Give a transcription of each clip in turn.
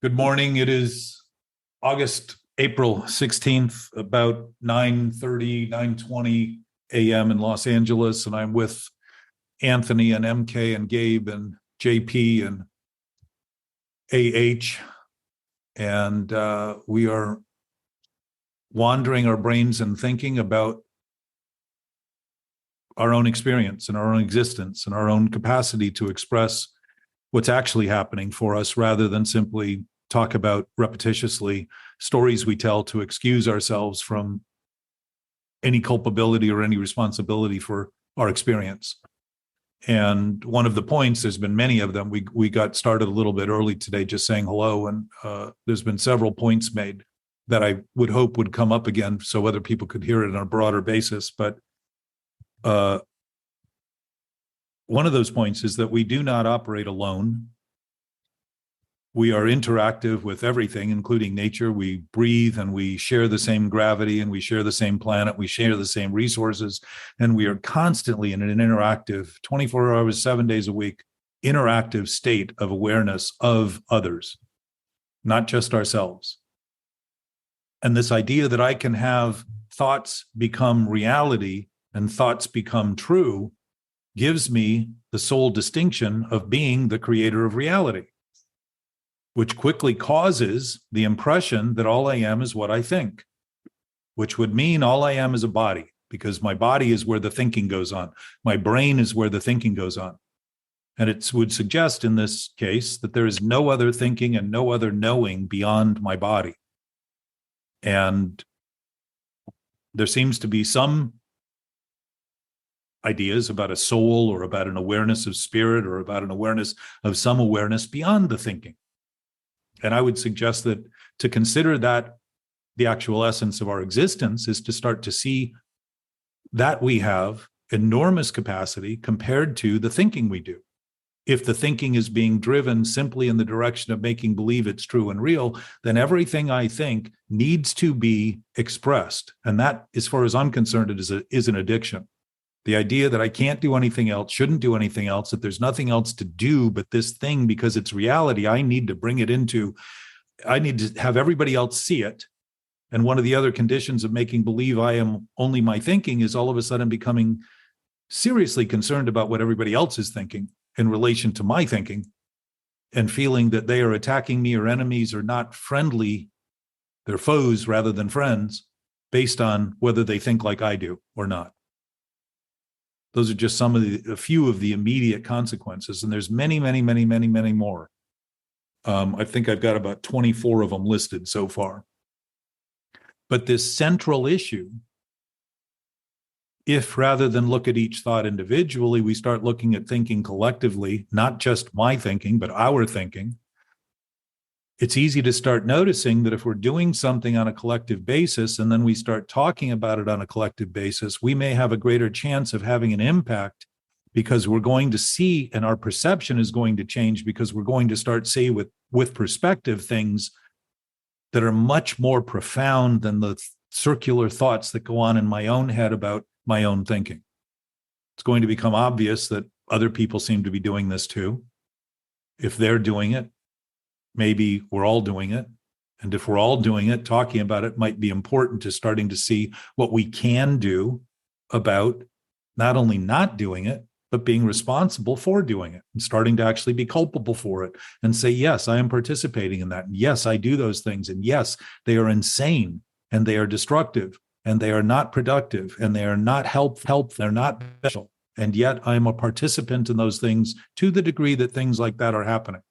Good morning. It is April 16th, about 9:20 a.m. in Los Angeles, and I'm with Anthony and MK and Gabe and JP and AH, and we are wandering our brains and thinking about our own experience and our own existence and our own capacity to express what's actually happening for us, rather than simply talk about repetitiously stories we tell to excuse ourselves from any culpability or any responsibility for our experience. And one of the points, there's been many of them, we got started a little bit early today just saying hello, and there's been several points made that I would hope would come up again so other people could hear it on a broader basis. But one of those points is that we do not operate alone. We are interactive with everything, including nature. We breathe and we share the same gravity and we share the same planet. We share the same resources. And we are constantly in an interactive, 24 hours, 7 days a week, interactive state of awareness of others, not just ourselves. And this idea that I can have thoughts become reality and thoughts become true gives me the sole distinction of being the creator of reality, which quickly causes the impression that all I am is what I think, which would mean all I am is a body, because my body is where the thinking goes on. My brain is where the thinking goes on. And it would suggest in this case that there is no other thinking and no other knowing beyond my body. And there seems to be some ideas about a soul or about an awareness of spirit or about an awareness of some awareness beyond the thinking. And I would suggest that to consider that the actual essence of our existence is to start to see that we have enormous capacity compared to the thinking we do. If the thinking is being driven simply in the direction of making believe it's true and real, then everything I think needs to be expressed. And that, as far as I'm concerned, is an addiction. The idea that I can't do anything else, shouldn't do anything else, that there's nothing else to do but this thing because it's reality, I need to have everybody else see it. And one of the other conditions of making believe I am only my thinking is all of a sudden becoming seriously concerned about what everybody else is thinking in relation to my thinking, and feeling that they are attacking me or enemies or not friendly, they're foes rather than friends, based on whether they think like I do or not. Those are just a few of the immediate consequences, and there's many, many, many, many, many more. I think I've got about 24 of them listed so far. But this central issue, if rather than look at each thought individually, we start looking at thinking collectively, not just my thinking, but our thinking, it's easy to start noticing that if we're doing something on a collective basis and then we start talking about it on a collective basis, we may have a greater chance of having an impact, because we're going to see, and our perception is going to change, because we're going to start seeing with perspective things that are much more profound than the circular thoughts that go on in my own head about my own thinking. It's going to become obvious that other people seem to be doing this too. If they're doing it, maybe we're all doing it. And if we're all doing it, talking about it might be important to starting to see what we can do about not only not doing it, but being responsible for doing it, and starting to actually be culpable for it and say, yes, I am participating in that. And yes, I do those things. And yes, they are insane and they are destructive and they are not productive and they are not help. They're not special. And yet I'm a participant in those things to the degree that things like that are happening.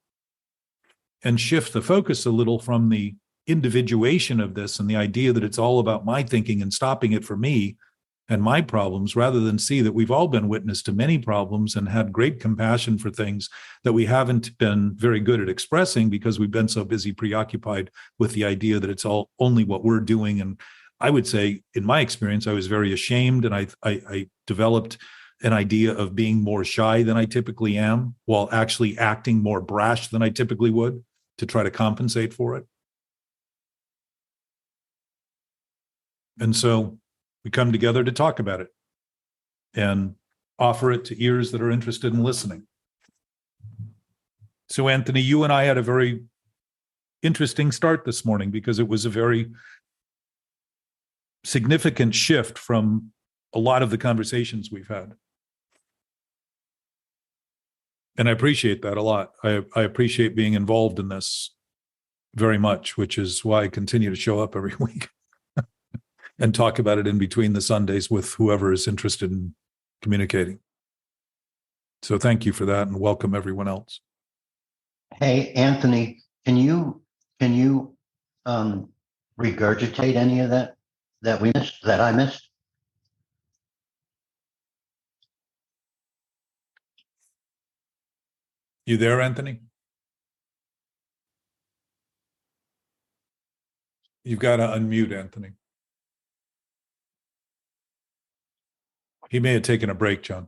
And shift the focus a little from the individuation of this and the idea that it's all about my thinking and stopping it for me and my problems, rather than see that we've all been witness to many problems and had great compassion for things that we haven't been very good at expressing because we've been so busy preoccupied with the idea that it's all only what we're doing. And I would say, in my experience, I was very ashamed, and I developed an idea of being more shy than I typically am, while actually acting more brash than I typically would to try to compensate for it. And so we come together to talk about it and offer it to ears that are interested in listening. So, Anthony, you and I had a very interesting start this morning because it was a very significant shift from a lot of the conversations we've had. And I appreciate that a lot. I appreciate being involved in this very much, which is why I continue to show up every week and talk about it in between the Sundays with whoever is interested in communicating. So thank you for that, and welcome everyone else. Hey, Anthony, can you regurgitate any of that we missed, that I missed? You there, Anthony? You've got to unmute Anthony. He may have taken a break, John.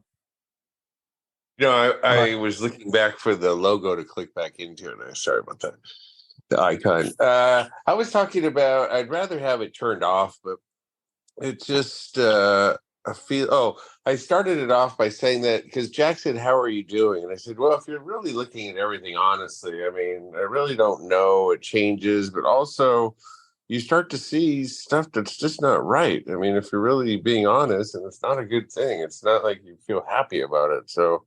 I was looking back for the logo to click back into, and sorry about that. The icon. I was talking about, I'd rather have it turned off, but it's just I started it off by saying that because Jack said, "How are you doing?" And I said, "Well, if you're really looking at everything honestly, I mean, I really don't know. It changes, but also you start to see stuff that's just not right. I mean, if you're really being honest, and it's not a good thing. It's not like you feel happy about it." So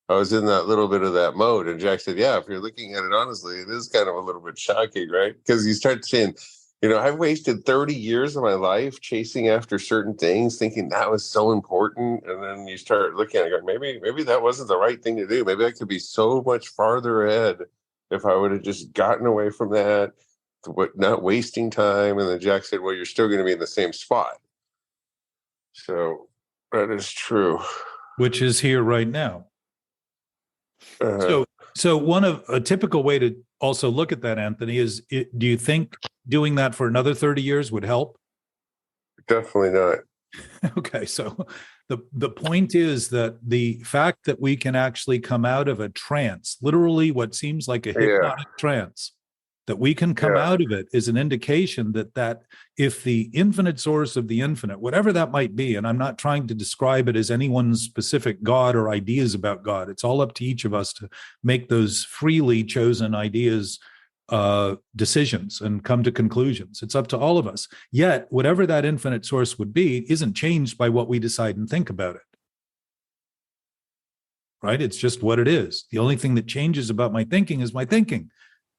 I was in that little bit of that mode. And Jack said, "Yeah, if you're looking at it honestly, it is kind of a little bit shocking, right? Because you start saying, I've wasted 30 years of my life chasing after certain things, thinking that was so important. And then you start looking at it going, maybe that wasn't the right thing to do. Maybe I could be so much farther ahead if I would have just gotten away from that, not wasting time." And then Jack said, "Well, you're still going to be in the same spot." So that is true. Which is here right now. So a typical way to also look at that, Anthony, is do you think doing that for another 30 years would help? Definitely not. Okay, so the point is that the fact that we can actually come out of a trance, literally what seems like a hypnotic trance, that we can come out of it is an indication that if the infinite source of the infinite, whatever that might be, and I'm not trying to describe it as anyone's specific God or ideas about God, it's all up to each of us to make those freely chosen ideas decisions and come to conclusions. It's up to all of us. Yet, whatever that infinite source would be isn't changed by what we decide and think about it. Right? It's just what it is. The only thing that changes about my thinking is my thinking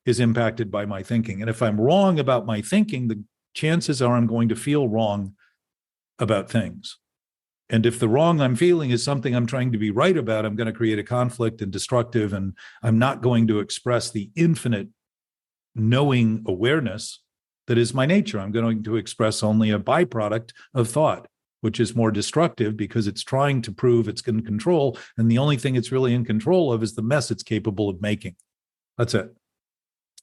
is impacted by my thinking. And if I'm wrong about my thinking, the chances are I'm going to feel wrong about things. And if the wrong I'm feeling is something I'm trying to be right about, I'm going to create a conflict and destructive, and I'm not going to express the infinite knowing awareness that is my nature. I'm going to express only a byproduct of thought, which is more destructive because it's trying to prove it's in control. And the only thing it's really in control of is the mess it's capable of making. That's it.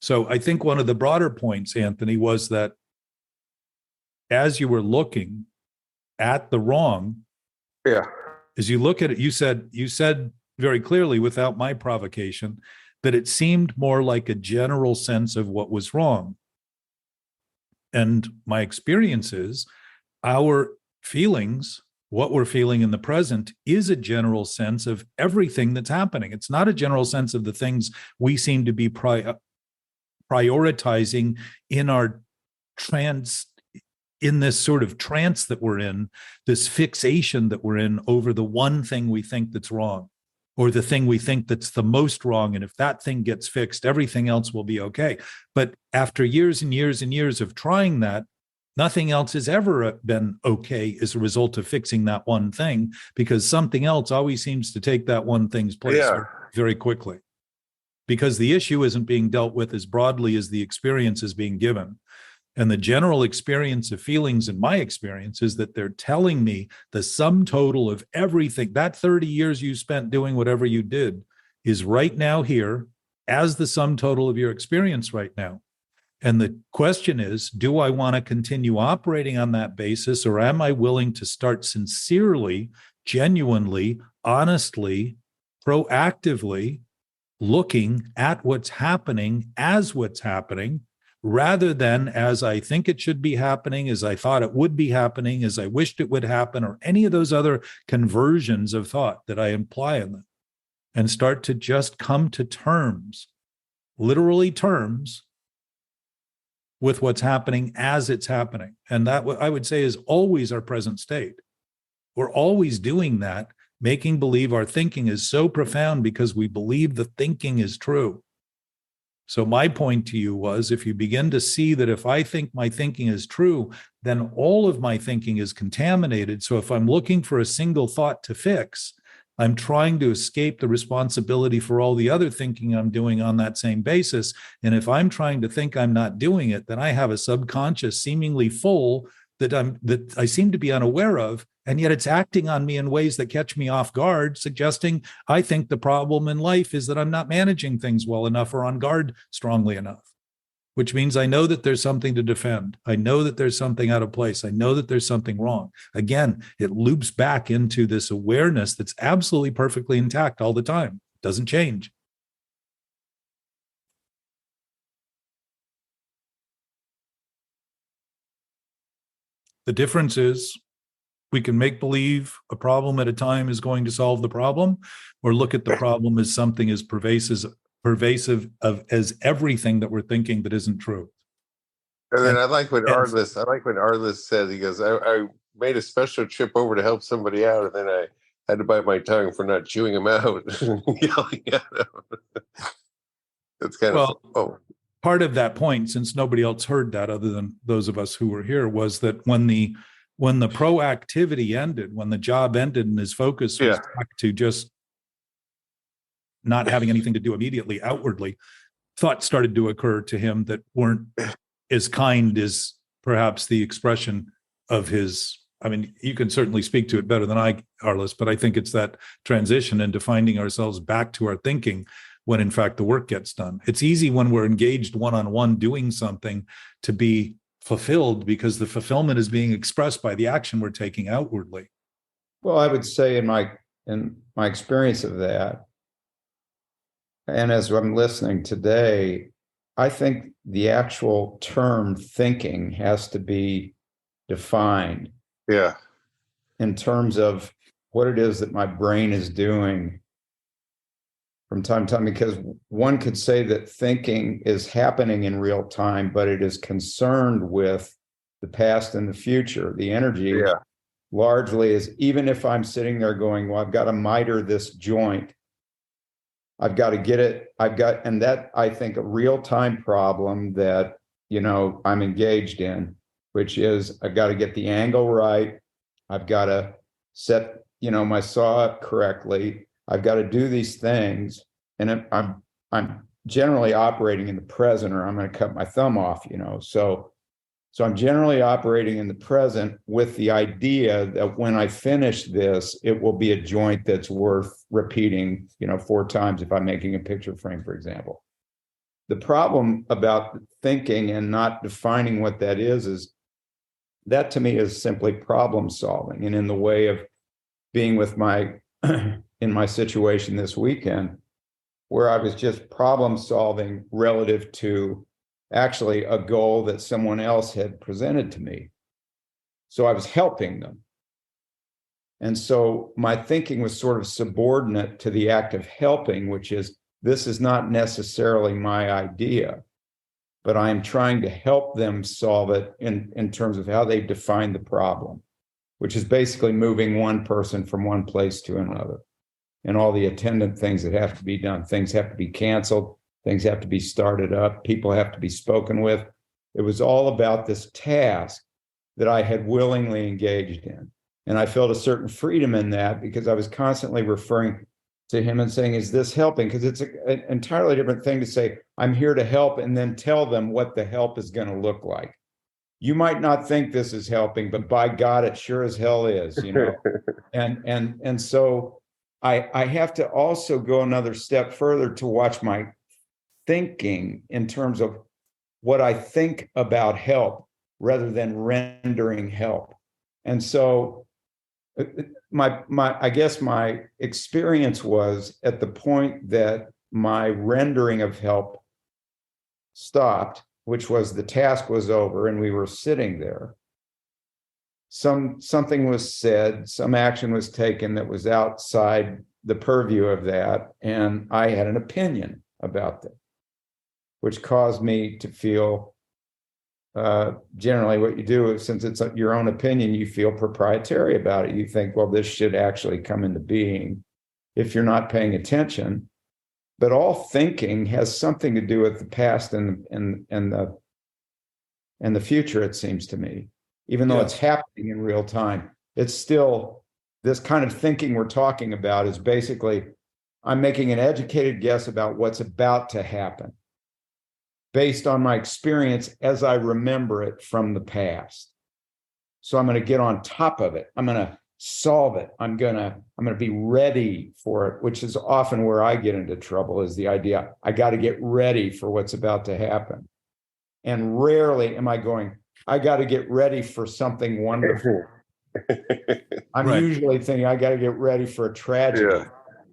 So I think one of the broader points, Anthony, was that as you were looking at the wrong, as you look at it, you said very clearly, without my provocation, that it seemed more like a general sense of what was wrong. And my experience is our feelings, what we're feeling in the present, is a general sense of everything that's happening. It's not a general sense of the things we seem to be prioritizing in our in this sort of trance that we're in, this fixation that we're in over the one thing we think that's wrong, or the thing we think that's the most wrong. And if that thing gets fixed, everything else will be okay. But after years and years and years of trying that, nothing else has ever been okay as a result of fixing that one thing, because something else always seems to take that one thing's place very quickly. Because the issue isn't being dealt with as broadly as the experience is being given. And the general experience of feelings in my experience is that they're telling me the sum total of everything, that 30 years you spent doing whatever you did, is right now here as the sum total of your experience right now. And the question is, do I want to continue operating on that basis, or am I willing to start sincerely, genuinely, honestly, proactively looking at what's happening as what's happening, rather than as I think it should be happening, as I thought it would be happening, as I wished it would happen, or any of those other conversions of thought that I imply in them. and start to just come to terms, literally terms, with what's happening as it's happening. And that, I would say, is always our present state. We're always doing that, making believe our thinking is so profound because we believe the thinking is true. So my point to you was, if you begin to see that if I think my thinking is true, then all of my thinking is contaminated. So if I'm looking for a single thought to fix, I'm trying to escape the responsibility for all the other thinking I'm doing on that same basis. And if I'm trying to think I'm not doing it, then I have a subconscious seemingly full that I seem to be unaware of, and yet it's acting on me in ways that catch me off guard, suggesting I think the problem in life is that I'm not managing things well enough or on guard strongly enough, which means I know that there's something to defend. I know that there's something out of place. I know that there's something wrong. Again, it loops back into this awareness that's absolutely perfectly intact all the time. It doesn't change. The difference is we can make believe a problem at a time is going to solve the problem, or look at the problem as something as pervasive as everything that we're thinking that isn't true. And then I like when Arliss said, he goes, I made a special trip over to help somebody out, and then I had to bite my tongue for not chewing him out, yelling at him. It's kind of part of that point, since nobody else heard that other than those of us who were here, was that when the proactivity ended, when the job ended and his focus was back to just not having anything to do immediately outwardly, thoughts started to occur to him that weren't as kind as perhaps the expression of his. I mean, you can certainly speak to it better than I, Arliss, but I think it's that transition into finding ourselves back to our thinking when in fact the work gets done. It's easy when we're engaged one-on-one doing something to be fulfilled because the fulfillment is being expressed by the action we're taking outwardly. Well, I would say in my experience of that, and as I'm listening today, I think the actual term thinking has to be defined. Yeah. In terms of what it is that my brain is doing from time to time, because one could say that thinking is happening in real time, but it is concerned with the past and the future. The energy largely is, even if I'm sitting there going, well, I've got to miter this joint, I've got to get it, and that, I think, a real-time problem that, I'm engaged in, which is I've got to get the angle right. I've got to set, my saw up correctly. I've got to do these things, and I'm generally operating in the present, or I'm going to cut my thumb off, So I'm generally operating in the present with the idea that when I finish this, it will be a joint that's worth repeating, 4 times if I'm making a picture frame, for example. The problem about thinking and not defining what that is that to me is simply problem solving. And in the way of being with in my situation this weekend, where I was just problem solving relative to actually a goal that someone else had presented to me. So I was helping them. And so my thinking was sort of subordinate to the act of helping, which is, this is not necessarily my idea, but I am trying to help them solve it in terms of how they define the problem, which is basically moving one person from one place to another, and all the attendant things that have to be done. Things have to be canceled. Things have to be started up. People have to be spoken with. It was all about this task that I had willingly engaged in. And I felt a certain freedom in that, because I was constantly referring to him and saying, is this helping? Because it's an entirely different thing to say, I'm here to help, and then tell them what the help is going to look like. You might not think this is helping, but by God, it sure as hell is, And so I have to also go another step further to watch my thinking in terms of what I think about help rather than rendering help. And so I guess my experience was, at the point that my rendering of help stopped, which was the task was over and we were sitting there, something was said, some action was taken that was outside the purview of that, and I had an opinion about that, which caused me to feel generally what you do is, since it's your own opinion, you feel proprietary about it. You think, well, this should actually come into being if you're not paying attention. But all thinking has something to do with the past and the future, it seems to me. Even though it's happening in real time, it's still this kind of thinking we're talking about is basically, I'm making an educated guess about what's about to happen based on my experience as I remember it from the past. So I'm going to get on top of it. I'm going to solve it. I'm going to be ready for it, which is often where I get into trouble, is the idea I got to get ready for what's about to happen. And rarely am I going, I got to get ready for something wonderful. I'm usually thinking I got to get ready for a tragedy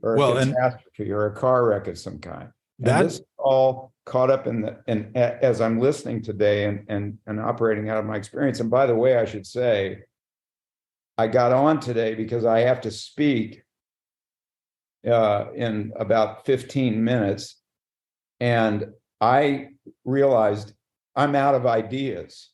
or a catastrophe or a car wreck of some kind. And this is all caught up as I'm listening today and operating out of my experience. And by the way, I should say, I got on today because I have to speak in about 15 minutes. And I realized I'm out of ideas,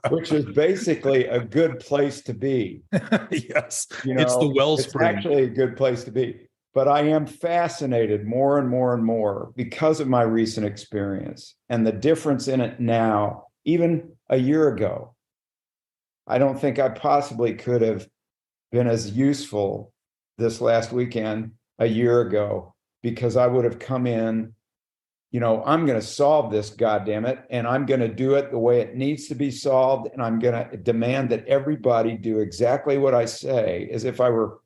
which is basically a good place to be. Yes, it's the wellspring. It's actually a good place to be. But I am fascinated more and more and more because of my recent experience and the difference in it now, even a year ago. I don't think I possibly could have been as useful this last weekend a year ago, because I would have come in, I'm going to solve this, goddammit, and I'm going to do it the way it needs to be solved, and I'm going to demand that everybody do exactly what I say, as if I were,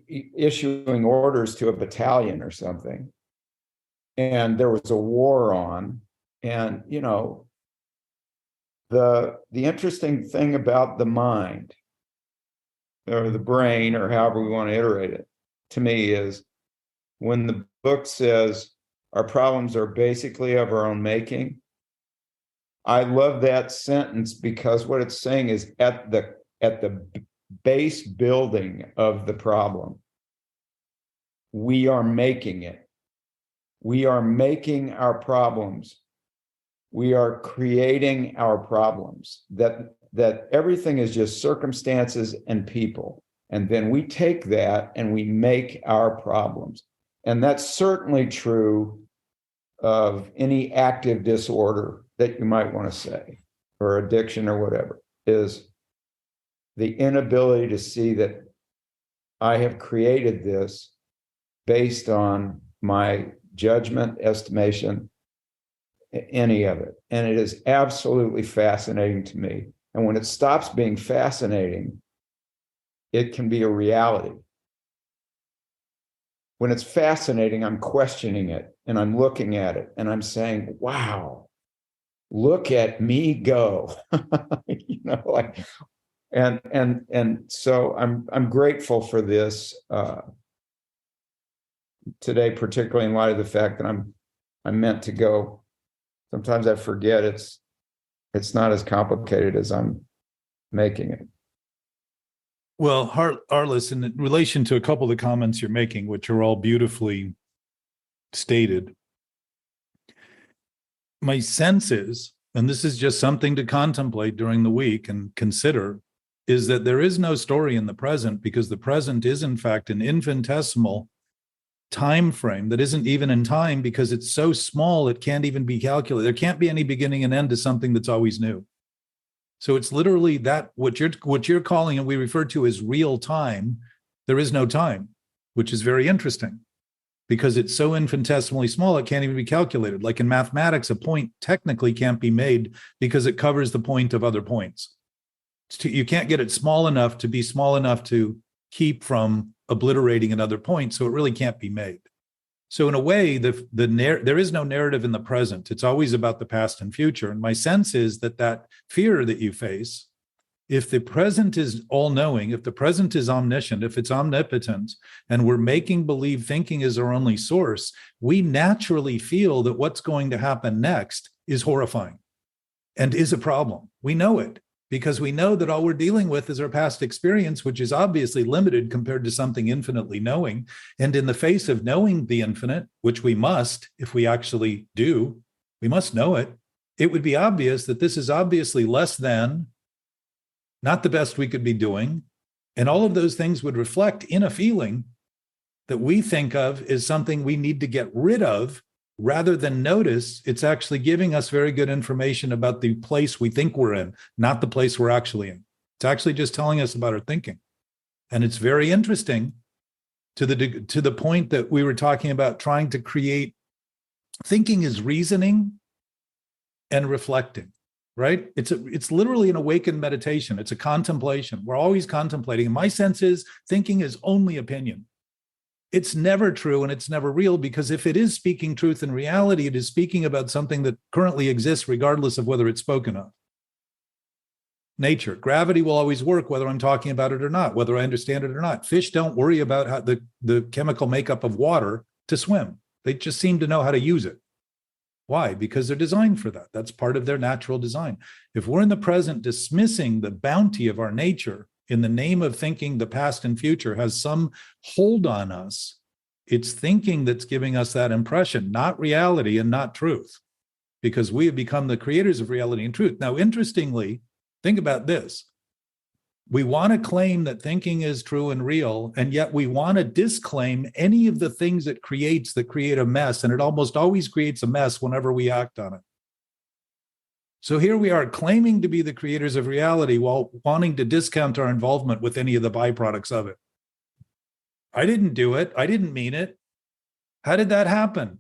issuing orders to a battalion or something. And there was a war on, and, the interesting thing about the mind or the brain, or however we want to iterate it, to me, is when the book says our problems are basically of our own making. I love that sentence, because what it's saying is at the base building of the problem, we are making it. We are making our problems. We are creating our problems. That everything is just circumstances and people. And then we take that and we make our problems. And that's certainly true of any active disorder that you might want to say, or addiction or whatever, is the inability to see that I have created this based on my judgment, estimation, any of it. And it is absolutely fascinating to me. And when it stops being fascinating, it can be a reality. When it's fascinating, I'm questioning it and I'm looking at it and I'm saying, wow, look at me go. And so I'm grateful for this today, particularly in light of the fact that I'm meant to go. Sometimes I forget it's not as complicated as I'm making it. Well, Arliss, in relation to a couple of the comments you're making, which are all beautifully stated, my sense is, and this is just something to contemplate during the week and consider, is that there is no story in the present, because the present is in fact an infinitesimal time frame that isn't even in time, because it's so small it can't even be calculated. There can't be any beginning and end to something that's always new. So it's literally that what you're calling, and we refer to as real time, there is no time, which is very interesting, because it's so infinitesimally small it can't even be calculated. Like in mathematics, a point technically can't be made because it covers the point of other points. You can't get it small enough to be small enough to keep from obliterating another point, so it really can't be made. So in a way, there is no narrative in the present. It's always about the past and future. And my sense is that fear that you face, if the present is all-knowing, if the present is omniscient, if it's omnipotent, and we're making believe thinking is our only source, we naturally feel that what's going to happen next is horrifying and is a problem. We know it, because we know that all we're dealing with is our past experience, which is obviously limited compared to something infinitely knowing. And in the face of knowing the infinite, which we must, if we actually do, we must know it, it would be obvious that this is obviously less than, not the best we could be doing. And all of those things would reflect in a feeling that we think of as something we need to get rid of rather than notice. It's actually giving us very good information about the place we think we're in, not the place we're actually in. It's actually just telling us about our thinking. And it's very interesting to the point that we were talking about trying to create. Thinking is reasoning and reflecting, right? It's literally an awakened meditation. It's a contemplation. We're always contemplating. And my sense is thinking is only opinion. It's never true and it's never real, because if it is speaking truth in reality, it is speaking about something that currently exists regardless of whether it's spoken of. Nature, gravity will always work whether I'm talking about it or not, whether I understand it or not. Fish don't worry about how the chemical makeup of water to swim. They just seem to know how to use it. Why? Because they're designed for that. That's part of their natural design. If we're in the present dismissing the bounty of our nature in the name of thinking the past and future has some hold on us, it's thinking that's giving us that impression, not reality and not truth, because we have become the creators of reality and truth. Now, interestingly, think about this. We want to claim that thinking is true and real, and yet we want to disclaim any of the things it creates that create a mess, and it almost always creates a mess whenever we act on it. So here we are claiming to be the creators of reality while wanting to discount our involvement with any of the byproducts of it. I didn't do it. I didn't mean it. How did that happen?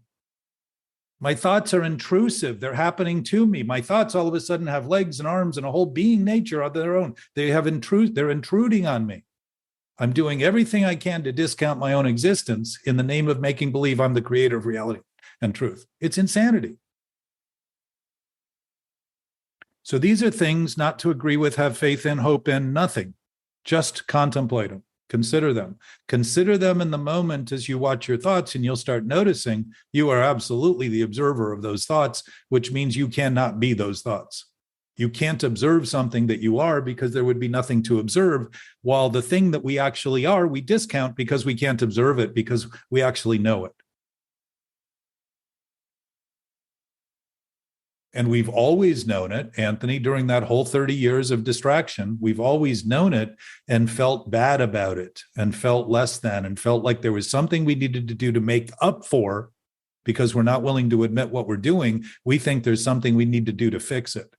My thoughts are intrusive. They're happening to me. My thoughts all of a sudden have legs and arms and a whole being nature of their own. They're intruding on me. I'm doing everything I can to discount my own existence in the name of making believe I'm the creator of reality and truth. It's insanity. So these are things not to agree with, have faith in, hope in, nothing. Just contemplate them. Consider them. Consider them in the moment as you watch your thoughts, and you'll start noticing you are absolutely the observer of those thoughts, which means you cannot be those thoughts. You can't observe something that you are because there would be nothing to observe, while the thing that we actually are, we discount because we can't observe it because we actually know it. And we've always known it, Anthony, during that whole 30 years of distraction, we've always known it and felt bad about it and felt less than and felt like there was something we needed to do to make up for, because we're not willing to admit what we're doing. We think there's something we need to do to fix it.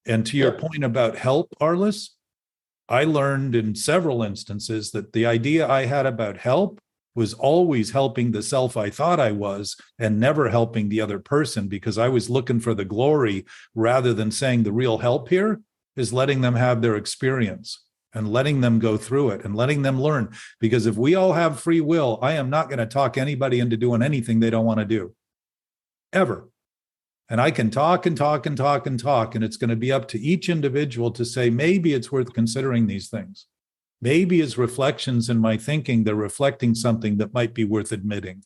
And to your point about help, Arliss, I learned in several instances that the idea I had about help was always helping the self I thought I was and never helping the other person, because I was looking for the glory rather than saying the real help here is letting them have their experience and letting them go through it and letting them learn. Because if we all have free will, I am not going to talk anybody into doing anything they don't want to do, ever. And I can talk and talk and talk and talk, and it's going to be up to each individual to say, maybe it's worth considering these things. Maybe as reflections in my thinking, they're reflecting something that might be worth admitting.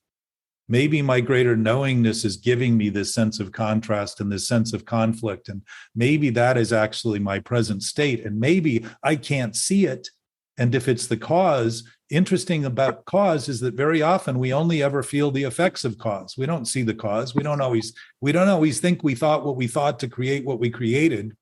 Maybe my greater knowingness is giving me this sense of contrast and this sense of conflict. And maybe that is actually my present state. And maybe I can't see it. And if it's the cause, interesting about cause is that very often we only ever feel the effects of cause. We don't see the cause. We don't always think we thought what we thought to create what we created,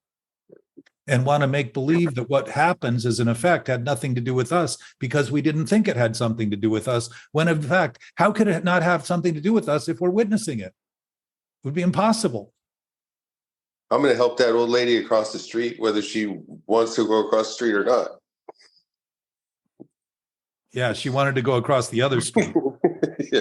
and want to make believe that what happens as an effect had nothing to do with us because we didn't think it had something to do with us, when in fact, how could it not have something to do with us if we're witnessing it? It would be impossible. I'm going to help that old lady across the street, whether she wants to go across the street or not. Yeah, she wanted to go across the other street. Yeah.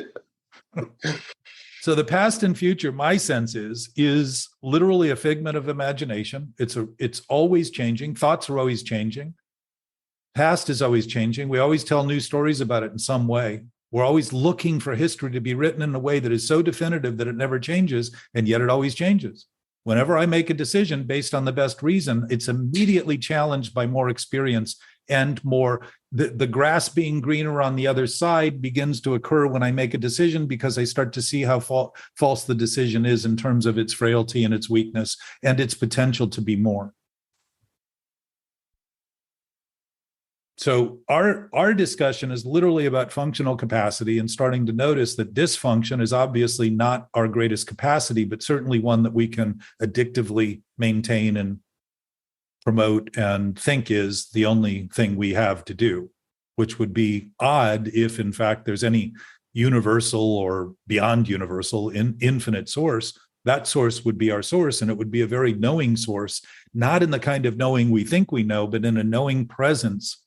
So the past and future, my sense is literally a figment of imagination. It's always changing. Thoughts are always changing. Past is always changing. We always tell new stories about it in some way. We're always looking for history to be written in a way that is so definitive that it never changes, and yet it always changes. Whenever I make a decision based on the best reason, it's immediately challenged by more experience and more. The grass being greener on the other side begins to occur when I make a decision, because I start to see how false the decision is in terms of its frailty and its weakness and its potential to be more. So our discussion is literally about functional capacity and starting to notice that dysfunction is obviously not our greatest capacity, but certainly one that we can addictively maintain and promote and think is the only thing we have to do, which would be odd if, in fact, there's any universal or beyond universal infinite source. That source would be our source, and it would be a very knowing source, not in the kind of knowing we think we know, but in a knowing presence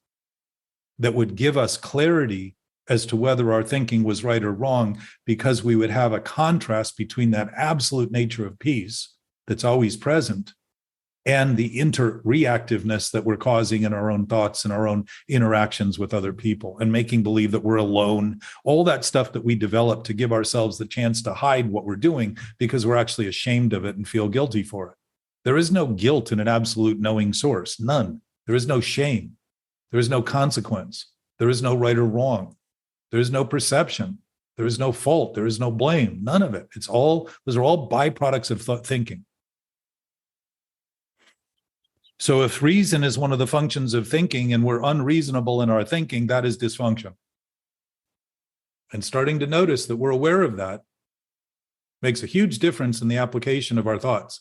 that would give us clarity as to whether our thinking was right or wrong, because we would have a contrast between that absolute nature of peace that's always present and the interreactiveness that we're causing in our own thoughts and our own interactions with other people, and making believe that we're alone, all that stuff that we develop to give ourselves the chance to hide what we're doing because we're actually ashamed of it and feel guilty for it. There is no guilt in an absolute knowing source, none. There is no shame. There is no consequence. There is no right or wrong. There is no perception. There is no fault. There is no blame. None of it. Those are all byproducts of thinking. So if reason is one of the functions of thinking and we're unreasonable in our thinking, that is dysfunction. And starting to notice that we're aware of that makes a huge difference in the application of our thoughts,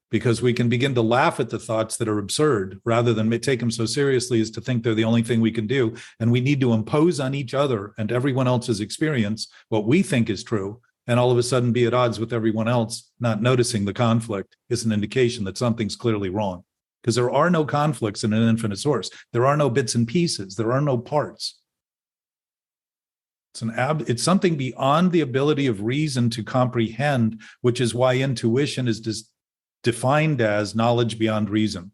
because we can begin to laugh at the thoughts that are absurd rather than take them so seriously as to think they're the only thing we can do. And we need to impose on each other and everyone else's experience what we think is true, and all of a sudden be at odds with everyone else. Not noticing the conflict is an indication that something's clearly wrong, because there are no conflicts in an infinite source. There are no bits and pieces. There are no parts. It's something beyond the ability of reason to comprehend, which is why intuition is defined as knowledge beyond reason.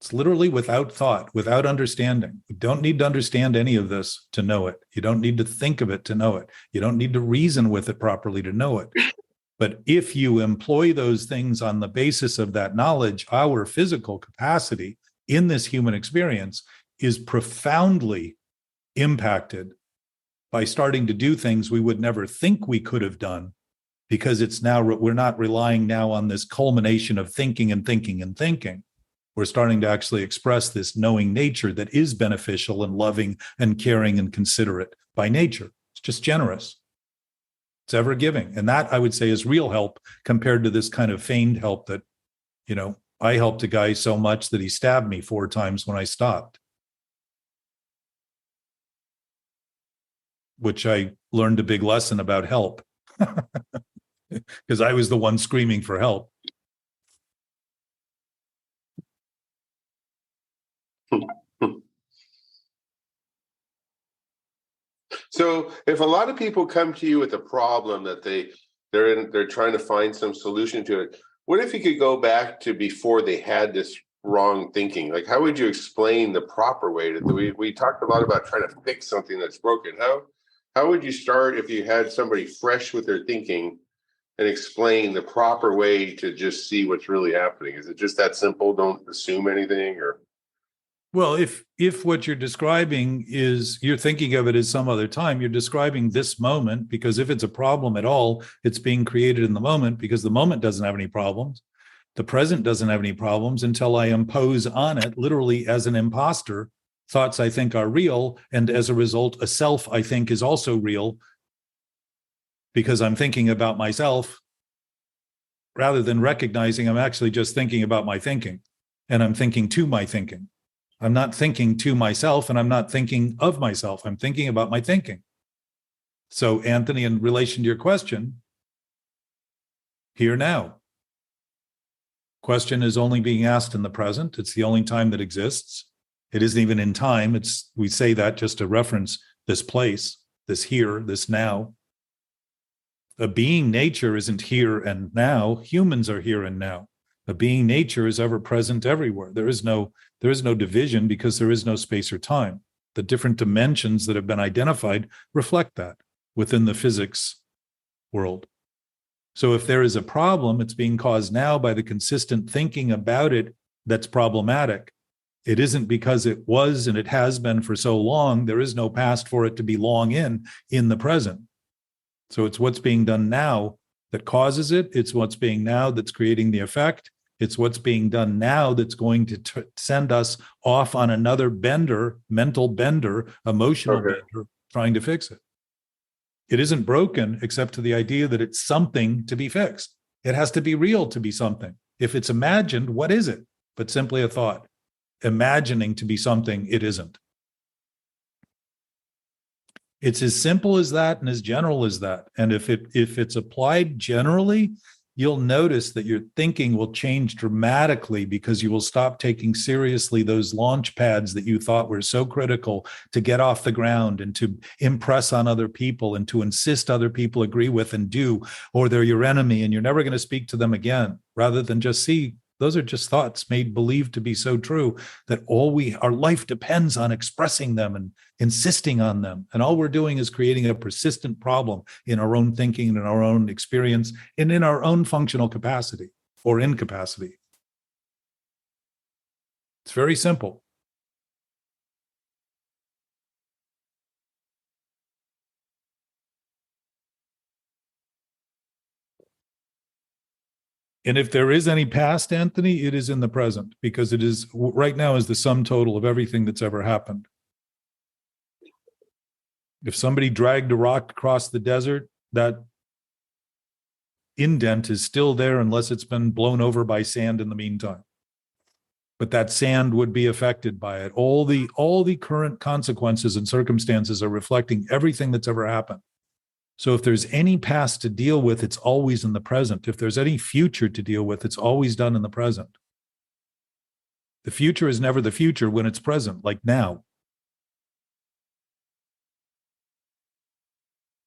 It's literally without thought, without understanding. You don't need to understand any of this to know it. You don't need to think of it to know it. You don't need to reason with it properly to know it. But if you employ those things on the basis of that knowledge, our physical capacity in this human experience is profoundly impacted by starting to do things we would never think we could have done, because we're not relying now on this culmination of thinking and thinking and thinking. We're starting to actually express this knowing nature that is beneficial and loving and caring and considerate by nature. It's just generous. It's ever giving. And that, I would say, is real help compared to this kind of feigned help that, I helped a guy so much that he stabbed me 4 times when I stopped, which I learned a big lesson about help. Because I was the one screaming for help. So if a lot of people come to you with a problem that they're trying to find some solution to it, what if you could go back to before they had this wrong thinking? Like, how would you explain the proper way to we talked a lot about trying to fix something that's broken. How would you start if you had somebody fresh with their thinking and explain the proper way to just see what's really happening? Is it just that simple? Don't assume anything? Or well, if what you're describing is, you're thinking of it as some other time, you're describing this moment, because if it's a problem at all, it's being created in the moment, because the moment doesn't have any problems. The present doesn't have any problems until I impose on it, literally as an imposter, thoughts I think are real. And as a result, a self I think is also real, because I'm thinking about myself rather than recognizing I'm actually just thinking about my thinking, and I'm thinking to my thinking. I'm not thinking to myself, and I'm not thinking of myself. I'm thinking about my thinking. So, Anthony, in relation to your question, here now. Question is only being asked in the present. It's the only time that exists. It isn't even in time. We say that just to reference this place, this here, this now. A being nature isn't here and now. Humans are here and now. A being nature is ever present everywhere. There is no division, because there is no space or time. The different dimensions that have been identified reflect that within the physics world. So if there is a problem, it's being caused now by the consistent thinking about it that's problematic. It isn't because it was and it has been for so long. There is no past for it to belong in the present. So it's what's being done now that causes it. It's what's being now that's creating the effect. It's what's being done now that's going to send us off on another bender, mental bender, emotional bender, trying to fix it. It isn't broken except to the idea that it's something to be fixed. It has to be real to be something. If it's imagined, what is it? But simply a thought. Imagining to be something it isn't. It's as simple as that and as general as that. And if it's applied generally, you'll notice that your thinking will change dramatically, because you will stop taking seriously those launch pads that you thought were so critical to get off the ground and to impress on other people and to insist other people agree with and do, or they're your enemy and you're never going to speak to them again, rather than just see those are just thoughts made believed to be so true that our life depends on expressing them and insisting on them. And all we're doing is creating a persistent problem in our own thinking and in our own experience and in our own functional capacity or incapacity. It's very simple. And if there is any past, Anthony, it is in the present, because it is right now is the sum total of everything that's ever happened. If somebody dragged a rock across the desert, that indent is still there unless it's been blown over by sand in the meantime. But that sand would be affected by it. All the current consequences and circumstances are reflecting everything that's ever happened. So if there's any past to deal with, it's always in the present. If there's any future to deal with, it's always done in the present. The future is never the future when it's present, like now.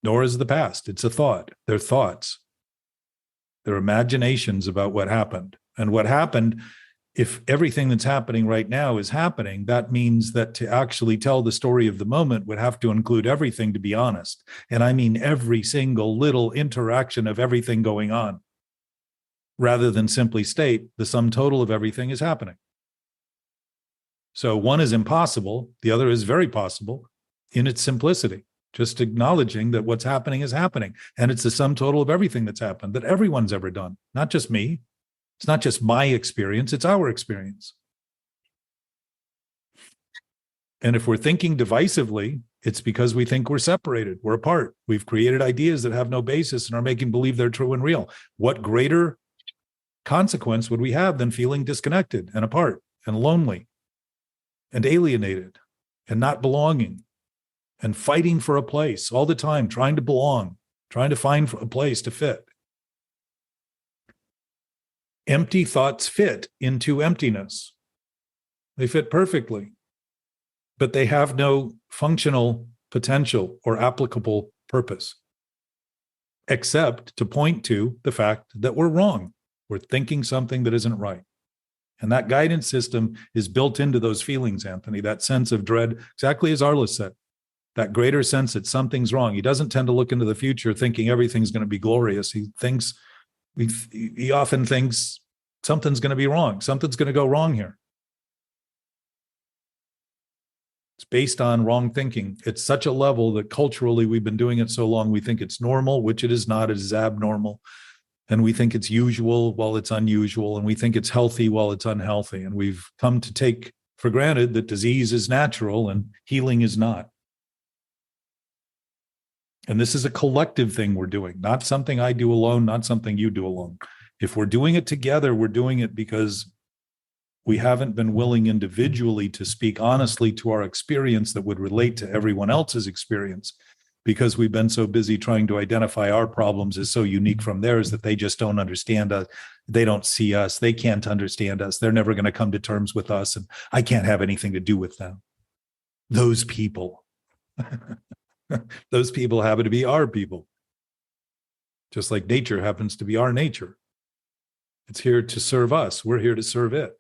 Nor is the past. It's a thought. They're thoughts. They're imaginations about what happened. And what happened, if everything that's happening right now is happening, that means that to actually tell the story of the moment would have to include everything, to be honest. And I mean every single little interaction of everything going on, rather than simply state the sum total of everything is happening. So one is impossible, the other is very possible in its simplicity, just acknowledging that what's happening is happening. And it's the sum total of everything that's happened, that everyone's ever done, not just me. It's not just my experience, it's our experience. And if we're thinking divisively, it's because we think we're separated, we're apart. We've created ideas that have no basis and are making believe they're true and real. What greater consequence would we have than feeling disconnected and apart and lonely and alienated and not belonging and fighting for a place all the time, trying to belong, trying to find a place to fit? Empty thoughts fit into emptiness. They fit perfectly, but they have no functional potential or applicable purpose, except to point to the fact that we're wrong. We're thinking something that isn't right. And that guidance system is built into those feelings, Anthony, that sense of dread, exactly as Arliss said, that greater sense that something's wrong. He doesn't tend to look into the future thinking everything's going to be glorious. He often thinks something's going to be wrong. Something's going to go wrong here. It's based on wrong thinking. It's such a level that culturally we've been doing it so long, we think it's normal, which it is not. It is abnormal. And we think it's usual while it's unusual. And we think it's healthy while it's unhealthy. And we've come to take for granted that disease is natural and healing is not. And this is a collective thing we're doing, not something I do alone, not something you do alone. If we're doing it together, we're doing it because we haven't been willing individually to speak honestly to our experience that would relate to everyone else's experience, because we've been so busy trying to identify our problems as so unique from theirs that they just don't understand us. They don't see us. They can't understand us. They're never going to come to terms with us. And I can't have anything to do with them. Those people. Those people happen to be our people. Just like nature happens to be our nature. It's here to serve us. We're here to serve it.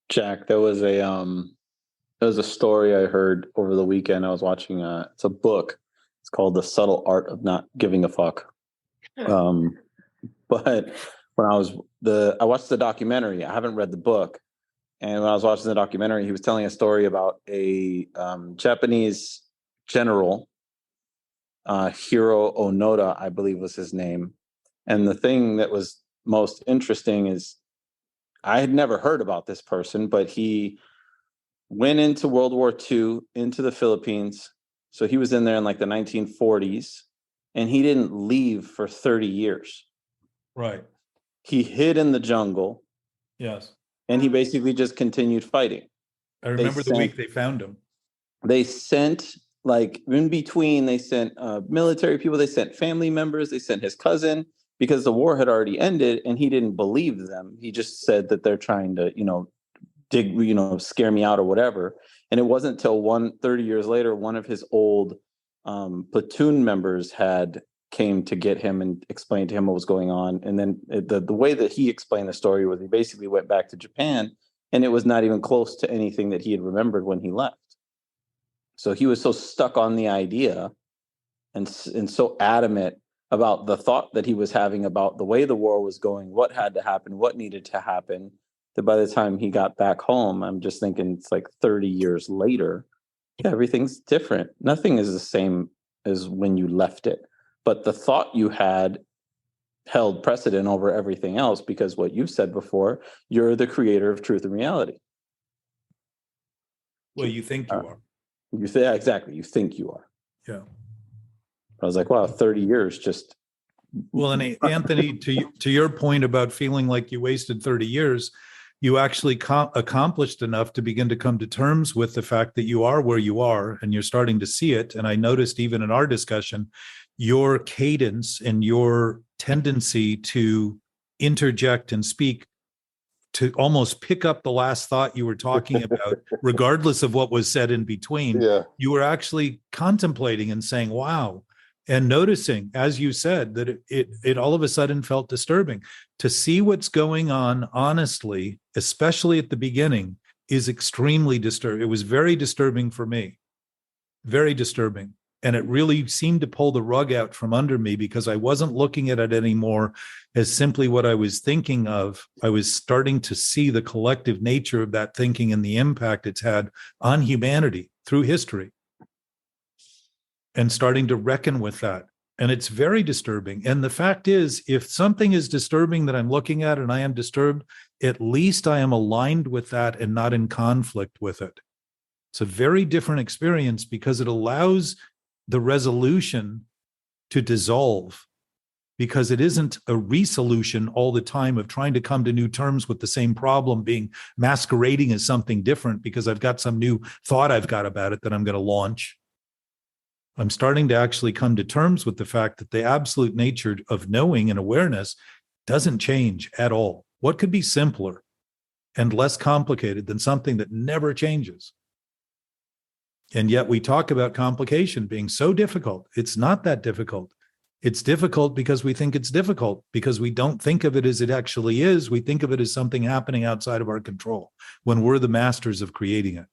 Jack, there was a story I heard over the weekend. I was watching it's a book. It's called The Subtle Art of Not Giving a Fuck. But when I watched the documentary, I haven't read the book. And when I was watching the documentary, he was telling a story about a Japanese general Hiro Onoda, I believe was his name. And the thing that was most interesting is I had never heard about this person, but he went into World War II, into the Philippines. So he was in there in like the 1940s, and he didn't leave for 30 years. Right. He hid in the jungle, Yes. and he basically just continued fighting. I remember the week they found him. They sent, like, in between, they sent military people, they sent family members, they sent his cousin, because the war had already ended, and he didn't believe them. He just said that they're trying to, scare me out or whatever. And it wasn't until 30 years later, one of his old platoon members came to get him and explained to him what was going on. And then the way that he explained the story was he basically went back to Japan, and it was not even close to anything that he had remembered when he left. So he was so stuck on the idea and so adamant about the thought that he was having about the way the war was going, what had to happen, what needed to happen, that by the time he got back home, I'm just thinking it's like 30 years later, yeah, everything's different. Nothing is the same as when you left it. But the thought you had held precedent over everything else, because what you've said before, you're the creator of truth and reality. Well, you think you are. You say, yeah, exactly. You think you are. Yeah. I was like, wow, 30 years just. Well, and Anthony, to your point about feeling like you wasted 30 years, you actually accomplished enough to begin to come to terms with the fact that you are where you are, and you're starting to see it. And I noticed even in our discussion, your cadence and your tendency to interject and speak, to almost pick up the last thought you were talking about, regardless of what was said in between. Yeah. You were actually contemplating and saying, wow, and noticing, as you said, that it all of a sudden felt disturbing. To see what's going on, honestly, especially at the beginning, is extremely disturbing. It was very disturbing for me, very disturbing. And it really seemed to pull the rug out from under me, because I wasn't looking at it anymore as simply what I was thinking of. I was starting to see the collective nature of that thinking and the impact it's had on humanity through history, and starting to reckon with that. And it's very disturbing. And the fact is, if something is disturbing that I'm looking at and I am disturbed, at least I am aligned with that and not in conflict with it. It's a very different experience, because it allows the resolution to dissolve, because it isn't a resolution all the time of trying to come to new terms with the same problem being masquerading as something different because I've got some new thought I've got about it that I'm going to launch. I'm starting to actually come to terms with the fact that the absolute nature of knowing and awareness doesn't change at all. What could be simpler and less complicated than something that never changes? And yet we talk about complication being so difficult. It's not that difficult. It's difficult because we think it's difficult, because we don't think of it as it actually is. We think of it as something happening outside of our control, when we're the masters of creating it.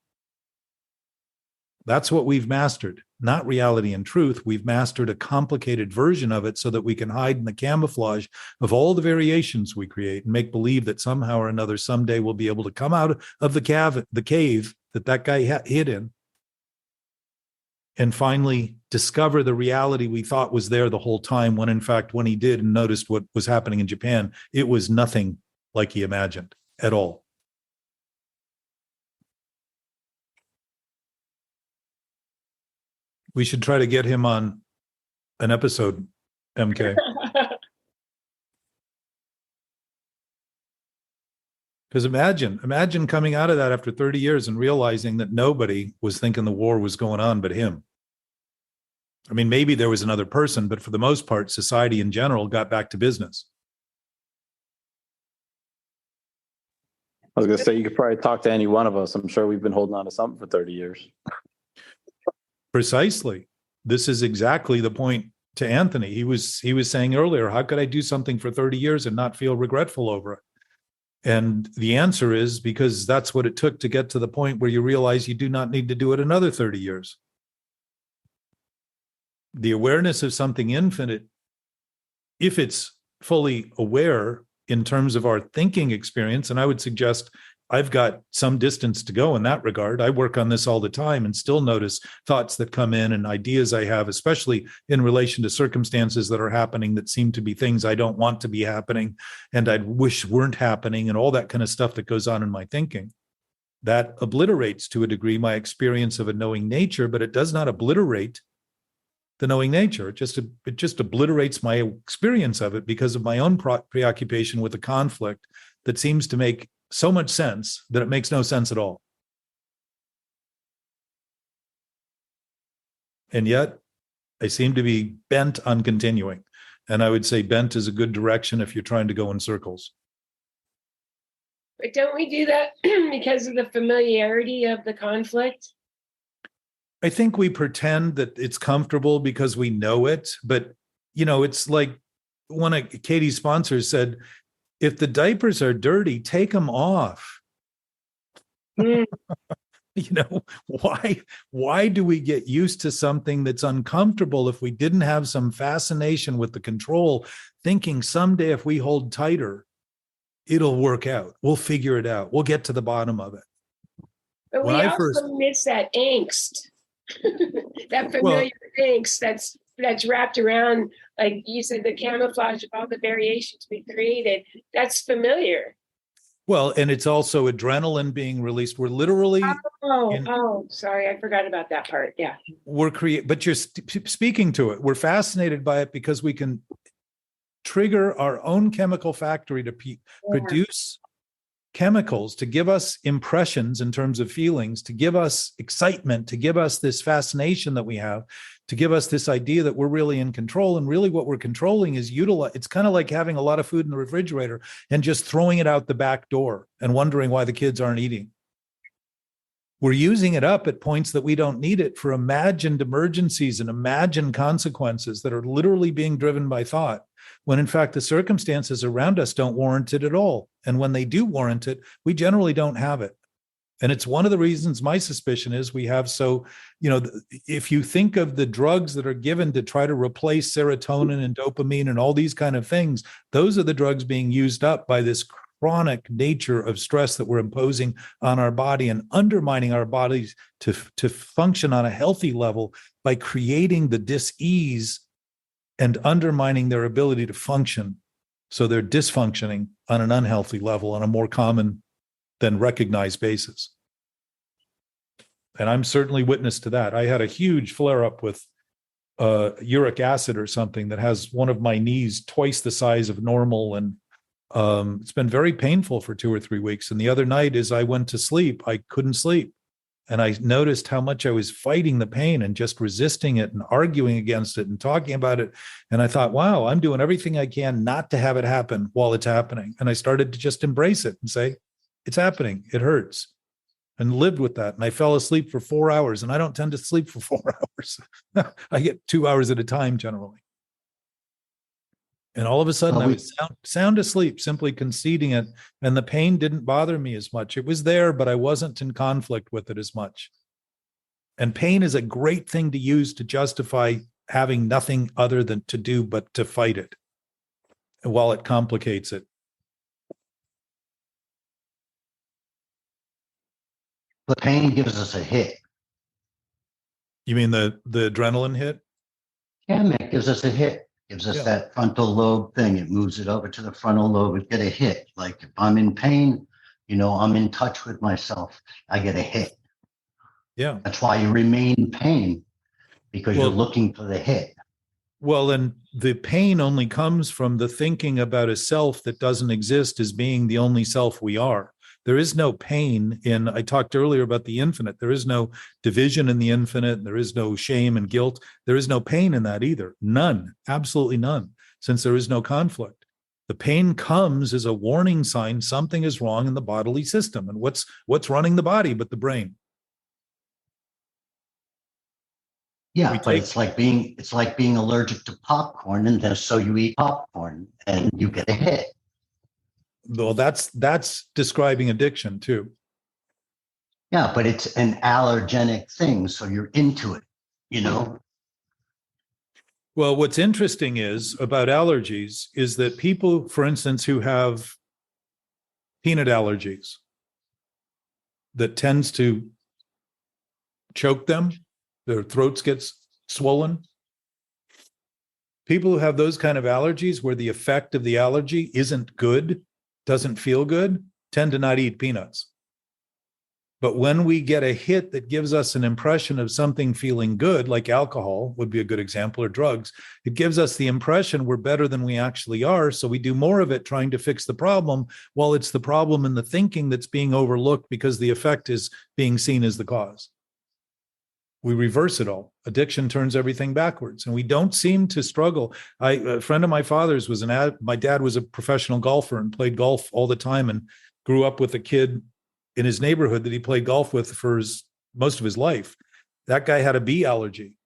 That's what we've mastered, not reality and truth. We've mastered a complicated version of it so that we can hide in the camouflage of all the variations we create and make believe that somehow or another, someday we'll be able to come out of the cave that guy hid in, and finally discover the reality we thought was there the whole time, when in fact, when he did and noticed what was happening in Japan, it was nothing like he imagined at all. We should try to get him on an episode, MK. Because imagine coming out of that after 30 years and realizing that nobody was thinking the war was going on but him. I mean, maybe there was another person, but for the most part, society in general got back to business. I was going to say, you could probably talk to any one of us. I'm sure we've been holding on to something for 30 years. Precisely. This is exactly the point to Anthony. He was saying earlier, how could I do something for 30 years and not feel regretful over it? And the answer is because that's what it took to get to the point where you realize you do not need to do it another 30 years. The awareness of something infinite, if it's fully aware in terms of our thinking experience, and I would suggest I've got some distance to go in that regard. I work on this all the time and still notice thoughts that come in and ideas I have, especially in relation to circumstances that are happening that seem to be things I don't want to be happening and I wish weren't happening, and all that kind of stuff that goes on in my thinking. That obliterates to a degree my experience of a knowing nature, but it does not obliterate the knowing nature. It just obliterates my experience of it because of my own preoccupation with the conflict that seems to make so much sense that it makes no sense at all. And yet I seem to be bent on continuing. And I would say bent is a good direction if you're trying to go in circles. But don't we do that because of the familiarity of the conflict? I think we pretend that it's comfortable because we know it, but it's like one of Katie's sponsors said, if the diapers are dirty, take them off. Mm. Why do we get used to something that's uncomfortable if we didn't have some fascination with the control, thinking someday if we hold tighter, it'll work out. We'll figure it out. We'll get to the bottom of it. But we also miss that angst, that familiar angst that's wrapped around, like you said, the camouflage of all the variations we created. That's familiar. Well, and it's also adrenaline being released. We're literally. Sorry, I forgot about that part. Yeah, but you're speaking to it. We're fascinated by it because we can trigger our own chemical factory to produce chemicals to give us impressions in terms of feelings, to give us excitement, to give us this fascination that we have, to give us this idea that we're really in control. And really what we're controlling is it's kind of like having a lot of food in the refrigerator and just throwing it out the back door and wondering why the kids aren't eating. We're using it up at points that we don't need it for imagined emergencies and imagined consequences that are literally being driven by thought, when in fact the circumstances around us don't warrant it at all. And when they do warrant it, we generally don't have it. And it's one of the reasons my suspicion is we have if you think of the drugs that are given to try to replace serotonin and dopamine and all these kind of things, those are the drugs being used up by this chronic nature of stress that we're imposing on our body and undermining our bodies to function on a healthy level by creating the dis-ease and undermining their ability to function. So they're dysfunctioning on an unhealthy level on a more common than recognized basis. And I'm certainly witness to that. I had a huge flare-up with uric acid or something that has one of my knees twice the size of normal. And it's been very painful for 2 or 3 weeks. And the other night as I went to sleep, I couldn't sleep. And I noticed how much I was fighting the pain and just resisting it and arguing against it and talking about it. And I thought, wow, I'm doing everything I can not to have it happen while it's happening. And I started to just embrace it and say, it's happening. It hurts. And lived with that. And I fell asleep for 4 hours. And I don't tend to sleep for 4 hours. I get 2 hours at a time generally. And all of a sudden I was sound asleep, simply conceding it. And the pain didn't bother me as much. It was there, but I wasn't in conflict with it as much. And pain is a great thing to use to justify having nothing other than to do but to fight it while it complicates it. The pain gives us a hit. You mean the adrenaline hit? Yeah, man, it gives us a hit. Gives us that frontal lobe thing. It moves it over to the frontal lobe. We get a hit. Like if I'm in pain, I'm in touch with myself. I get a hit. Yeah. That's why you remain in pain, because you're looking for the hit. Well, and the pain only comes from the thinking about a self that doesn't exist as being the only self we are. There is no pain I talked earlier about the infinite. There is no division in the infinite. There is no shame and guilt. There is no pain in that either. None, absolutely none, since there is no conflict. The pain comes as a warning sign something is wrong in the bodily system. And what's running the body but the brain? Yeah, but it's like being allergic to popcorn, and then so you eat popcorn and you get a hit. Well, that's describing addiction too. Yeah, but it's an allergenic thing, so you're into it, Well, what's interesting is about allergies is that people, for instance, who have peanut allergies, that tends to choke them. Their throats get swollen. People who have those kind of allergies where the effect of the allergy isn't good, doesn't feel good, tend to not eat peanuts. But when we get a hit that gives us an impression of something feeling good, like alcohol would be a good example, or drugs, it gives us the impression we're better than we actually are. So we do more of it trying to fix the problem, while it's the problem in the thinking that's being overlooked because the effect is being seen as the cause. We reverse it all. Addiction turns everything backwards, and we don't seem to struggle. A friend of my father's was my dad was a professional golfer and played golf all the time, and grew up with a kid in his neighborhood that he played golf with for most of his life. That guy had a bee allergy.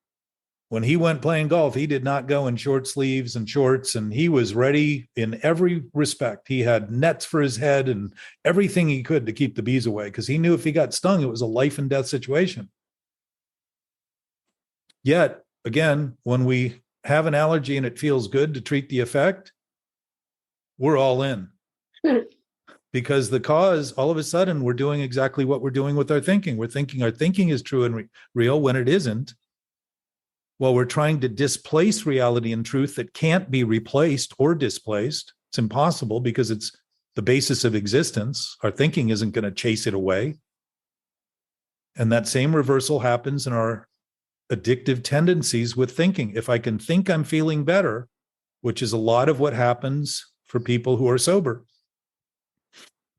When he went playing golf, he did not go in short sleeves and shorts, and he was ready in every respect. He had nets for his head and everything he could to keep the bees away, because he knew if he got stung, it was a life and death situation. Yet, again, when we have an allergy and it feels good to treat the effect, we're all in. Because the cause, all of a sudden, we're doing exactly what we're doing with our thinking. We're thinking our thinking is true and real when it isn't. Well, we're trying to displace reality and truth that can't be replaced or displaced. It's impossible because it's the basis of existence. Our thinking isn't going to chase it away. And that same reversal happens in our addictive tendencies with thinking. If I can think I'm feeling better, which is a lot of what happens for people who are sober,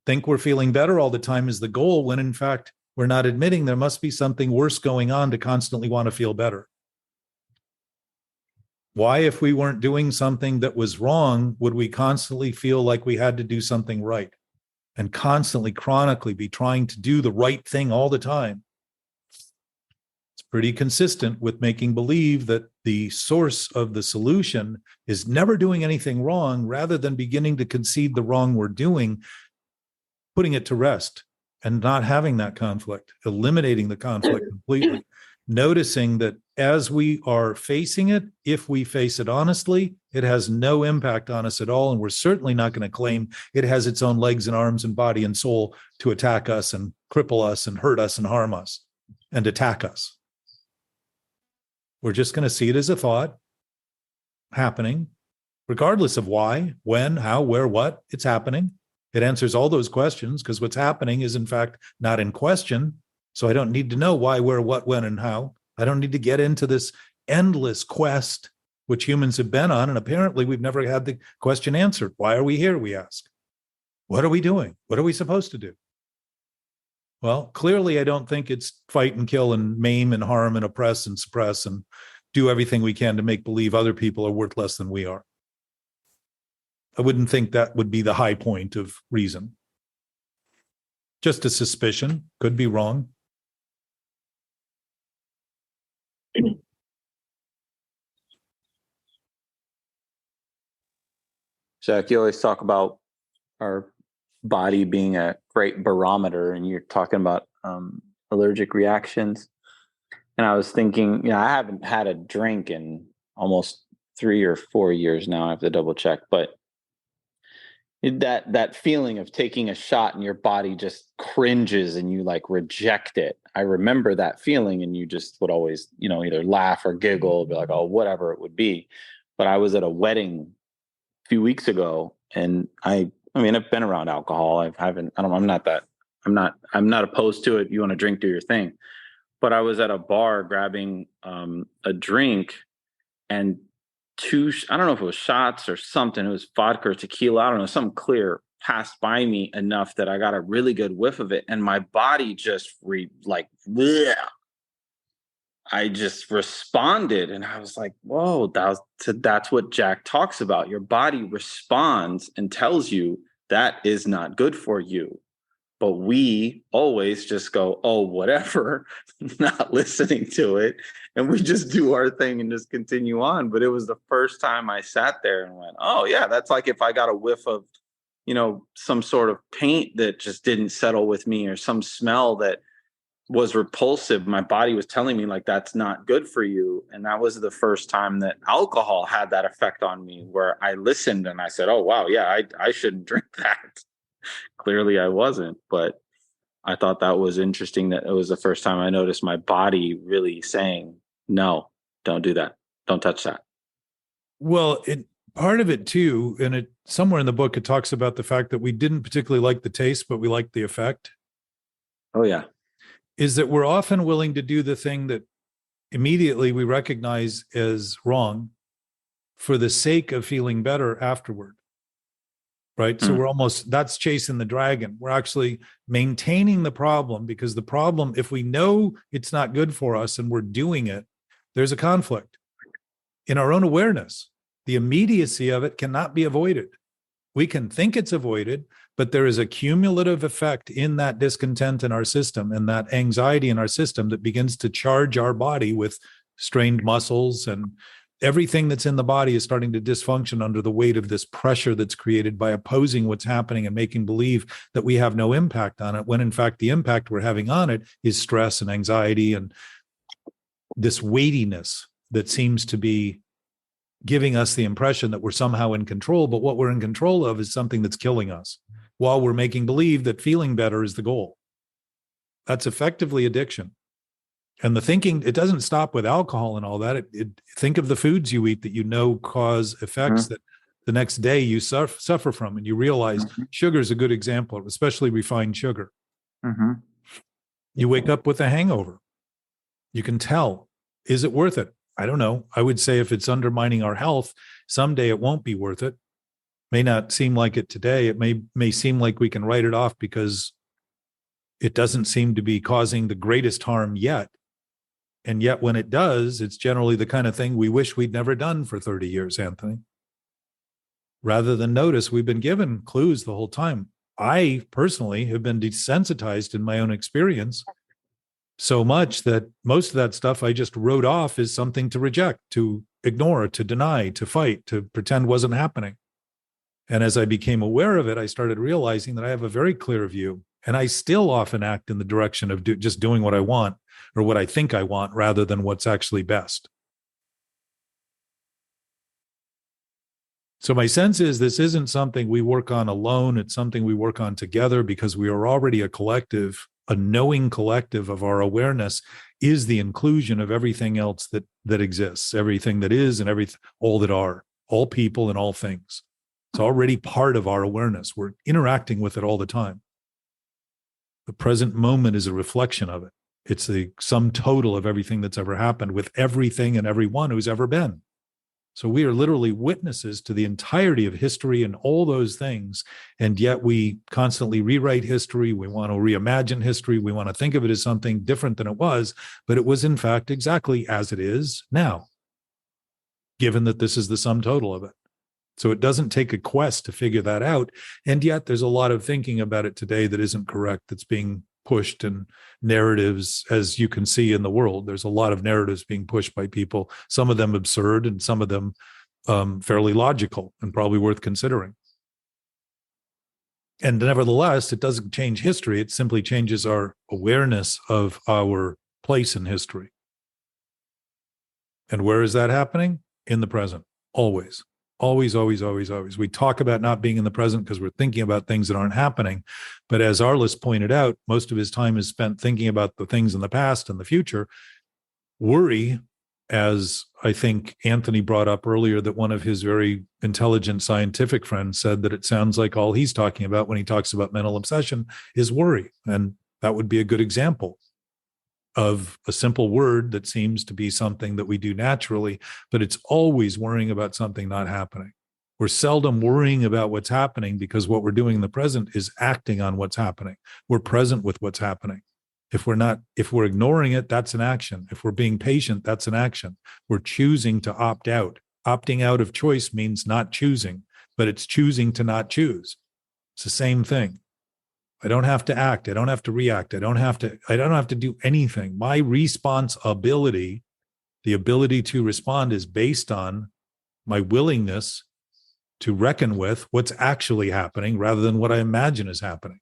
think we're feeling better all the time is the goal, when in fact we're not admitting there must be something worse going on to constantly want to feel better. Why, if we weren't doing something that was wrong, would we constantly feel like we had to do something right and constantly, chronically be trying to do the right thing all the time? It's pretty consistent with making believe that the source of the solution is never doing anything wrong, rather than beginning to concede the wrong we're doing, putting it to rest and not having that conflict, eliminating the conflict completely, noticing that as we are facing it, if we face it honestly, it has no impact on us at all. And we're certainly not going to claim it has its own legs and arms and body and soul to attack us and cripple us and hurt us and harm us and attack us. We're just going to see it as a thought happening, regardless of why, when, how, where, what, it's happening. It answers all those questions because what's happening is, in fact, not in question. So I don't need to know why, where, what, when, and how. I don't need to get into this endless quest which humans have been on. And apparently we've never had the question answered. Why are we here, we ask? What are we doing? What are we supposed to do? Well, clearly I don't think it's fight and kill and maim and harm and oppress and suppress and do everything we can to make believe other people are worth less than we are. I wouldn't think that would be the high point of reason. Just a suspicion, could be wrong. Jack, you always talk about our body being a great barometer, and you're talking about allergic reactions. And I was thinking, I haven't had a drink in almost 3 or 4 years now. I have to double check, but that feeling of taking a shot and your body just cringes and you like reject it. I remember that feeling, and you just would always, either laugh or giggle, be like, oh, whatever it would be. But I was at a wedding a few weeks ago, and I've been around alcohol. I'm not opposed to it. You want to drink, do your thing. But I was at a bar grabbing a drink, and I don't know if it was shots or something. It was vodka or tequila. I don't know, something clear passed by me enough that I got a really good whiff of it. And my body just I just responded. And I was like, whoa, that's what Jack talks about. Your body responds and tells you that is not good for you. But we always just go, oh, whatever, not listening to it. And we just do our thing and just continue on. But it was the first time I sat there and went, oh, yeah, that's like if I got a whiff of, some sort of paint that just didn't settle with me, or some smell that was repulsive. My body was telling me like, that's not good for you. And that was the first time that alcohol had that effect on me, where I listened and I said, oh, wow, yeah, I shouldn't drink that. Clearly I wasn't, but I thought that was interesting, that it was the first time I noticed my body really saying, no, don't do that. Don't touch that. Well, part of it too, and it somewhere in the book, it talks about the fact that we didn't particularly like the taste, but we liked the effect. Oh, yeah. Is that we're often willing to do the thing that immediately we recognize as wrong for the sake of feeling better afterward. Right. So we're almost, that's chasing the dragon. We're actually maintaining the problem, because the problem, if we know it's not good for us and we're doing it, there's a conflict in our own awareness. The immediacy of it cannot be avoided. We can think it's avoided, but there is a cumulative effect in that discontent in our system and that anxiety in our system that begins to charge our body with strained muscles, and everything that's in the body is starting to dysfunction under the weight of this pressure that's created by opposing what's happening and making believe that we have no impact on it, when in fact the impact we're having on it is stress and anxiety and this weightiness that seems to be giving us the impression that we're somehow in control. But what we're in control of is something that's killing us, while we're making believe that feeling better is the goal. That's effectively addiction. And the thinking, it doesn't stop with alcohol and all that. Think of the foods you eat that you know cause effects that the next day you suffer from, and you realize sugar is a good example, especially refined sugar. You wake up with a hangover. You can tell, is it worth it? I don't know. I would say if it's undermining our health, someday it won't be worth it. May not seem like it today. It may seem like we can write it off because it doesn't seem to be causing the greatest harm yet. And yet when it does, it's generally the kind of thing we wish we'd never done for 30 years, Anthony. Rather than notice, we've been given clues the whole time. I personally have been desensitized in my own experience so much that most of that stuff I just wrote off as something to reject, to ignore, to deny, to fight, to pretend wasn't happening. And as I became aware of it, I started realizing that I have a very clear view, and I still often act in the direction of just doing what I want or what I think I want rather than what's actually best. So my sense is this isn't something we work on alone. It's something we work on together, because we are already a collective. A knowing collective of our awareness is the inclusion of everything else that exists, everything that is and all that are, all people and all things. It's already part of our awareness. We're interacting with it all the time. The present moment is a reflection of it. It's the sum total of everything that's ever happened with everything and everyone who's ever been. So we are literally witnesses to the entirety of history and all those things. And yet we constantly rewrite history. We want to reimagine history. We want to think of it as something different than it was, but it was in fact exactly as it is now, given that this is the sum total of it. So it doesn't take a quest to figure that out. And yet there's a lot of thinking about it today that isn't correct, that's being pushed, and narratives, as you can see in the world, there's a lot of narratives being pushed by people, some of them absurd and some of them fairly logical and probably worth considering. And nevertheless, it doesn't change history. It simply changes our awareness of our place in history. And where is that happening? In the present, always. Always, always, always, always. We talk about not being in the present because we're thinking about things that aren't happening. But as Arliss pointed out, most of his time is spent thinking about the things in the past and the future. Worry, as I think Anthony brought up earlier, that one of his very intelligent scientific friends said that it sounds like all he's talking about when he talks about mental obsession is worry. And that would be a good example of a simple word that seems to be something that we do naturally, but it's always worrying about something not happening. We're seldom worrying about what's happening because what we're doing in the present is acting on what's happening. We're present with what's happening. If we're ignoring it, that's an action. If we're being patient, that's an action. We're choosing to opt out. Opting out of choice means not choosing, but it's choosing to not choose. It's the same thing. I don't have to act. I don't have to react. I don't have to do anything. My responsibility, the ability to respond, is based on my willingness to reckon with what's actually happening rather than what I imagine is happening.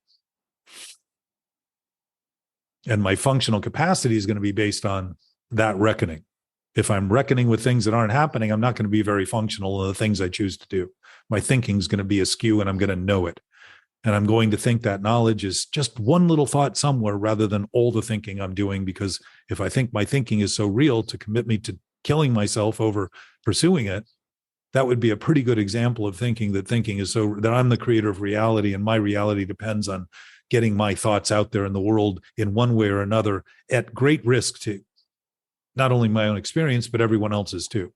And my functional capacity is going to be based on that reckoning. If I'm reckoning with things that aren't happening, I'm not going to be very functional in the things I choose to do. My thinking is going to be askew and I'm going to know it. And I'm going to think that knowledge is just one little thought somewhere rather than all the thinking I'm doing. Because if I think my thinking is so real to commit me to killing myself over pursuing it, that would be a pretty good example of thinking is so that I'm the creator of reality, and my reality depends on getting my thoughts out there in the world in one way or another at great risk to not only my own experience, but everyone else's too.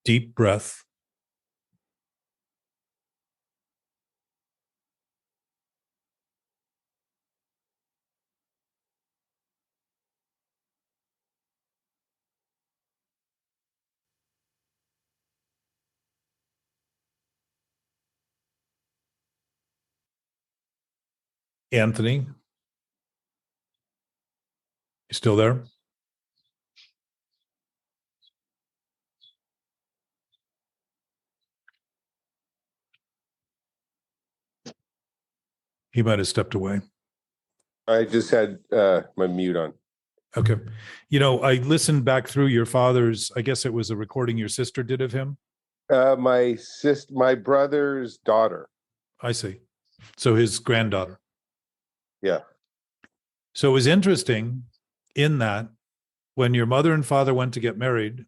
Deep breath. Anthony, you still there? He might have stepped away. I just had my mute on. Okay. I listened back through your father's, I guess it was a recording your sister did of him. My brother's daughter. I see. So his granddaughter. Yeah. So it was interesting in that when your mother and father went to get married,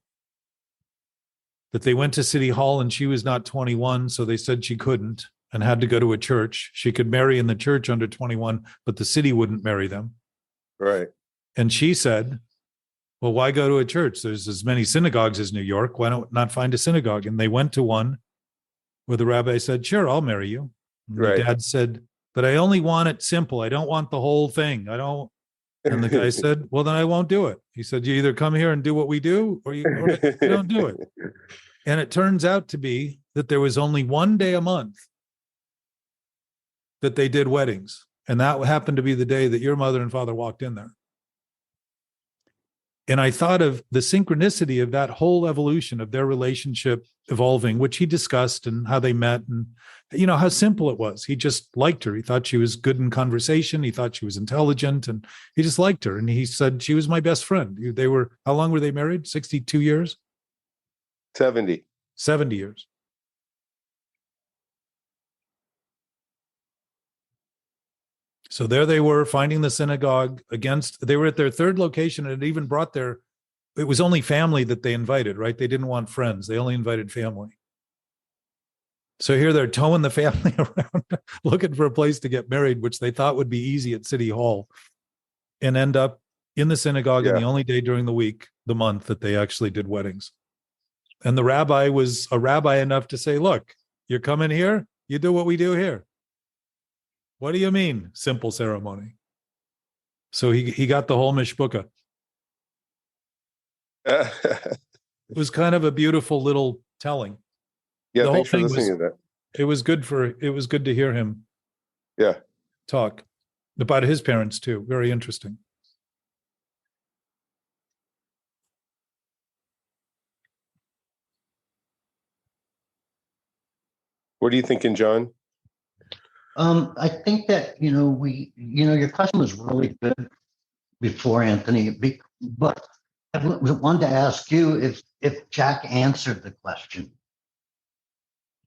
that they went to City Hall and she was not 21. So they said she couldn't and had to go to a church. She could marry in the church under 21, but the city wouldn't marry them. Right. And she said, well, why go to a church? There's as many synagogues as New York. Why not find a synagogue? And they went to one where the rabbi said, sure, I'll marry you. And Right. the dad said, but I only want it simple. I don't want the whole thing. I don't. And the guy said, well, then I won't do it. He said, you either come here and do what we do or you don't do it. And it turns out to be that there was only one day a month that they did weddings. And that happened to be the day that your mother and father walked in there. And I thought of the synchronicity of that whole evolution of their relationship evolving, which he discussed, and how they met, and how simple it was. He just liked her. He thought she was good in conversation. He thought she was intelligent, and he just liked her. And he said she was my best friend. How long were they married? 62 years? 70. 70 years. So there they were, finding the synagogue they were at their third location, and it even brought it was only family that they invited, right? They didn't want friends. They only invited family. So here they're towing the family around, looking for a place to get married, which they thought would be easy at City Hall, and end up in the synagogue on the only day during the month that they actually did weddings. And the rabbi was a rabbi enough to say, look, you're coming here, you do what we do here. What do you mean, simple ceremony? So he got the whole mishpucha. It was kind of a beautiful little telling. Yeah, the thanks for listening to that. It was good to hear him talk about his parents too. Very interesting. What are you thinking, John? I think that, your question was really good before, Anthony, but I wanted to ask you if Jack answered the question.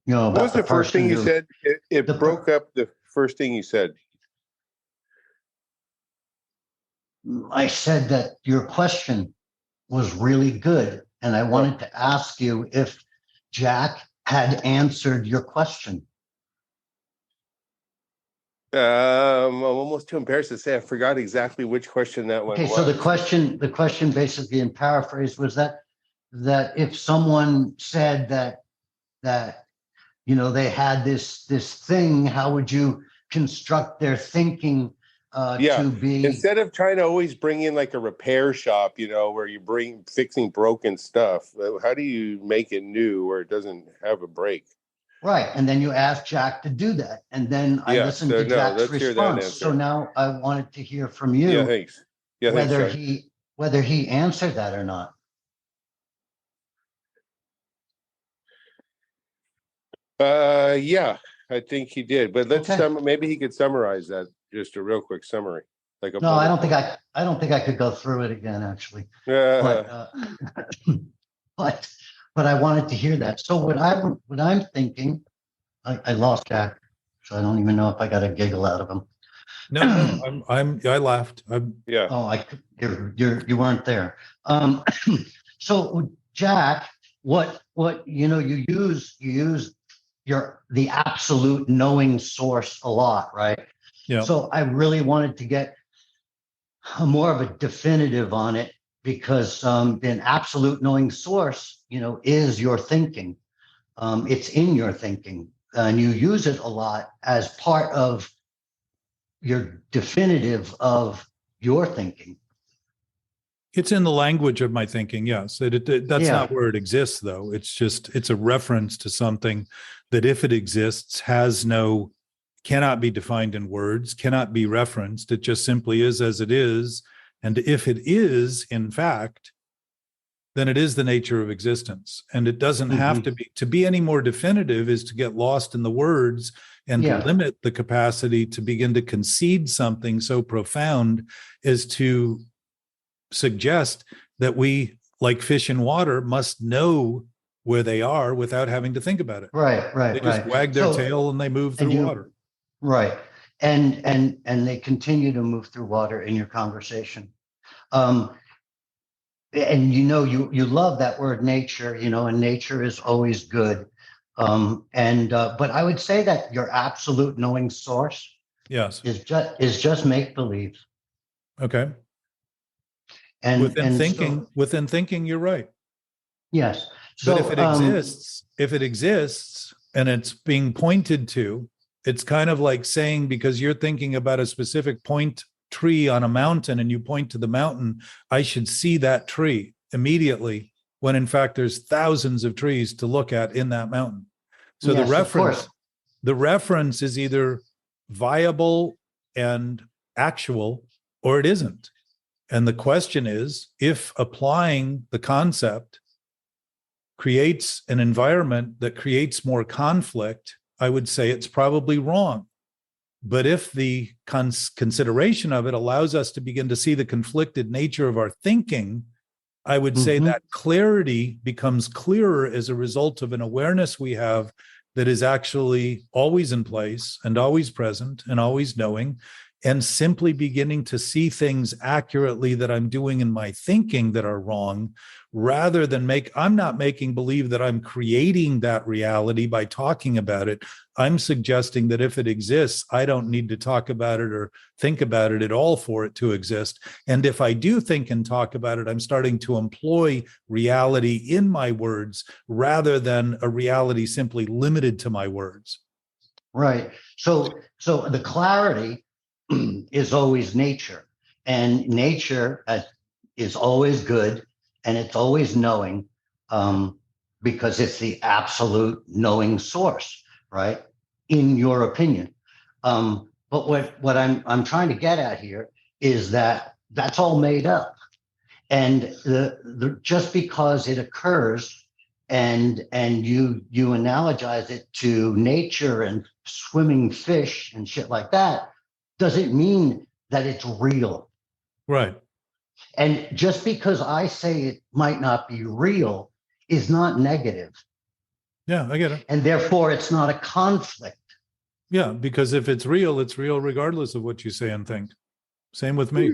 What was the first thing you said? It broke up the first thing you said. I said that your question was really good, and I wanted to ask you if Jack had answered your question. I'm almost too embarrassed to say I forgot exactly which question that one was. Okay, so the question basically in paraphrase was that if someone said that they had this thing, how would you construct their thinking to be, instead of trying to always bring in like a repair shop, where you fixing broken stuff, how do you make it new where it doesn't have a break? Right. And then you ask Jack to do that. And then I listened to Jack's response. So now I wanted to hear from you. Yeah, thanks. Yeah, whether he answered that or not. Yeah, I think he did. But let's maybe he could summarize that, just a real quick summary. Like a No, I don't bullet think I don't think I could go through it again, actually. point? But but I wanted to hear that. So what I'm thinking, I lost Jack, so I don't even know if I got a giggle out of him. No, I laughed. Yeah. Oh, you weren't there. So Jack, what you use the absolute knowing source a lot, right? Yeah. So I really wanted to get more of a definitive on it because an absolute knowing source, is your thinking. It's in your thinking, and you use it a lot as part of your definitive of your thinking. It's in the language of my thinking, yes. That's Yeah. not where it exists, though. It's a reference to something that, if it exists, cannot be defined in words, cannot be referenced. It just simply is as it is. And if it is, in fact, then it is the nature of existence. And it doesn't have to be any more definitive is to get lost in the words and Yeah. limit the capacity to begin to concede something so profound as to suggest that we, like fish in water, must know where they are without having to think about it. Right. They just wag their tail and they move through water. Right. And they continue to move through water in your conversation. And you love that word nature, and nature is always good. But I would say that your absolute knowing source Yes. is just make believe. Okay. And within thinking, you're right. Yes. So, But if it exists and it's being pointed to, it's kind of like saying, because you're thinking about a specific tree on a mountain and you point to the mountain, I should see that tree immediately, when in fact there's thousands of trees to look at in that mountain. So yes, the reference is either viable and actual, or it isn't. And the question is, if applying the concept creates an environment that creates more conflict, I would say it's probably wrong. But if the consideration of it allows us to begin to see the conflicted nature of our thinking, I would say that clarity becomes clearer as a result of an awareness we have that is actually always in place and always present and always knowing, and simply beginning to see things accurately that I'm doing in my thinking that are wrong, rather than I'm not making believe that I'm creating that reality by talking about it. I'm suggesting that if it exists, I don't need to talk about it or think about it at all for it to exist. And if I do think and talk about it, I'm starting to employ reality in my words rather than a reality simply limited to my words. Right. So the clarity is always nature, and nature is always good, and it's always knowing, because it's the absolute knowing source, right? In your opinion. But what I'm trying to get at here is that that's all made up, and the just because it occurs and you analogize it to nature and swimming fish and shit like that, doesn't mean that it's real. Right. And just because I say it might not be real is not negative. Yeah, I get it. And therefore it's not a conflict. Yeah, because if it's real regardless of what you say and think. Same with me.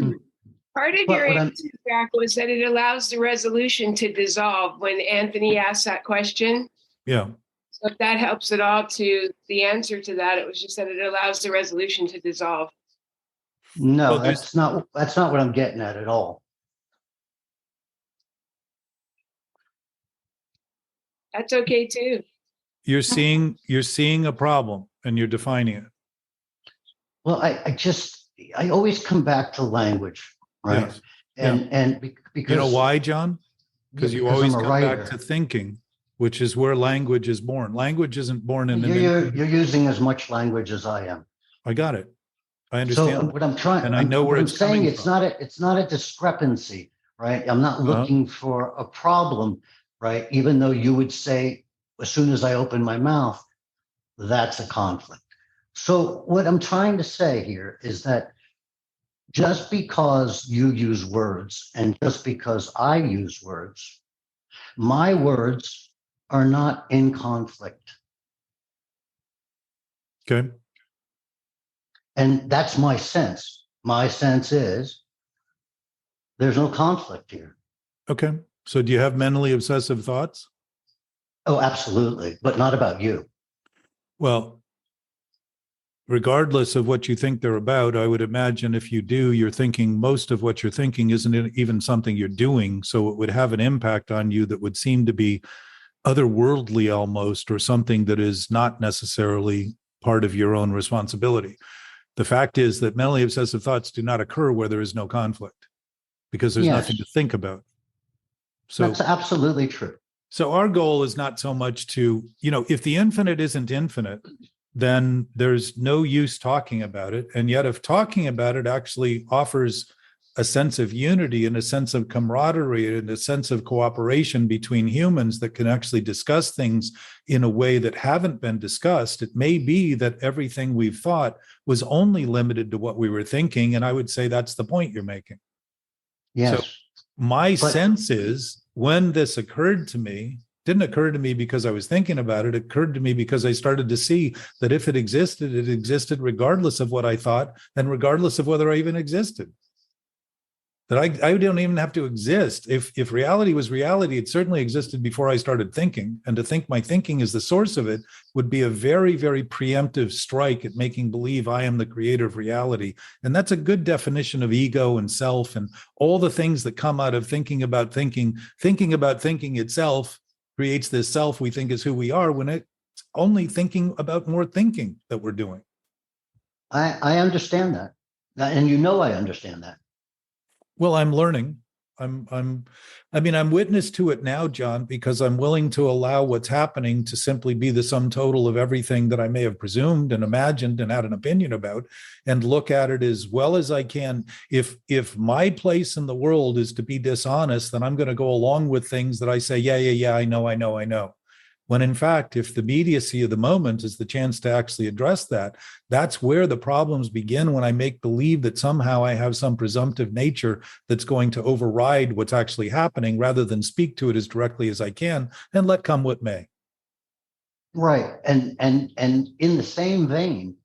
Part of your answer, Jack, was that it allows the resolution to dissolve when Anthony asked that question. Yeah. So if that helps at all to the answer to that, it was just that it allows the resolution to dissolve. No, well, that's not what I'm getting at all. That's okay too. You're seeing a problem and you're defining it. Well, I always come back to language, right? Yes. And because you know why, John? Because you always come back to thinking, which is where language is born. Language isn't born in you're using as much language as I am. I got it. I understand. So what I'm trying, and I know where it's saying, coming it's not a discrepancy, right? I'm not looking for a problem, right? Even though you would say, as soon as I open my mouth, that's a conflict. So what I'm trying to say here is that just because you use words and just because I use words, my words are not in conflict. Okay. And that's my sense. My sense is there's no conflict here. Okay. So do you have mentally obsessive thoughts? Oh, absolutely. But not about you. Well, regardless of what you think they're about, I would imagine if you do, you're thinking most of what you're thinking isn't even something you're doing. So it would have an impact on you that would seem to be otherworldly almost, or something that is not necessarily part of your own responsibility. The fact is that mentally obsessive thoughts do not occur where there is no conflict, because there's nothing to think about. So that's absolutely true. So our goal is not so much to, if the infinite isn't infinite, then there's no use talking about it. And yet if talking about it actually offers a sense of unity and a sense of camaraderie and a sense of cooperation between humans that can actually discuss things in a way that haven't been discussed, it may be that everything we've thought was only limited to what we were thinking. And I would say that's the point you're making. Yes. So my sense is, when this occurred to me, didn't occur to me because I was thinking about it. It occurred to me because I started to see that if it existed regardless of what I thought and regardless of whether I even existed. That I don't even have to exist. If reality was reality, it certainly existed before I started thinking. And to think my thinking is the source of it would be a very, very preemptive strike at making believe I am the creator of reality. And that's a good definition of ego and self and all the things that come out of thinking about thinking. Thinking about thinking itself creates this self we think is who we are, when it's only thinking about more thinking that we're doing. I understand that. And I understand that. Well, I'm learning. I'm witness to it now, John, because I'm willing to allow what's happening to simply be the sum total of everything that I may have presumed and imagined and had an opinion about, and look at it as well as I can. If my place in the world is to be dishonest, then I'm going to go along with things that I say, yeah, I know. When in fact, if the immediacy of the moment is the chance to actually address that, that's where the problems begin, when I make believe that somehow I have some presumptive nature that's going to override what's actually happening, rather than speak to it as directly as I can and let come what may. Right. And in the same vein,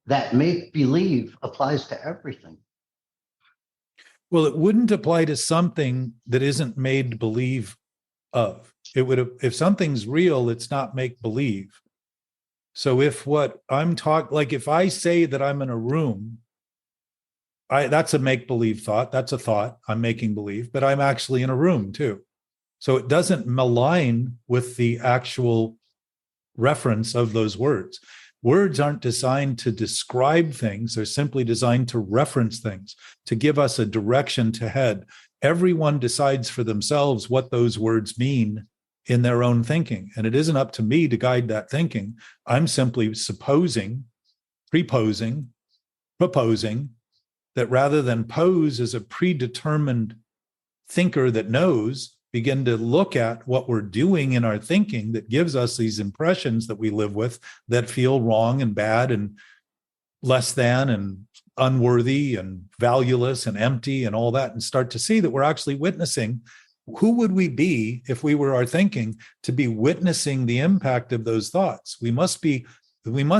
that make believe applies to everything. Well, it wouldn't apply to something that isn't made believe of. It would, if something's real, it's not make believe. So if what I'm like if I say that I'm in a room, that's a make believe thought. That's a thought I'm making believe, but I'm actually in a room too. So it doesn't malign with the actual reference of those words. Words aren't designed to describe things. They're simply designed to reference things, to give us a direction to head. Everyone decides for themselves what those words mean in their own thinking. And it isn't up to me to guide that thinking. I'm simply proposing that rather than pose as a predetermined thinker that knows, begin to look at what we're doing in our thinking that gives us these impressions that we live with that feel wrong and bad and less than and unworthy and valueless and empty and all that, and start to see that we're actually witnessing. Who would we be if we were our thinking to be witnessing the impact of those thoughts? We must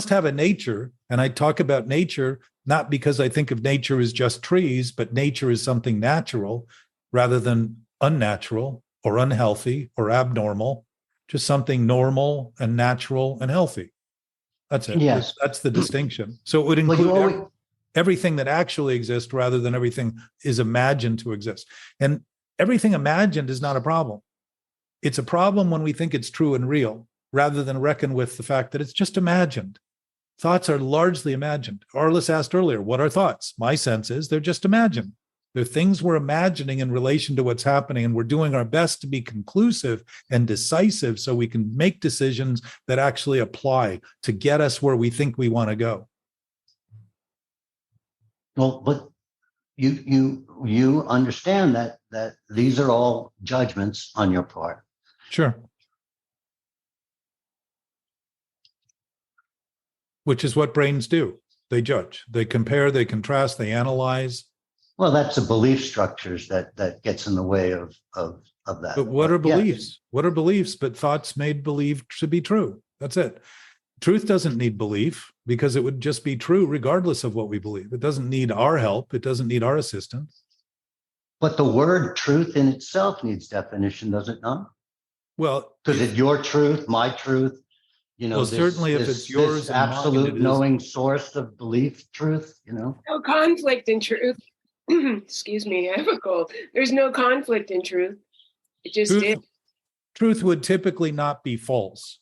have a nature. And I talk about nature, not because I think of nature as just trees, but nature is something natural rather than unnatural or unhealthy or abnormal, just something normal and natural and healthy. That's it. Yes. That's the distinction. So it would include everything that actually exists rather than everything is imagined to exist. And everything imagined is not a problem. It's a problem when we think it's true and real, rather than reckon with the fact that it's just imagined. Thoughts are largely imagined. Arliss asked earlier, what are thoughts? My sense is they're just imagined. They're things we're imagining in relation to what's happening, and we're doing our best to be conclusive and decisive so we can make decisions that actually apply to get us where we think we want to go. Well, but you understand that these are all judgments on your part. Sure. Which is what brains do. They judge. They compare, they contrast, they analyze. Well, that's the belief structures that gets in the way of that. But what are yeah. beliefs? What are beliefs but thoughts made believed to be true? That's it. Truth doesn't need belief because it would just be true regardless of what we believe. It doesn't need our help. It doesn't need our assistance. But the word truth in itself needs definition, does it not? Well, Because it's your truth, my truth, you know, well, certainly if it's yours this and mine, absolute it is. knowing source of belief, truth, you know. No conflict in truth. Excuse me, I have a cold. There's no conflict in truth. It just is. Truth would typically not be false.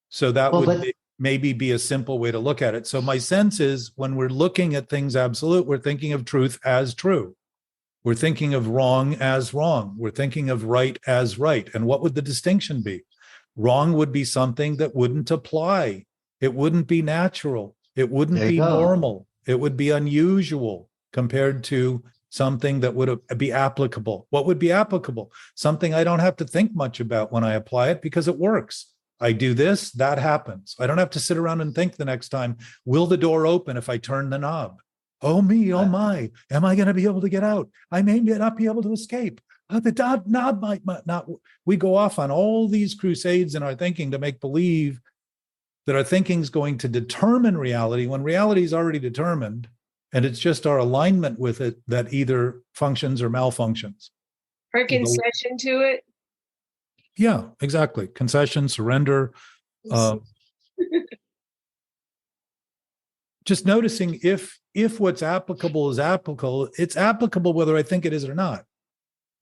So that would maybe be a simple way to look at it. So my sense is when we're looking at things absolute, we're thinking of truth as true. We're thinking of wrong as wrong. We're thinking of right as right. And what would the distinction be? Wrong would be something that wouldn't apply. It wouldn't be natural. It wouldn't be normal. It would be unusual compared to something that would be applicable. What would be applicable? Something I don't have to think much about when I apply it because it works. I do this, that happens. I don't have to sit around and think the next time, will the door open if I turn the knob? Oh me, oh my, am I going to be able to get out? I may not be able to escape. The knob might not. We go off on all these crusades in our thinking to make believe that our thinking is going to determine reality when reality is already determined. And it's just our alignment with it that either functions or malfunctions. Or concession to it. Yeah, exactly. Concession, surrender. Just noticing if what's applicable is applicable, it's applicable whether I think it is or not.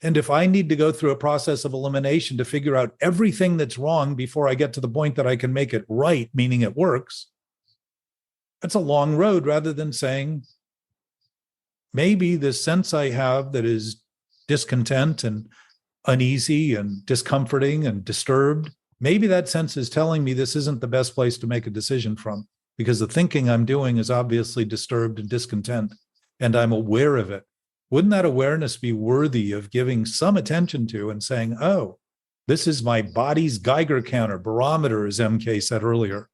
And if I need to go through a process of elimination to figure out everything that's wrong before I get to the point that I can make it right, meaning it works, that's a long road rather than saying, maybe this sense I have that is discontent and uneasy and discomforting and disturbed, maybe that sense is telling me this isn't the best place to make a decision from because the thinking I'm doing is obviously disturbed and discontent, and I'm aware of it. Wouldn't that awareness be worthy of giving some attention to and saying, oh, this is my body's Geiger counter, barometer, as MK said earlier.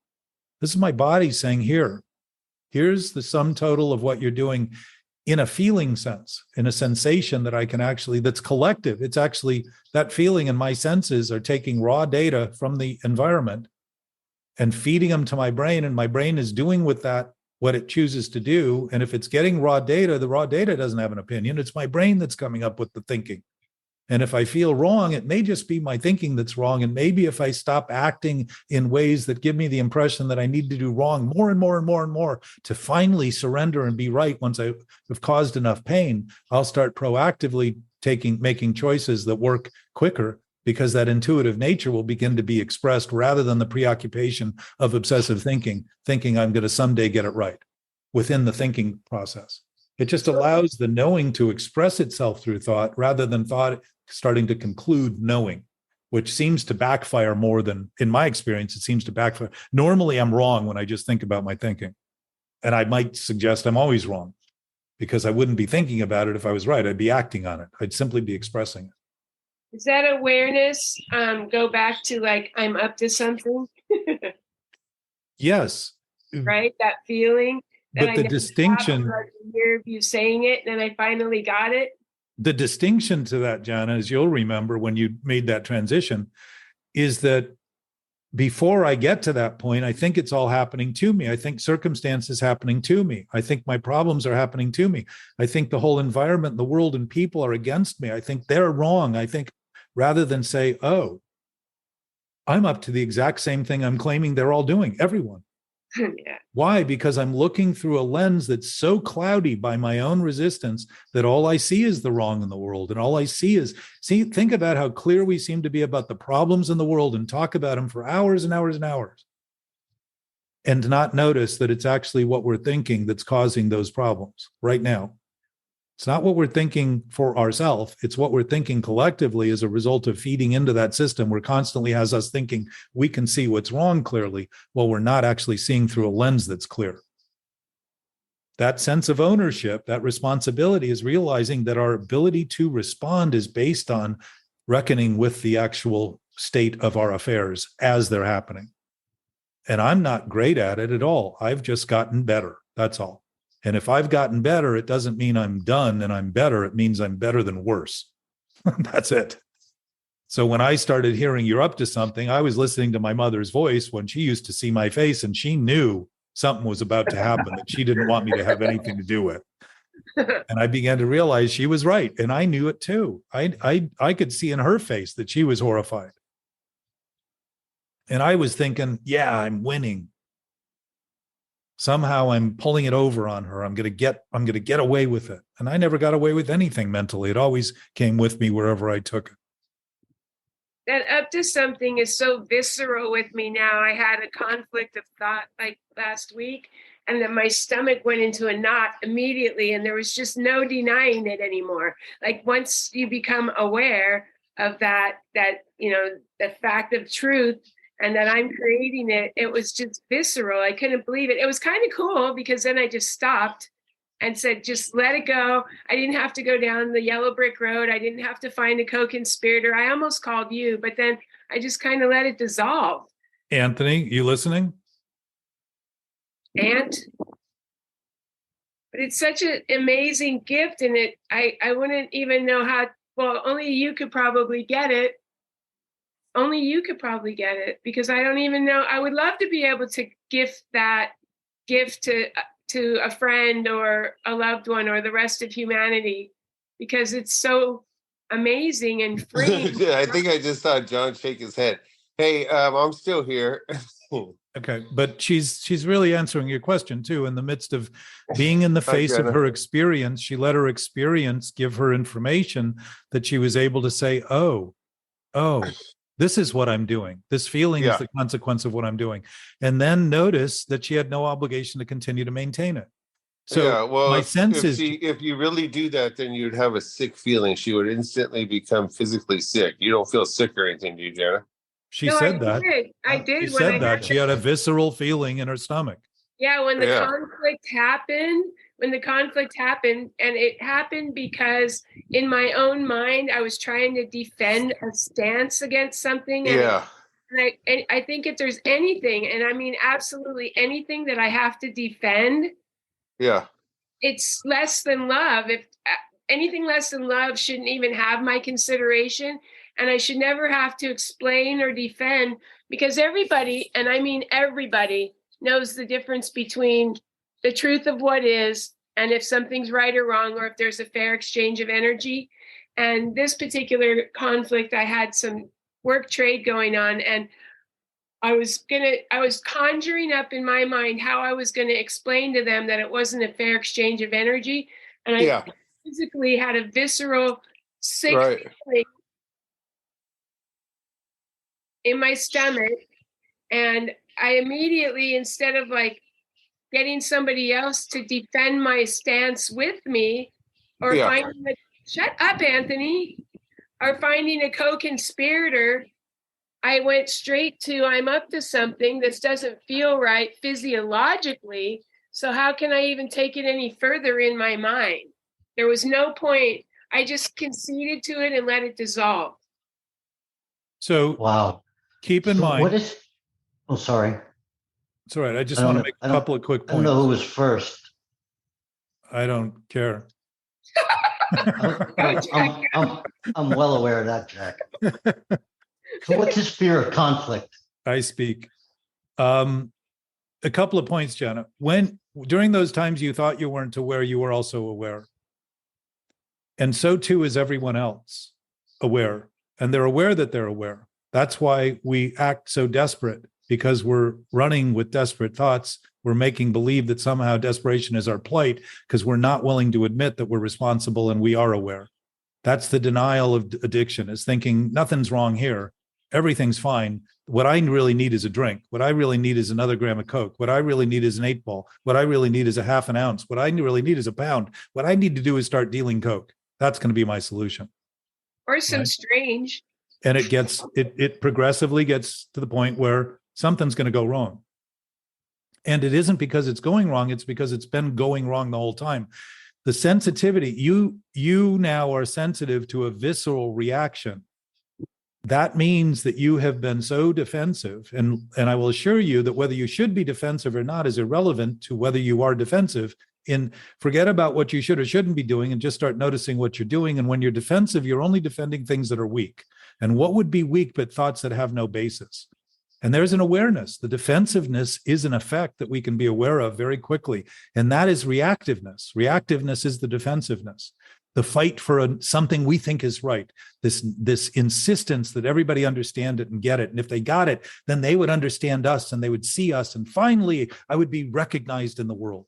This is my body saying, here's the sum total of what you're doing in a feeling sense, in a sensation that I can actually, that's collective. It's actually that feeling and my senses are taking raw data from the environment and feeding them to my brain, and my brain is doing with that what it chooses to do. And if it's getting raw data, the raw data doesn't have an opinion. It's my brain that's coming up with the thinking. And if I feel wrong, it may just be my thinking that's wrong. And maybe if I stop acting in ways that give me the impression that I need to do wrong more and more and more and more to finally surrender and be right once I have caused enough pain, I'll start proactively making choices that work quicker, because that intuitive nature will begin to be expressed rather than the preoccupation of obsessive thinking I'm going to someday get it right within the thinking process. It just allows the knowing to express itself through thought rather than thought starting to conclude knowing, which seems to backfire more than, in my experience, it seems to backfire. Normally, I'm wrong when I just think about my thinking. And I might suggest I'm always wrong because I wouldn't be thinking about it if I was right. I'd be acting on it. I'd simply be expressing it. Does that awareness go back to like, I'm up to something? Yes. Right? That feeling. But the distinction. Hear you saying it, and I finally got it. The distinction to that, Jana, as you'll remember when you made that transition, is that before I get to that point, I think it's all happening to me. I think circumstances happening to me. I think my problems are happening to me. I think the whole environment, the world, and people are against me. I think they're wrong. I think rather than say, oh, I'm up to the exact same thing I'm claiming they're all doing, everyone. Yeah. Why? Because I'm looking through a lens that's so cloudy by my own resistance that all I see is the wrong in the world. And all I see is, think about how clear we seem to be about the problems in the world and talk about them for hours and hours and hours. And not notice that it's actually what we're thinking that's causing those problems right now. It's not what we're thinking for ourselves. It's what we're thinking collectively as a result of feeding into that system where constantly has us thinking we can see what's wrong clearly while we're not actually seeing through a lens that's clear. That sense of ownership, that responsibility is realizing that our ability to respond is based on reckoning with the actual state of our affairs as they're happening. And I'm not great at it at all. I've just gotten better. That's all. And if I've gotten better, it doesn't mean I'm done and I'm better. It means I'm better than worse. That's it. So when I started hearing you're up to something, I was listening to my mother's voice when she used to see my face, and she knew something was about to happen that she didn't want me to have anything to do with. And I began to realize she was right. And I knew it too. I could see in her face that she was horrified. And I was thinking, yeah, I'm winning. Somehow I'm pulling it over on her. I'm going to get away with it. And I never got away with anything mentally. It always came with me wherever I took it. That up to something is so visceral with me now. I had a conflict of thought like last week, and then my stomach went into a knot immediately, and there was just no denying it anymore. Like once you become aware of that, the fact of truth, and that I'm creating it, it was just visceral. I couldn't believe it. It was kind of cool because then I just stopped and said, just let it go. I didn't have to go down the yellow brick road. I didn't have to find a co-conspirator. I almost called you, but then I just kind of let it dissolve. Anthony, you listening? But it's such an amazing gift. And I wouldn't even know how, well, only you could probably get it. Only you could probably get it, because I don't even know. I would love to be able to gift that gift to a friend or a loved one or the rest of humanity, because it's so amazing and free. Yeah, I think I just saw John shake his head. Hey, I'm still here. Okay, but she's really answering your question too. In the midst of being in the face of her experience, she let her experience give her information that she was able to say, oh, this is what I'm doing. This feeling is the consequence of what I'm doing. And then notice that she had no obligation to continue to maintain it. So yeah, well, my sense is, if you really do that, then you'd have a sick feeling. She would instantly become physically sick. You don't feel sick or anything, do you, Jana? She said that. I did. She said that. She had a visceral feeling in her stomach. Yeah, when the conflict happened, and it happened because in my own mind, I was trying to defend a stance against something. And I think if there's anything, and I mean absolutely anything that I have to defend, it's less than love. If anything less than love shouldn't even have my consideration, and I should never have to explain or defend, because everybody, and I mean everybody, knows the difference between the truth of what is and if something's right or wrong, or if there's a fair exchange of energy. And this particular conflict, I had some work trade going on, and I was conjuring up in my mind how I was going to explain to them that it wasn't a fair exchange of energy. And I physically had a visceral sick feeling in my stomach. And I immediately, instead of like getting somebody else to defend my stance with me, or finding shut up, Anthony, or finding a co-conspirator, I went straight to, I'm up to something. This doesn't feel right physiologically. So how can I even take it any further in my mind? There was no point. I just conceded to it and let it dissolve. So wow. Keep in mind. What is, oh, sorry. It's all right. I just want to make a couple of quick points. I don't know who was first. I don't care. I'm well aware of that, Jack. So what's his fear of conflict? I speak. A couple of points, Jenna. When during those times you thought you weren't aware, you were also aware. And so too is everyone else aware. And they're aware that they're aware. That's why we act so desperate, because we're running with desperate thoughts. We're making believe that somehow desperation is our plight because we're not willing to admit that we're responsible and we are aware. That's the denial of addiction, is thinking nothing's wrong here. Everything's fine. What I really need is a drink. What I really need is another gram of Coke. What I really need is an 8-ball. What I really need is a half an ounce. What I really need is a pound. What I need to do is start dealing Coke. That's going to be my solution. Or some strange. And it progressively gets to the point where something's going to go wrong. And it isn't because it's going wrong. It's because it's been going wrong the whole time. The sensitivity, you now are sensitive to a visceral reaction that means that you have been so defensive. And I will assure you that whether you should be defensive or not is irrelevant to whether you are defensive. Forget about what you should or shouldn't be doing and just start noticing what you're doing. And when you're defensive, you're only defending things that are weak. And what would be weak but thoughts that have no basis? And there's an awareness. The defensiveness is an effect that we can be aware of very quickly. And that is reactiveness. Reactiveness is the defensiveness. The fight for something we think is right. This insistence that everybody understand it and get it. And if they got it, then they would understand us and they would see us. And finally, I would be recognized in the world.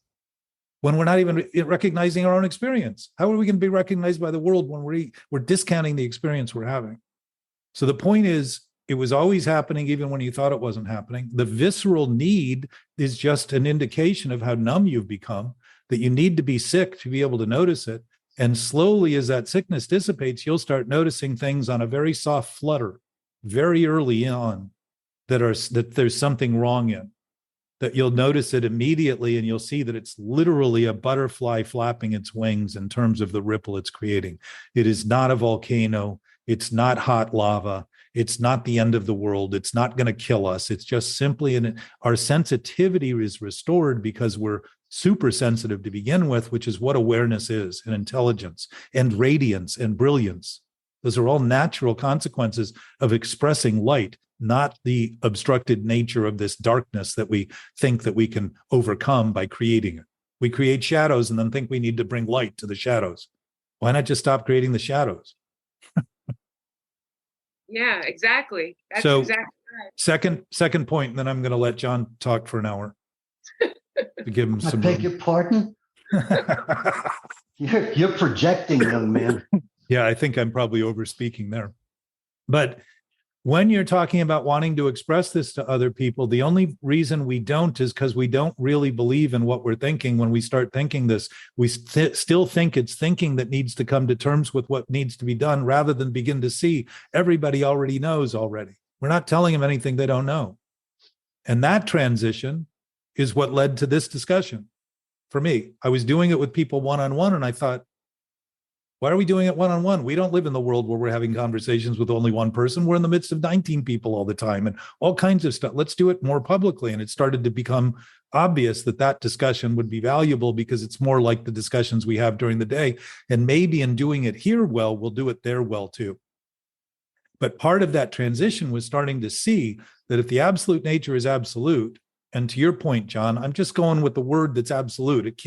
When we're not even recognizing our own experience. How are we going to be recognized by the world when we're discounting the experience we're having? So the point is, it was always happening even when you thought it wasn't happening. The visceral need is just an indication of how numb you've become, that you need to be sick to be able to notice it. And slowly, as that sickness dissipates, you'll start noticing things on a very soft flutter, very early on, that there's something wrong in. That you'll notice it immediately, and you'll see that it's literally a butterfly flapping its wings in terms of the ripple it's creating. It is not a volcano. It's not hot lava. It's not the end of the world. It's not going to kill us. It's just simply our sensitivity is restored because we're super sensitive to begin with, which is what awareness is, and intelligence and radiance and brilliance. Those are all natural consequences of expressing light, not the obstructed nature of this darkness that we think that we can overcome by creating it. We create shadows and then think we need to bring light to the shadows. Why not just stop creating the shadows? Yeah, exactly. That's so exactly right. Second point, and then I'm going to let John talk for an hour to give him some. I beg your pardon? You're projecting, young man. Yeah, I think I'm probably over speaking there. But when you're talking about wanting to express this to other people, the only reason we don't is because we don't really believe in what we're thinking. When we start thinking this, we still think it's thinking that needs to come to terms with what needs to be done, rather than begin to see everybody already knows already. We're not telling them anything they don't know. And that transition is what led to this discussion. For me, I was doing it with people one-on-one, and I thought, why are we doing it one-on-one? We don't live in the world where we're having conversations with only one person. We're in the midst of 19 people all the time and all kinds of stuff. Let's do it more publicly. And it started to become obvious that discussion would be valuable because it's more like the discussions we have during the day. And maybe in doing it here well, we'll do it there well too. But part of that transition was starting to see that if the absolute nature is absolute, and to your point, John, I'm just going with the word that's absolute.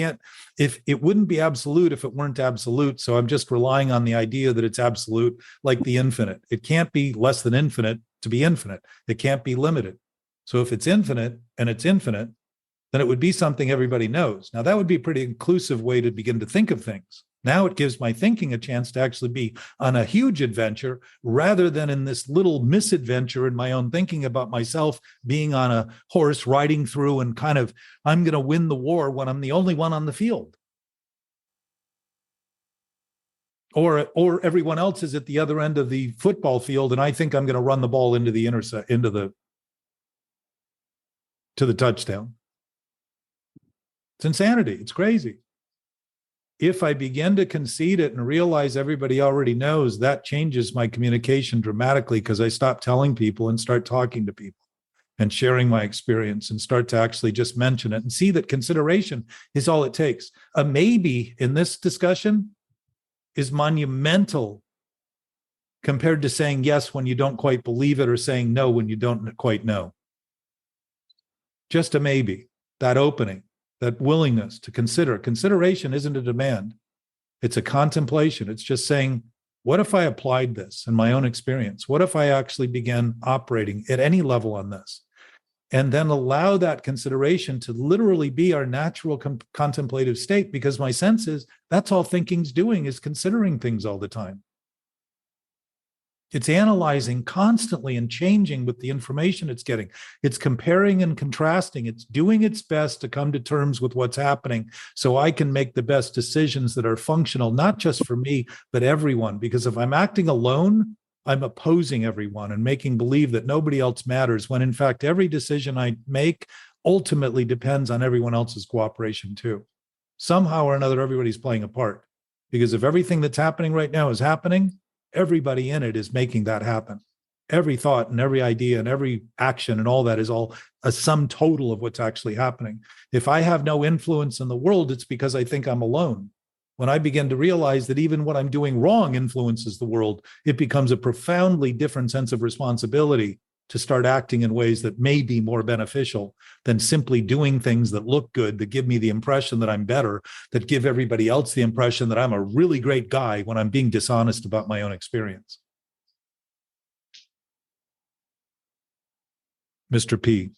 It wouldn't be absolute if it weren't absolute. So I'm just relying on the idea that it's absolute, like the infinite. It can't be less than infinite to be infinite. It can't be limited. So if it's infinite and it's infinite, then it would be something everybody knows. Now, that would be a pretty inclusive way to begin to think of things. Now it gives my thinking a chance to actually be on a huge adventure rather than in this little misadventure in my own thinking about myself being on a horse riding through and kind of, I'm going to win the war when I'm the only one on the field. Or everyone else is at the other end of the football field and I think I'm going to run the ball into the to the touchdown. It's insanity. It's crazy. If I begin to concede it and realize everybody already knows, that changes my communication dramatically because I stop telling people and start talking to people and sharing my experience and start to actually just mention it and see that consideration is all it takes. A maybe in this discussion is monumental compared to saying yes when you don't quite believe it or saying no when you don't quite know. Just a maybe, that opening. That willingness to consider. Consideration isn't a demand. It's a contemplation. It's just saying, what if I applied this in my own experience? What if I actually began operating at any level on this? And then allow that consideration to literally be our natural contemplative state, because my sense is that's all thinking's doing, is considering things all the time. It's analyzing constantly and changing with the information it's getting. It's comparing and contrasting. It's doing its best to come to terms with what's happening so I can make the best decisions that are functional, not just for me, but everyone. Because if I'm acting alone, I'm opposing everyone and making believe that nobody else matters, when in fact, every decision I make ultimately depends on everyone else's cooperation too. Somehow or another, everybody's playing a part. Because if everything that's happening right now is happening, everybody in it is making that happen. every thought and every idea and every action and all that is all a sum total of what's actually happening. If I have no influence in the world, it's because I think I'm alone. When I begin to realize that even what I'm doing wrong influences the world, it becomes a profoundly different sense of responsibility to start acting in ways that may be more beneficial than simply doing things that look good, that give me the impression that I'm better, that give everybody else the impression that I'm a really great guy when I'm being dishonest about my own experience. Mr. P.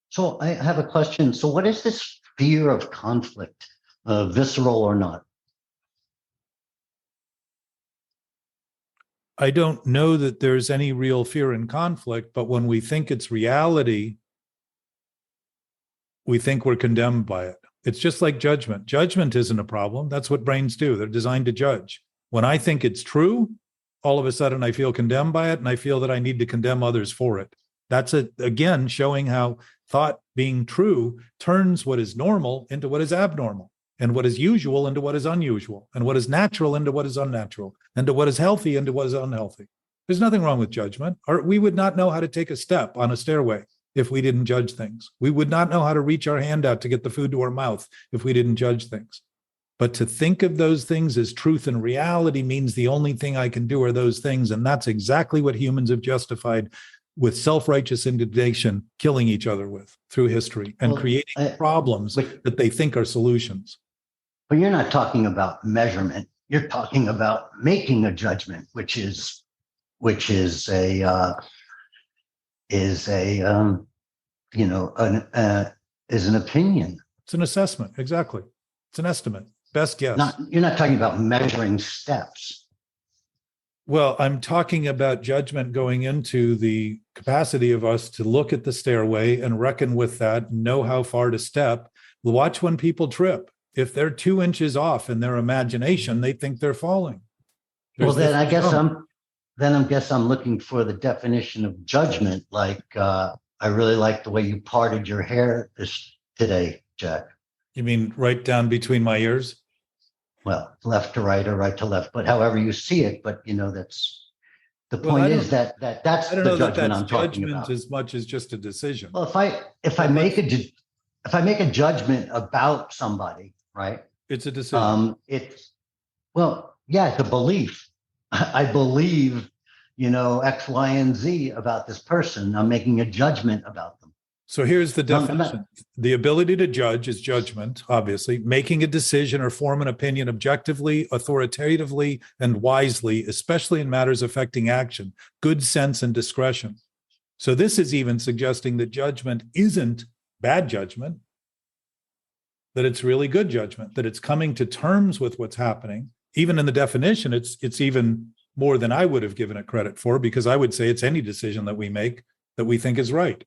So I have a question. So what is this fear of conflict, visceral or not? I don't know that there's any real fear in conflict, but when we think it's reality, we think we're condemned by it. It's just like judgment. Judgment isn't a problem. That's what brains do. They're designed to judge. When I think it's true, all of a sudden I feel condemned by it, and I feel that I need to condemn others for it. That's again showing how thought being true turns what is normal into what is abnormal, and what is usual into what is unusual, and what is natural into what is unnatural, and to what is healthy into what is unhealthy. There's nothing wrong with judgment. Or we would not know how to take a step on a stairway if we didn't judge things. We would not know how to reach our hand out to get the food to our mouth if we didn't judge things. But to think of those things as truth and reality means the only thing I can do are those things. And that's exactly what humans have justified with self-righteous indignation, killing each other with through history and creating problems that they think are solutions. But you're not talking about measurement. You're talking about making a judgment, which is an opinion. It's an assessment. Exactly. It's an estimate. Best guess. You're not talking about measuring steps. Well, I'm talking about judgment going into the capacity of us to look at the stairway and reckon with that, know how far to step. Watch when people trip. If they're 2 inches off in their imagination, they think they're falling. Well, then I guess I'm looking for the definition of judgment. Like, I really like the way you parted your hair today, Jack. You mean right down between my ears? Well, left to right or right to left, but however you see it. But that's the point. Is that's the judgment I'm talking about. As much as just a decision. Well, if I make a judgment about somebody, right? It's a decision. It's a belief. I believe, X, Y, and Z about this person. I'm making a judgment about them. So here's the definition. The ability to judge is judgment, obviously. Making a decision or form an opinion objectively, authoritatively, and wisely, especially in matters affecting action, good sense and discretion. So this is even suggesting that judgment isn't bad judgment, that it's really good judgment, that it's coming to terms with what's happening. Even in the definition, it's even more than I would have given it credit for, because I would say it's any decision that we make that we think is right.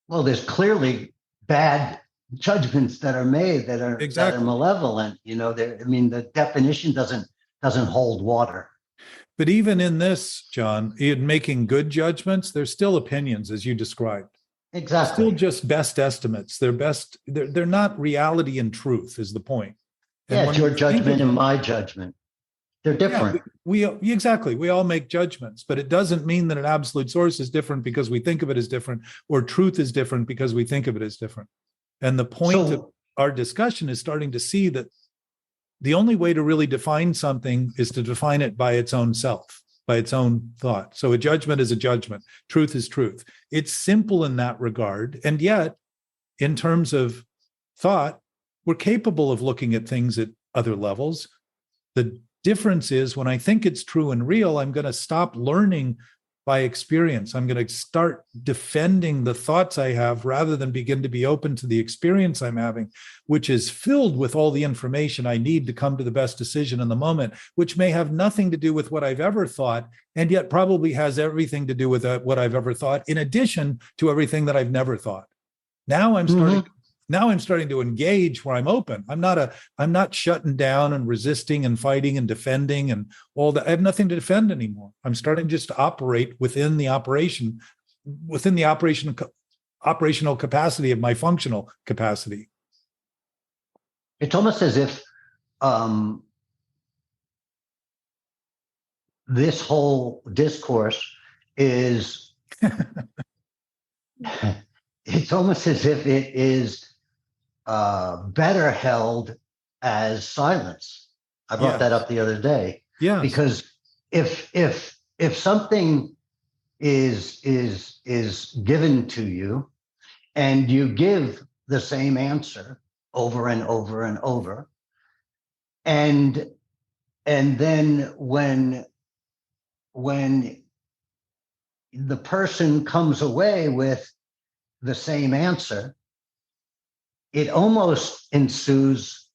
Well, there's clearly bad judgments that are made that are malevolent. The definition doesn't hold water. But even in this, John, in making good judgments, there's still opinions, as you described. Exactly. Still just best estimates. They're not reality and truth, is the point. And it's your judgment and my judgment. They're different. Yeah, we all make judgments, but it doesn't mean that an absolute source is different because we think of it as different, or truth is different because we think of it as different. And the point of our discussion is starting to see that the only way to really define something is to define it by its own self, by its own thought. So a judgment is a judgment. Truth is truth. It's simple in that regard. And yet, in terms of thought, we're capable of looking at things at other levels. The difference is when I think it's true and real, I'm going to stop learning by experience. I'm going to start defending the thoughts I have rather than begin to be open to the experience I'm having, which is filled with all the information I need to come to the best decision in the moment, which may have nothing to do with what I've ever thought, and yet probably has everything to do with what I've ever thought, in addition to everything that I've never thought. Now I'm starting to engage where I'm open. I'm not shutting down and resisting and fighting and defending and all that. I have nothing to defend anymore. I'm starting just to operate within the operational capacity of my functional capacity. It's almost as if this whole discourse is it's almost as if it is better held as silence. I brought that up the other day. Yeah. Because if something is given to you and you give the same answer over and over and over, and then when the person comes away with the same answer, it almost ensues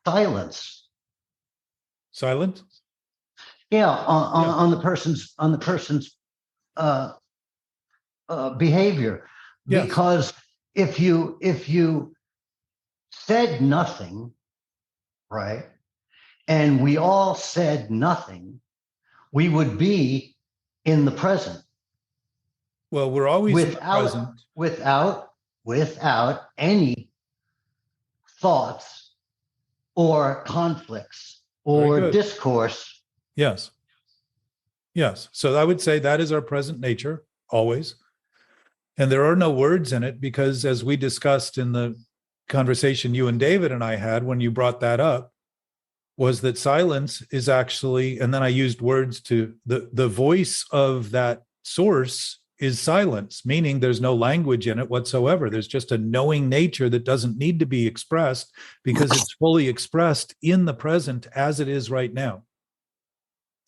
silence. Silent? Yeah, on the person's behavior. Yes. Because if you said nothing, right, and we all said nothing, we would be in the present. Well, we're always in the present. Without any thoughts or conflicts or discourse. Yes. Yes. So I would say that is our present nature, always. And there are no words in it because, as we discussed in the conversation you and David and I had when you brought that up, was that silence is actually, and then I used words to, the voice of that source is silence, meaning there's no language in it whatsoever. There's just a knowing nature that doesn't need to be expressed because it's fully expressed in the present as it is right now.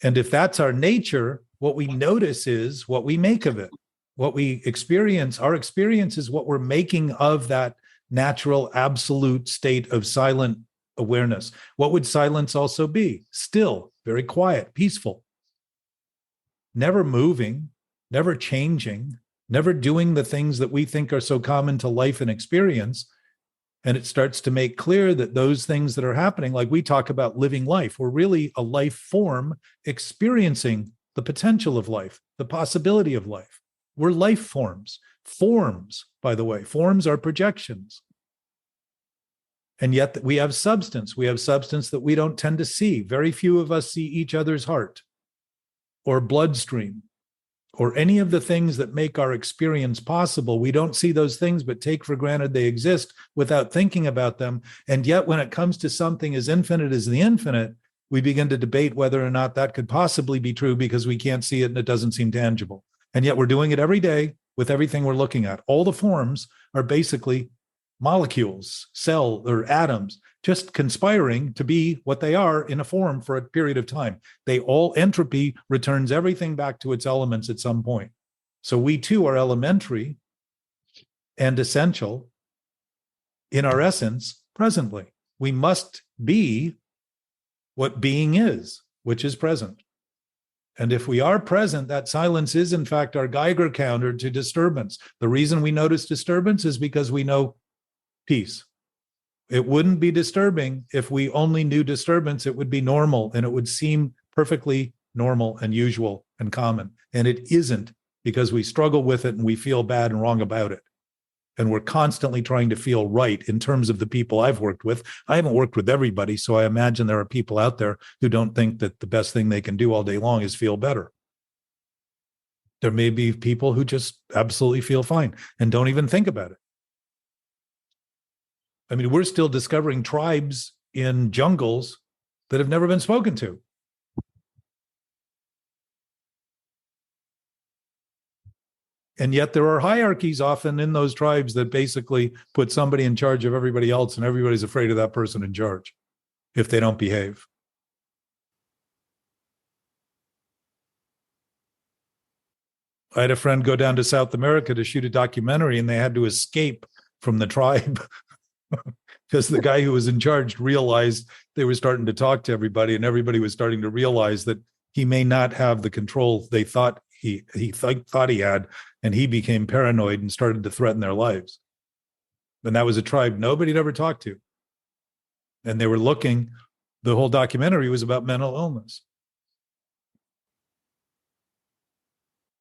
And if that's our nature, what we notice is what we make of it. What we experience, our experience is what we're making of that natural, absolute state of silent awareness. What would silence also be? Still, very quiet, peaceful, never moving, never changing, never doing the things that we think are so common to life and experience. And it starts to make clear that those things that are happening, like we talk about living life, we're really a life form experiencing the potential of life, the possibility of life. We're life forms. Forms, by the way, forms are projections. And yet we have substance. We have substance that we don't tend to see. Very few of us see each other's heart or bloodstream or any of the things that make our experience possible. We don't see those things, but take for granted they exist without thinking about them. And yet when it comes to something as infinite as the infinite, we begin to debate whether or not that could possibly be true because we can't see it and it doesn't seem tangible. And yet we're doing it every day with everything we're looking at. All the forms are basically molecules, cell or atoms, just conspiring to be what they are in a form for a period of time. Entropy returns everything back to its elements at some point. So we too are elementary and essential in our essence presently. We must be what being is, which is present. And if we are present, that silence is in fact our Geiger counter to disturbance. The reason we notice disturbance is because we know peace. It wouldn't be disturbing if we only knew disturbance. It would be normal and it would seem perfectly normal and usual and common. And it isn't, because we struggle with it and we feel bad and wrong about it. And we're constantly trying to feel right in terms of the people I've worked with. I haven't worked with everybody, so I imagine there are people out there who don't think that the best thing they can do all day long is feel better. There may be people who just absolutely feel fine and don't even think about it. I mean, we're still discovering tribes in jungles that have never been spoken to. And yet there are hierarchies often in those tribes that basically put somebody in charge of everybody else, and everybody's afraid of that person in charge if they don't behave. I had a friend go down to South America to shoot a documentary, and they had to escape from the tribe because the guy who was in charge realized they were starting to talk to everybody, and everybody was starting to realize that he may not have the control they thought he thought he had, and he became paranoid and started to threaten their lives. And that was a tribe nobody had ever talked to. And they were looking, the whole documentary was about mental illness.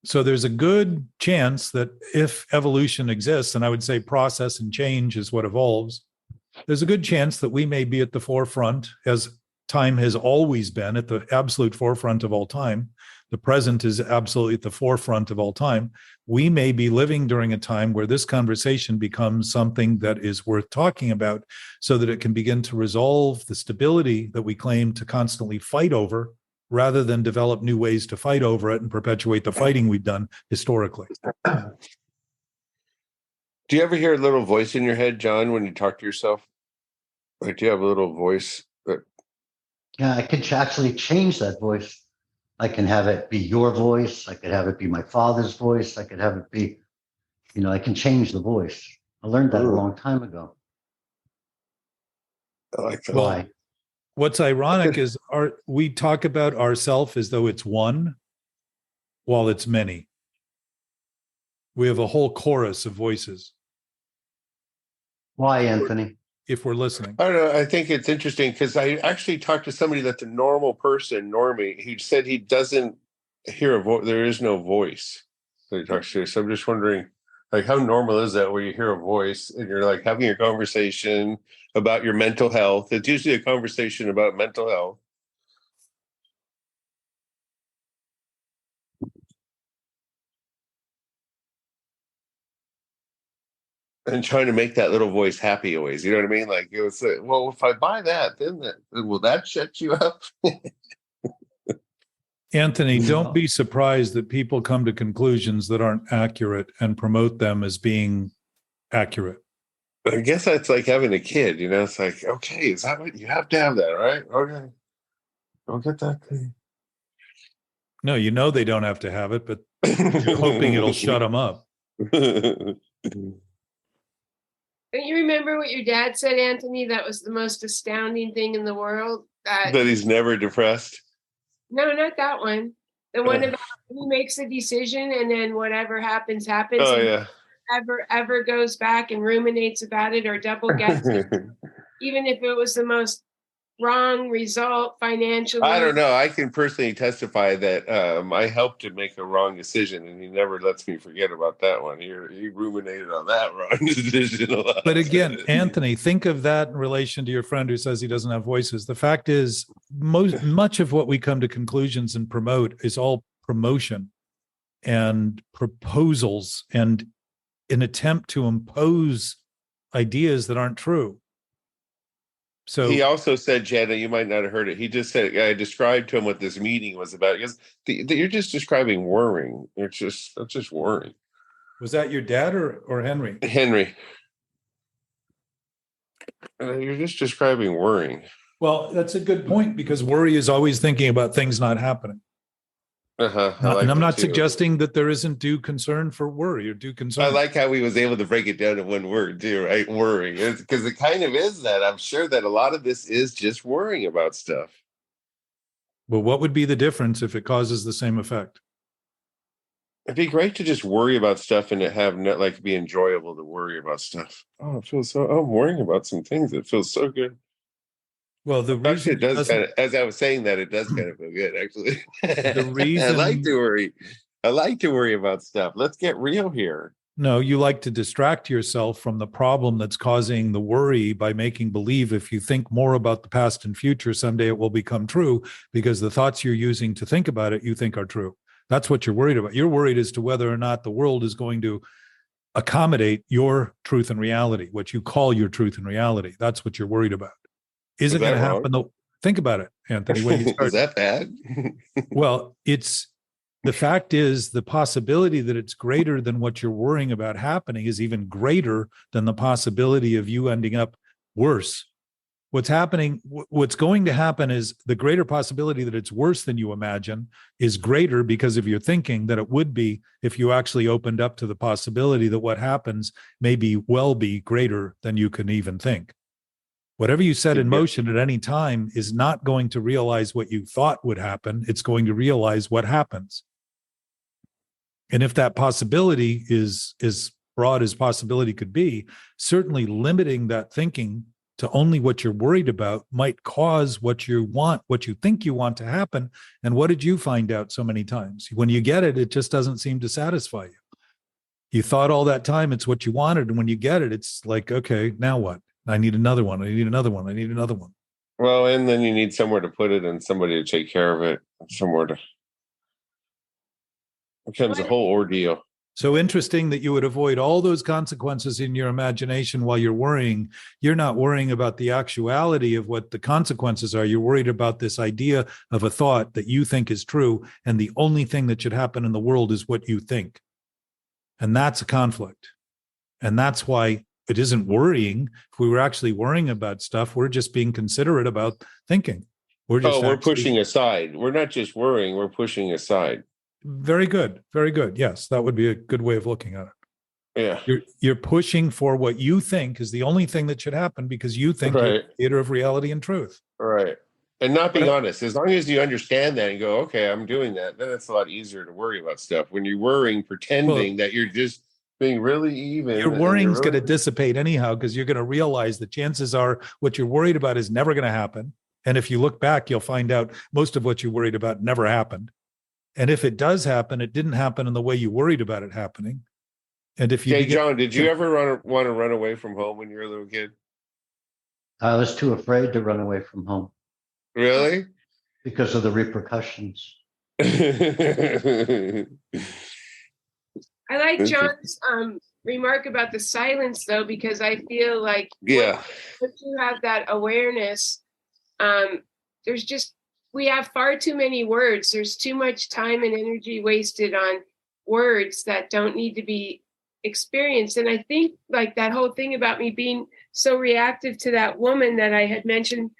So there's a good chance that if evolution exists, and I would say process and change is what evolves, there's a good chance that we may be at the forefront, as time has always been at the absolute forefront of all time. the present is absolutely at the forefront of all time. We may be living during a time where this conversation becomes something that is worth talking about so that it can begin to resolve the stability that we claim to constantly fight over, rather than develop new ways to fight over it and perpetuate the fighting we've done historically. Do you ever hear a little voice in your head, John, when you talk to yourself? Like, do you have a little voice? Yeah, I could actually change that voice. I can have it be your voice. I could have it be my father's voice. I could have it be, I can change the voice. I learned that a long time ago. I like that. Why? What's ironic is we talk about ourself as though it's one, while it's many. We have a whole chorus of voices. Why, Anthony? If we're listening. I don't know. I think it's interesting because I actually talked to somebody that's a normal person, normie. He said he doesn't hear a voice. There is no voice that he talks to. So I'm just wondering, like, how normal is that where you hear a voice and you're like having a conversation about your mental health? It's usually a conversation about mental health. And trying to make that little voice happy always, you know what I mean? Like, it was like, well, if I buy that, then will that shut you up? Anthony, don't be surprised that people come to conclusions that aren't accurate and promote them as being accurate. I guess that's like having a kid, it's like, okay, is that what you have to have that, right? Okay. I'll get that thing. No, they don't have to have it, but you're hoping it'll shut them up. Don't you remember what your dad said, Anthony? That was the most astounding thing in the world. That he's never depressed? No, not that one. The one about he makes a decision and then whatever happens. Oh, yeah. Ever goes back and ruminates about it or double guesses, even if it was the most wrong result financially. I don't know. I can personally testify that I helped him make a wrong decision, and he never lets me forget about that one. He ruminated on that wrong decision a lot. But again, Anthony, think of that in relation to your friend who says he doesn't have voices. The fact is, much of what we come to conclusions and promote is all promotion and proposals and an attempt to impose ideas that aren't true. So he also said, Jenna, you might not have heard it. He just said, I described to him what this meeting was about. He goes, you're just describing worrying. That's just worrying. Was that your dad or Henry? Henry. You're just describing worrying. Well, that's a good point because worry is always thinking about things not happening. And I'm not suggesting that there isn't due concern for worry or due concern. I like how he was able to break it down to one word too, right? Worry. Because it kind of is that. I'm sure that a lot of this is just worrying about stuff. Well, what would be the difference if it causes the same effect? It'd be great to just worry about stuff and to have be enjoyable to worry about stuff. Oh, it feels so. I'm worrying about some things. It feels so good. Well, the reason it does kind of, as I was saying that, it does kind of feel good, actually. The reason I like to worry. I like to worry about stuff. Let's get real here. No, you like to distract yourself from the problem that's causing the worry by making believe if you think more about the past and future, someday it will become true because the thoughts you're using to think about it, you think are true. That's what you're worried about. You're worried as to whether or not the world is going to accommodate your truth and reality, what you call your truth and reality. That's what you're worried about. Is it going to happen? Though? Think about it, Anthony. When you start, is that bad? Well, the fact is the possibility that it's greater than what you're worrying about happening is even greater than the possibility of you ending up worse. What's going to happen is the greater possibility that it's worse than you imagine is greater because of your thinking that it would be if you actually opened up to the possibility that what happens may be greater than you can even think. Whatever you set in motion at any time is not going to realize what you thought would happen. It's going to realize what happens. And if that possibility is as broad as possibility could be, certainly limiting that thinking to only what you're worried about might cause what you think you want to happen. And what did you find out so many times? When you get it, it just doesn't seem to satisfy you. You thought all that time it's what you wanted. And when you get it, it's like, okay, now what? I need another one. I need another one. I need another one. Well, and then you need somewhere to put it and somebody to take care of it, somewhere to. becomes a whole ordeal. So interesting that you would avoid all those consequences in your imagination while you're worrying. You're not worrying about the actuality of what the consequences are. You're worried about this idea of a thought that you think is true, and the only thing that should happen in the world is what you think. And that's a conflict. And that's why it isn't worrying. If we were actually worrying about stuff, we're just being considerate about thinking. We're pushing aside. We're not just worrying, we're pushing aside. Very good. Very good. Yes, that would be a good way of looking at it. Yeah. You're pushing for what you think is the only thing that should happen because you think you're the theater of reality and truth. Right. And not being honest. As long as you understand that and go, okay, I'm doing that, then it's a lot easier to worry about stuff. When you're worrying, pretending that you're just being really even. Your worrying's going to dissipate anyhow, because you're going to realize the chances are what you're worried about is never going to happen. And if you look back, you'll find out most of what you worried about never happened. And if it does happen, it didn't happen in the way you worried about it happening. And if you John, did you ever want to run away from home when you were a little kid? I was too afraid to run away from home. Really? Because of the repercussions. I like John's remark about the silence, though, because I feel like once you have that awareness, we have far too many words. There's too much time and energy wasted on words that don't need to be experienced. And I think like that whole thing about me being so reactive to that woman that I had mentioned,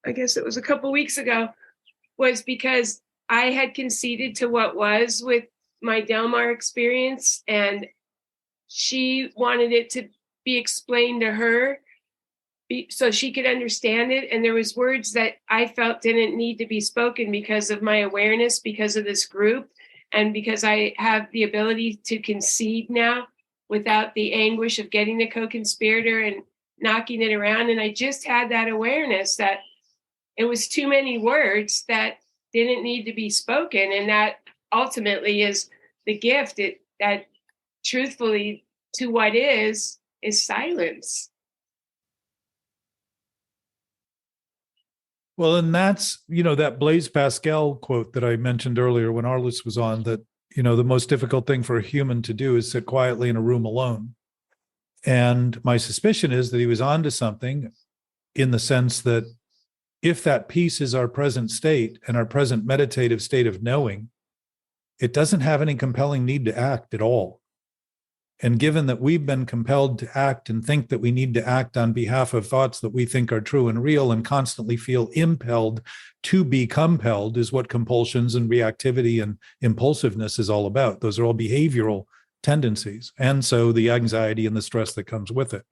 I guess it was a couple weeks ago, was because I had conceded to what was with my Del Mar experience, and she wanted it to be explained to her so she could understand it. And there was words that I felt didn't need to be spoken because of my awareness, because of this group, and because I have the ability to concede now without the anguish of getting the co-conspirator and knocking it around. And I just had that awareness that it was too many words that didn't need to be spoken. And that ultimately is the gift that truthfully to what is silence. Well, and that's, that Blaise Pascal quote that I mentioned earlier when Arliss was on, that, the most difficult thing for a human to do is sit quietly in a room alone. And my suspicion is that he was onto something, in the sense that if that peace is our present state and our present meditative state of knowing, it doesn't have any compelling need to act at all. And given that we've been compelled to act and think that we need to act on behalf of thoughts that we think are true and real, and constantly feel impelled to be compelled, is what compulsions and reactivity and impulsiveness is all about. Those are all behavioral tendencies. And so the anxiety and the stress that comes with it.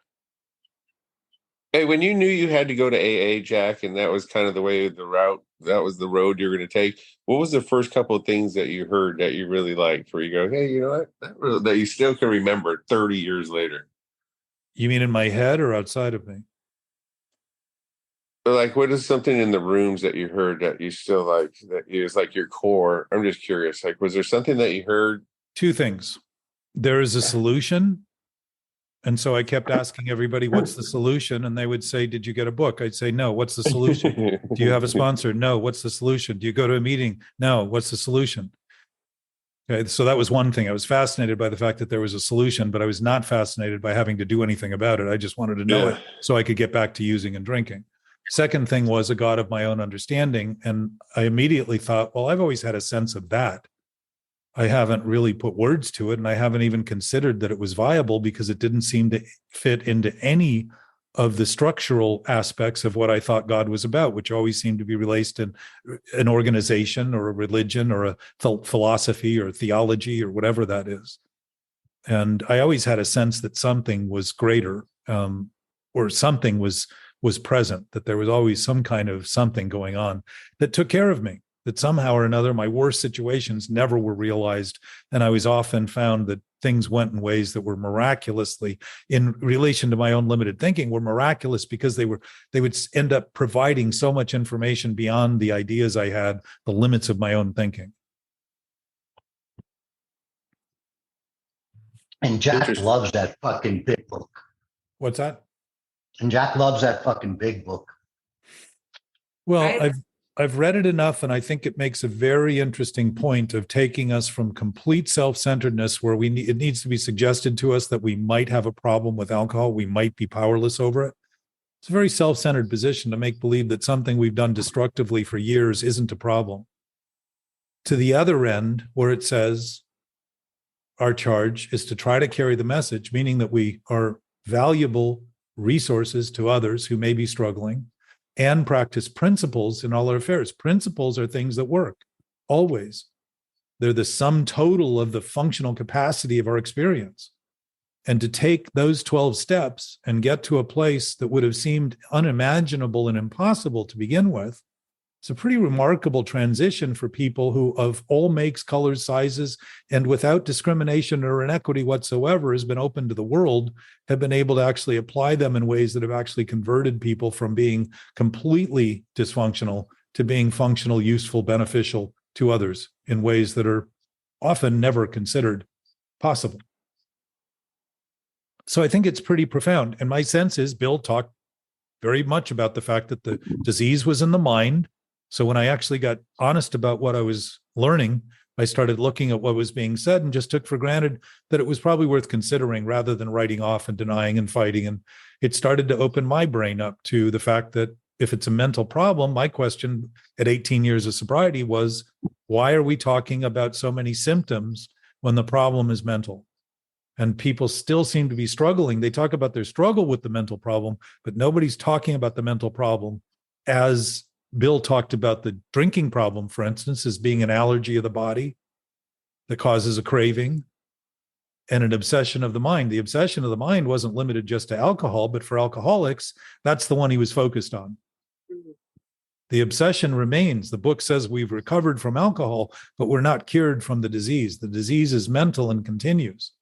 Hey, when you knew you had to go to AA, Jack, and that was kind of that was the road you're going to take, what was the first couple of things that you heard that you really liked, where you go, hey, you know what, that you still can remember 30 years later? You mean in my head or outside of me? Like, what is something in the rooms that you heard that you still like, that is like your core? I'm just curious. Like, was there something that you heard? Two things. There is a solution. And so I kept asking everybody, what's the solution? And they would say, did you get a book? I'd say, no. What's the solution? Do you have a sponsor? No. What's the solution? Do you go to a meeting? No. What's the solution? Okay, so that was one thing. I was fascinated by the fact that there was a solution, but I was not fascinated by having to do anything about it. I just wanted to know it so I could get back to using and drinking. Second thing was a God of my own understanding. And I immediately thought, well, I've always had a sense of that. I haven't really put words to it, and I haven't even considered that it was viable, because it didn't seem to fit into any of the structural aspects of what I thought God was about, which always seemed to be related in an organization or a religion or a philosophy or theology or whatever that is. And I always had a sense that something was greater, or something was present, that there was always some kind of something going on that took care of me. That somehow or another, my worst situations never were realized. And I was often found that things went in ways that were miraculously, in relation to my own limited thinking, were miraculous, because they would end up providing so much information beyond the ideas I had, the limits of my own thinking. And Jack loves that fucking big book. What's that? And Jack loves that fucking big book. Well, I've read it enough, and I think it makes a very interesting point of taking us from complete self-centeredness, where it needs to be suggested to us that we might have a problem with alcohol, we might be powerless over it. It's a very self-centered position to make believe that something we've done destructively for years isn't a problem. To the other end, where it says our charge is to try to carry the message, meaning that we are valuable resources to others who may be struggling, and practice principles in all our affairs. Principles are things that work, always. They're the sum total of the functional capacity of our experience. And to take those 12 steps and get to a place that would have seemed unimaginable and impossible to begin with, it's a pretty remarkable transition for people who, of all makes, colors, sizes, and without discrimination or inequity whatsoever, has been open to the world, have been able to actually apply them in ways that have actually converted people from being completely dysfunctional to being functional, useful, beneficial to others in ways that are often never considered possible. So I think it's pretty profound. And my sense is Bill talked very much about the fact that the disease was in the mind. So when I actually got honest about what I was learning, I started looking at what was being said and just took for granted that it was probably worth considering rather than writing off and denying and fighting. And it started to open my brain up to the fact that if it's a mental problem, my question at 18 years of sobriety was, why are we talking about so many symptoms when the problem is mental? And people still seem to be struggling. They talk about their struggle with the mental problem, but nobody's talking about the mental problem as Bill talked about the drinking problem, for instance, as being an allergy of the body that causes a craving and an obsession of the mind. The obsession of the mind wasn't limited just to alcohol, but for alcoholics, that's the one he was focused on. The obsession remains. The book says we've recovered from alcohol, but we're not cured from the disease. The disease is mental and continues.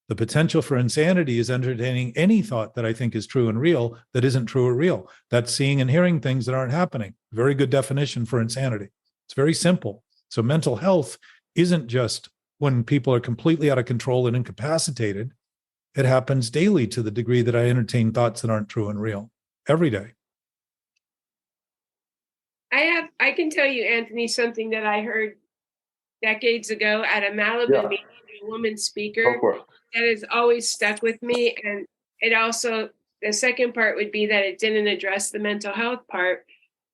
The potential for insanity is entertaining any thought that I think is true and real that isn't true or real. That's seeing and hearing things that aren't happening. Very good definition for insanity. It's very simple. So mental health isn't just when people are completely out of control and incapacitated. It happens daily to the degree that I entertain thoughts that aren't true and real every day. I can tell you, Anthony, something that I heard decades ago at a Malibu meeting, a woman speaker. That has always stuck with me. And it also, the second part would be that it didn't address the mental health part.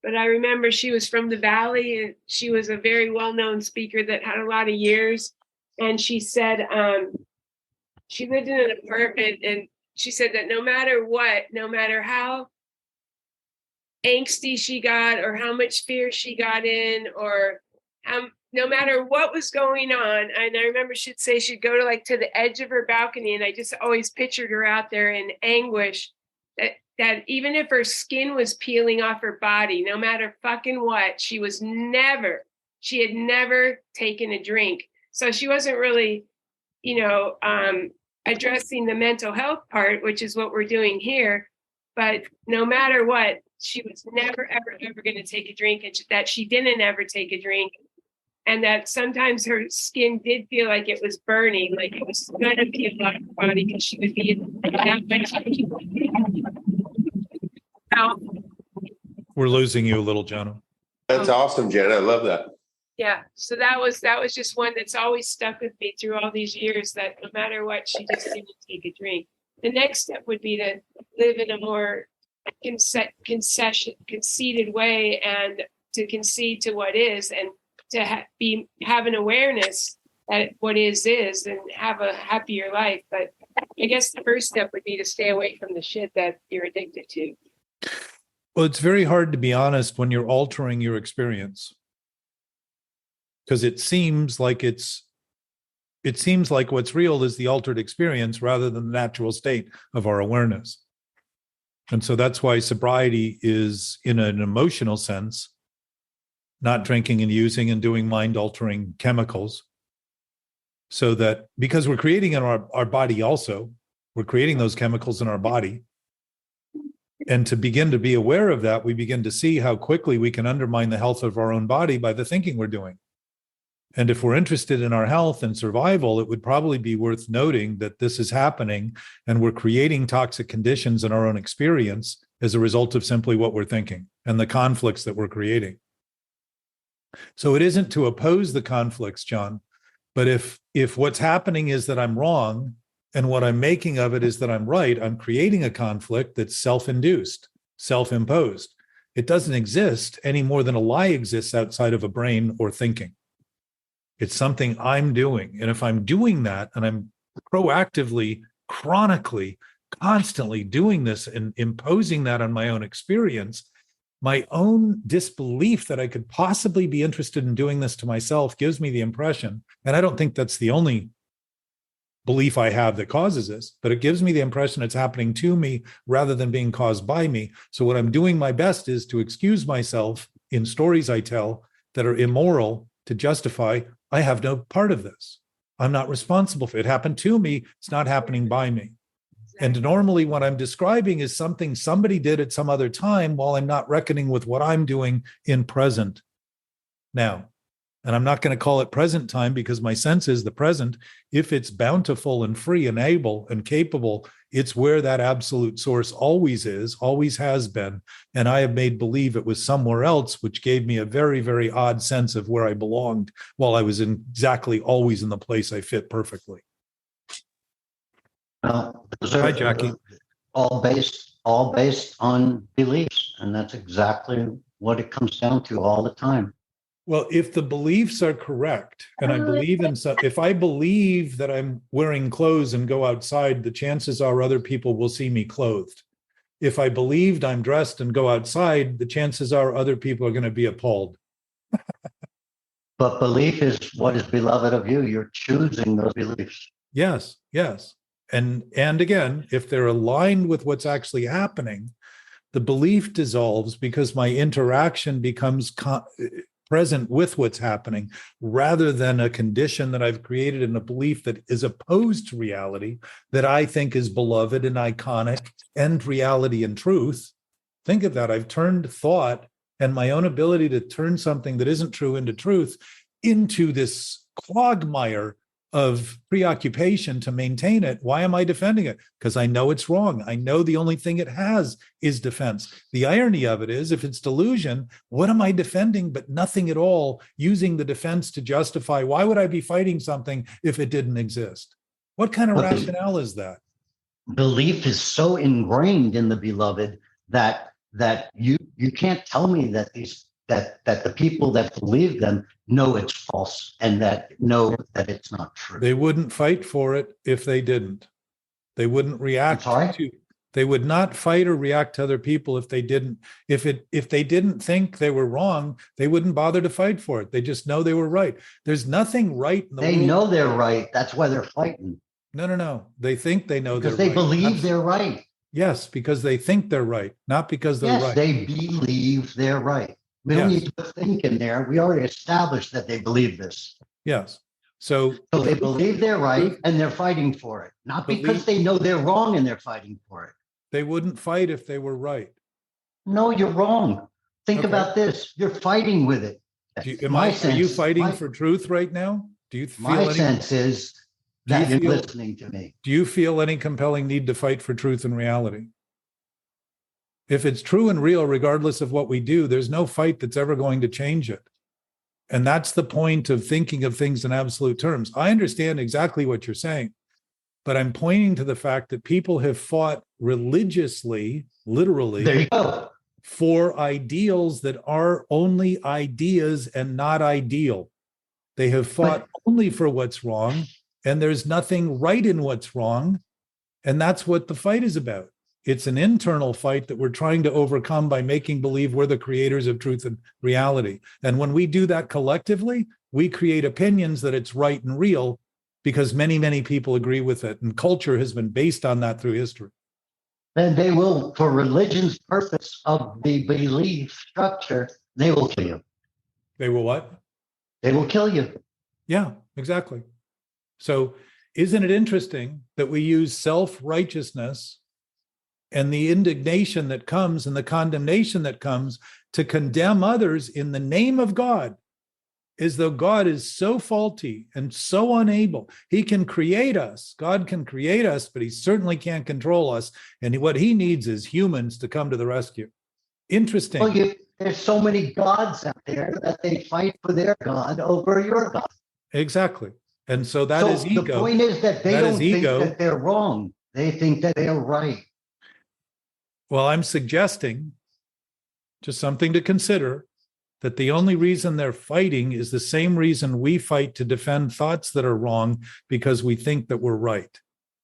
But I remember she was from the Valley, and she was a very well-known speaker that had a lot of years. And she said she lived in an apartment, and she said that no matter what, no matter how angsty she got or how much fear she got in, or no matter what was going on, and I remember she'd say she'd go to the edge of her balcony, and I just always pictured her out there in anguish, that even if her skin was peeling off her body, no matter fucking what, she had never taken a drink. So she wasn't really, addressing the mental health part, which is what we're doing here. But no matter what, she was never, ever, ever going to take a drink, and that she didn't ever take a drink. And that sometimes her skin did feel like it was burning, like it was going to peel off her body because she would be that much. We're losing you a little, Jenna. That's awesome, Jenna. I love that. Yeah. So that was just one that's always stuck with me through all these years, that no matter what, she just didn't take a drink. The next step would be to live in a more conceited way, and to concede to what is, and to have an awareness that what is, and have a happier life. But I guess the first step would be to stay away from the shit that you're addicted to. Well, it's very hard to be honest when you're altering your experience, because it seems like what's real is the altered experience rather than the natural state of our awareness. And so that's why sobriety is, in an emotional sense, not drinking and using and doing mind-altering chemicals, so that, because we're creating in our body also, we're creating those chemicals in our body. And to begin to be aware of that, we begin to see how quickly we can undermine the health of our own body by the thinking we're doing. And if we're interested in our health and survival, it would probably be worth noting that this is happening, and we're creating toxic conditions in our own experience as a result of simply what we're thinking and the conflicts that we're creating. So it isn't to oppose the conflicts, John, but if what's happening is that I'm wrong and what I'm making of it is that I'm right, I'm creating a conflict that's self-induced, self-imposed. It doesn't exist any more than a lie exists outside of a brain or thinking. It's something I'm doing. And if I'm doing that and I'm proactively, chronically, constantly doing this and imposing that on my own experience, my own disbelief that I could possibly be interested in doing this to myself gives me the impression, and I don't think that's the only belief I have that causes this, but it gives me the impression it's happening to me rather than being caused by me. So what I'm doing my best is to excuse myself in stories I tell that are immoral to justify, I have no part of this. I'm not responsible for it. It happened to me. It's not happening by me. And normally what I'm describing is something somebody did at some other time while I'm not reckoning with what I'm doing in present now. And I'm not going to call it present time because my sense is the present. If it's bountiful and free and able and capable, it's where that absolute source always is, always has been. And I have made believe it was somewhere else, which gave me a very, very odd sense of where I belonged while I was exactly always in the place I fit perfectly. Hi, Jackie. All based on beliefs, and that's exactly what it comes down to all the time. Well, if the beliefs are correct, and I believe in some, if I believe that I'm wearing clothes and go outside, the chances are other people will see me clothed. If I believed I'm dressed and go outside, the chances are other people are going to be appalled. But belief is what is beloved of you. You're choosing those beliefs. Yes, yes. And again, if they're aligned with what's actually happening, the belief dissolves because my interaction becomes present with what's happening rather than a condition that I've created in a belief that is opposed to reality that I think is beloved and iconic and reality and truth. Think of that. I've turned thought and my own ability to turn something that isn't true into truth into this quagmire of preoccupation to maintain it. Why am I defending it? Because I know it's wrong. I know the only thing it has is defense. The irony of it is, if it's delusion, what am I defending but nothing at all, using the defense to justify why would I be fighting something if it didn't exist? What kind of rationale is that? Belief is so ingrained in the beloved that you can't tell me that that the people that believe them know it's false and that know that it's not true. They wouldn't fight for it if they didn't. They wouldn't react to. They would not fight or react to other people if they didn't. If they didn't think they were wrong, they wouldn't bother to fight for it. They just know they were right. There's nothing right in the world. They know they're right. That's why they're fighting. No. They think they know because they're they right. believe they're right. Yes, because they think they're right, not because they're right. They believe they're right. We don't need to put think in there. We already established that they believe this. Yes. So they believe they're right and they're fighting for it. Not because they know they're wrong and they're fighting for it. They wouldn't fight if they were right. No, you're wrong. Think about this. You're fighting with it. Are you fighting for truth right now? Do you feel my sense is that you're listening to me. Do you feel any compelling need to fight for truth and reality? If it's true and real, regardless of what we do, there's no fight that's ever going to change it. And that's the point of thinking of things in absolute terms. I understand exactly what you're saying, but I'm pointing to the fact that people have fought religiously, literally, there you go, for ideals that are only ideas and not ideal. They have fought only for what's wrong, and there's nothing right in what's wrong. And that's what the fight is about. It's an internal fight that we're trying to overcome by making believe we're the creators of truth and reality. And when we do that collectively, we create opinions that it's right and real because many, many people agree with it. And culture has been based on that through history. Then they will, for religion's purpose of the belief structure, they will kill you. They will what? They will kill you. Yeah, exactly. So isn't it interesting that we use self-righteousness and the indignation that comes and the condemnation that comes to condemn others in the name of God, as though God is so faulty and so unable. He can create us. God can create us, but he certainly can't control us. And what he needs is humans to come to the rescue. Interesting. Well, there's so many gods out there that they fight for their God over your God. Exactly. And so that So is ego. the point is that they That is don't think ego. that they're wrong. They think that they're right. Well, I'm suggesting, just something to consider, that the only reason they're fighting is the same reason we fight to defend thoughts that are wrong, because we think that we're right.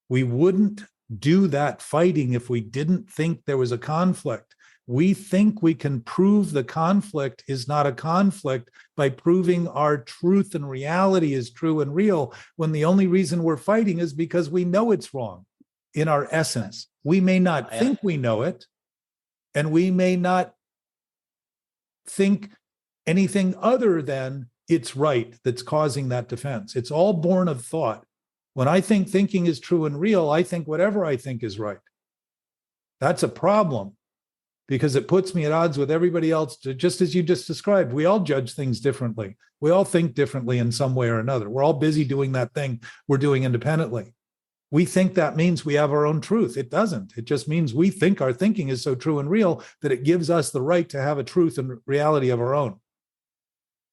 We wouldn't do that fighting if we didn't think there was a conflict. We think we can prove the conflict is not a conflict by proving our truth and reality is true and real, when the only reason we're fighting is because we know it's wrong in our essence. We may not think we know it, and we may not think anything other than it's right that's causing that defense. It's all born of thought. When I think thinking is true and real, I think whatever I think is right. That's a problem, because it puts me at odds with everybody else, just as you just described. We all judge things differently. We all think differently in some way or another. We're all busy doing that thing we're doing independently. We think that means we have our own truth. It doesn't. It just means we think our thinking is so true and real that it gives us the right to have a truth and reality of our own.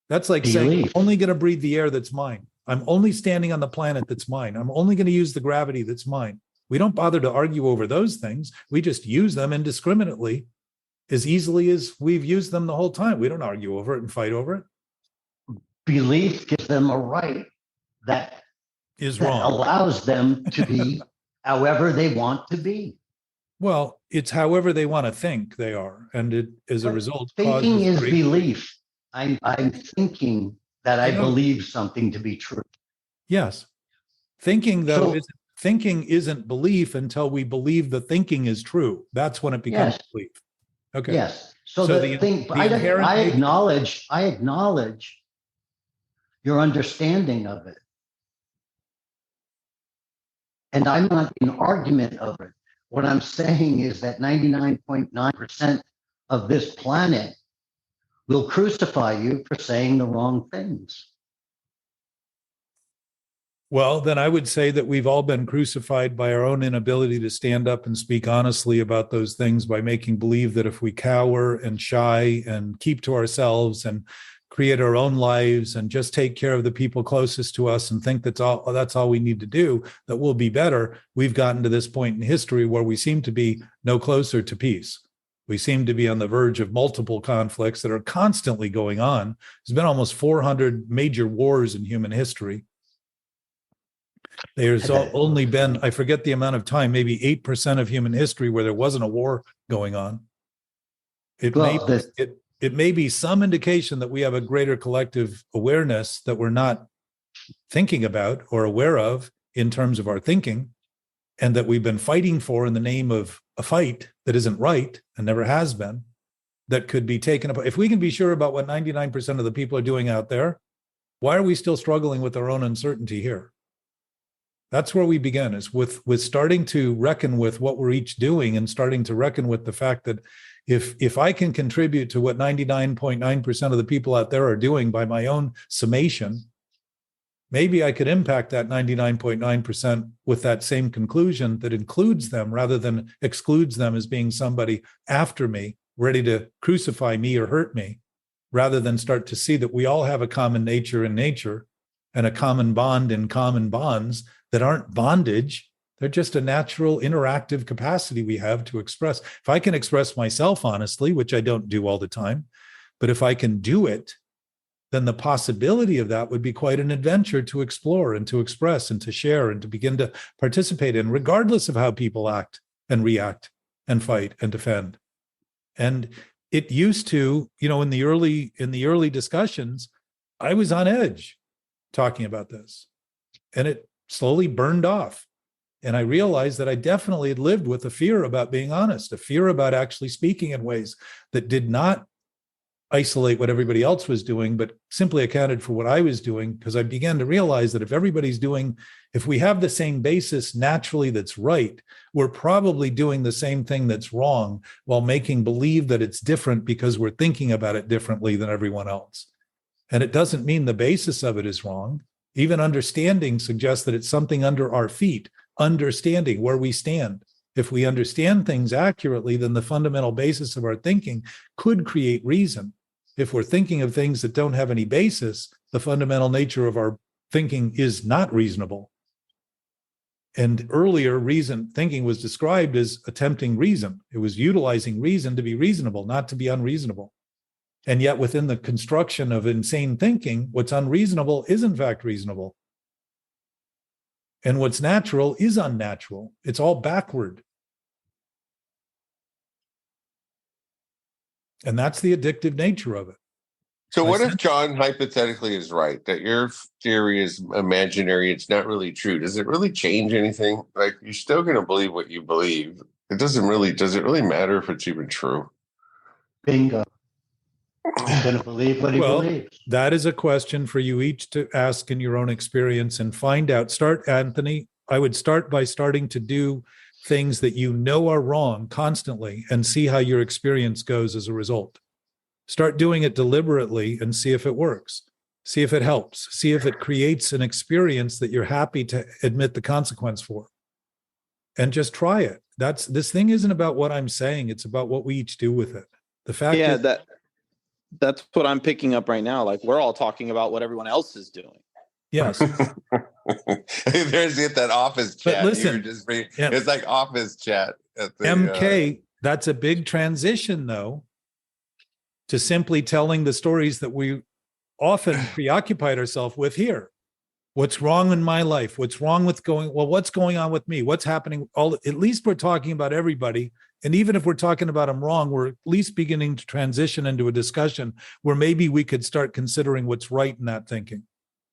That's like saying, I'm only going to breathe the air that's mine. I'm only standing on the planet that's mine. I'm only going to use the gravity that's mine. We don't bother to argue over those things. We just use them indiscriminately, as easily as we've used them the whole time. We don't argue over it and fight over it. Belief gives them a right that Is wrong. Allows them to be however they want to be. Well, it's however they want to think they are. And it, as a result, thinking is grief. Belief. I'm thinking that I believe something to be true. Yes. Thinking, though, thinking isn't belief until we believe the thinking is true. That's when it becomes belief. Okay. Yes. So the thing, I acknowledge your understanding of it. And I'm not in argument of it. What I'm saying is that 99.9% of this planet will crucify you for saying the wrong things. Well, then I would say that we've all been crucified by our own inability to stand up and speak honestly about those things, by making believe that if we cower and shy and keep to ourselves and create our own lives and just take care of the people closest to us and think that's all we need to do, that we'll be better. We've gotten to this point in history where we seem to be no closer to peace. We seem to be on the verge of multiple conflicts that are constantly going on. There's been almost 400 major wars in human history. There's only been, I forget the amount of time, maybe 8% of human history where there wasn't a war going on. It may be some indication that we have a greater collective awareness that we're not thinking about or aware of in terms of our thinking, and that we've been fighting for in the name of a fight that isn't right and never has been, that could be taken up. If we can be sure about what 99% of the people are doing out there, why are we still struggling with our own uncertainty here? That's where we begin, is with starting to reckon with what we're each doing, and starting to reckon with the fact that if I can contribute to what 99.9% of the people out there are doing by my own summation, maybe I could impact that 99.9% with that same conclusion that includes them rather than excludes them as being somebody after me, ready to crucify me or hurt me, rather than start to see that we all have a common nature in nature and a common bond in common bonds that aren't bondage. They're just a natural interactive capacity we have to express. If I can express myself honestly, which I don't do all the time, but if I can do it, then the possibility of that would be quite an adventure to explore and to express and to share and to begin to participate in, regardless of how people act and react and fight and defend. And it used to, in the early discussions, I was on edge talking about this, and it slowly burned off. And I realized that I definitely had lived with a fear about being honest, a fear about actually speaking in ways that did not isolate what everybody else was doing, but simply accounted for what I was doing, because I began to realize that if we have the same basis naturally that's right, we're probably doing the same thing that's wrong, while making believe that it's different because we're thinking about it differently than everyone else. And it doesn't mean the basis of it is wrong. Even understanding suggests that it's something under our feet, understanding where we stand. If we understand things accurately, then the fundamental basis of our thinking could create reason. If we're thinking of things that don't have any basis, the fundamental nature of our thinking is not reasonable. And earlier, reason thinking was described as attempting reason. It was utilizing reason to be reasonable, not to be unreasonable. And yet within the construction of insane thinking, what's unreasonable is in fact reasonable. And what's natural is unnatural. It's all backward. And that's the addictive nature of it. So what if John hypothetically is right, that your theory is imaginary, it's not really true? Does it really change anything? Like, you're still going to believe what you believe. Does it really matter if it's even true? Bingo. He's going to believe what he believes. That is a question for you each to ask in your own experience and find out. Anthony, I would start by starting to do things that you know are wrong constantly and see how your experience goes as a result. Start doing it deliberately and see if it works. See if it helps. See if it creates an experience that you're happy to admit the consequence for. And just try it. This thing isn't about what I'm saying. It's about what we each do with it. The fact that's what I'm picking up right now. Like, we're all talking about what everyone else is doing. Yes. There's that office chat. But listen, it's like office chat. At the, MK, that's a big transition, though, to simply telling the stories that we often preoccupied ourselves with here. What's wrong in my life? What's wrong with what's going on with me? What's happening? At least we're talking about everybody. And even if we're talking about them wrong, we're at least beginning to transition into a discussion where maybe we could start considering what's right in that thinking.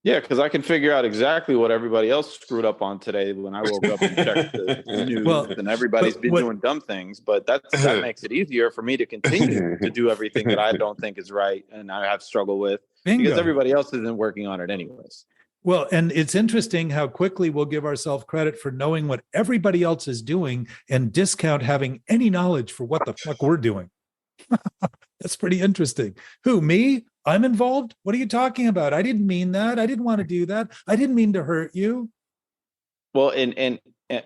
Yeah, because I can figure out exactly what everybody else screwed up on today when I woke up and checked the news, and everybody's been doing dumb things. But that makes it easier for me to continue to do everything that I don't think is right and I have struggled with. Bingo. Because everybody else isn't working on it anyways. Well, and it's interesting how quickly we'll give ourselves credit for knowing what everybody else is doing and discount having any knowledge for what the fuck we're doing. That's pretty interesting. Who, me? I'm involved? What are you talking about? I didn't mean that. I didn't want to do that. I didn't mean to hurt you. Well, and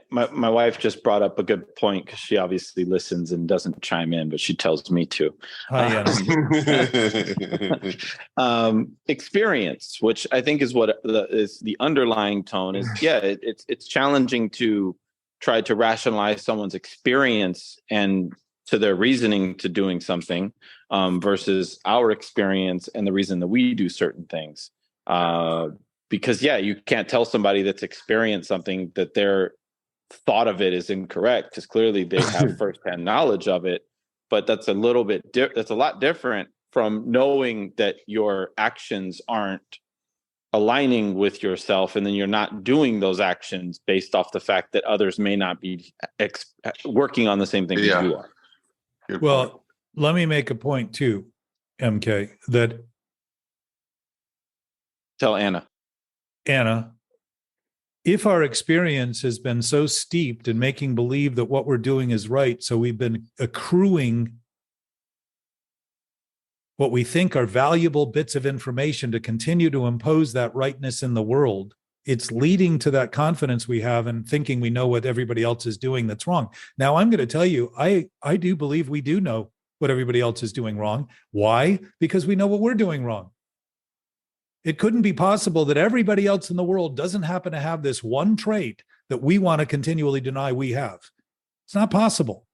my wife just brought up a good point because she obviously listens and doesn't chime in, but she tells me to. Experience, which I think is what is the underlying tone is. Yeah, it's challenging to try to rationalize someone's experience and to their reasoning to doing something versus our experience and the reason that we do certain things. Because, you can't tell somebody that's experienced something that their thought of it is incorrect because clearly they have firsthand knowledge of it. But that's a little bit that's a lot different from knowing that your actions aren't aligning with yourself, and then you're not doing those actions based off the fact that others may not be working on the same thing as you are. Well, let me make a point too, MK, that tell Anna, if our experience has been so steeped in making believe that what we're doing is right, so we've been accruing what we think are valuable bits of information to continue to impose that rightness in the world, it's leading to that confidence we have in thinking we know what everybody else is doing that's wrong. Now, I'm going to tell you, I do believe we do know what everybody else is doing wrong. Why? Because we know what we're doing wrong. It couldn't be possible that everybody else in the world doesn't happen to have this one trait that we want to continually deny we have. It's not possible.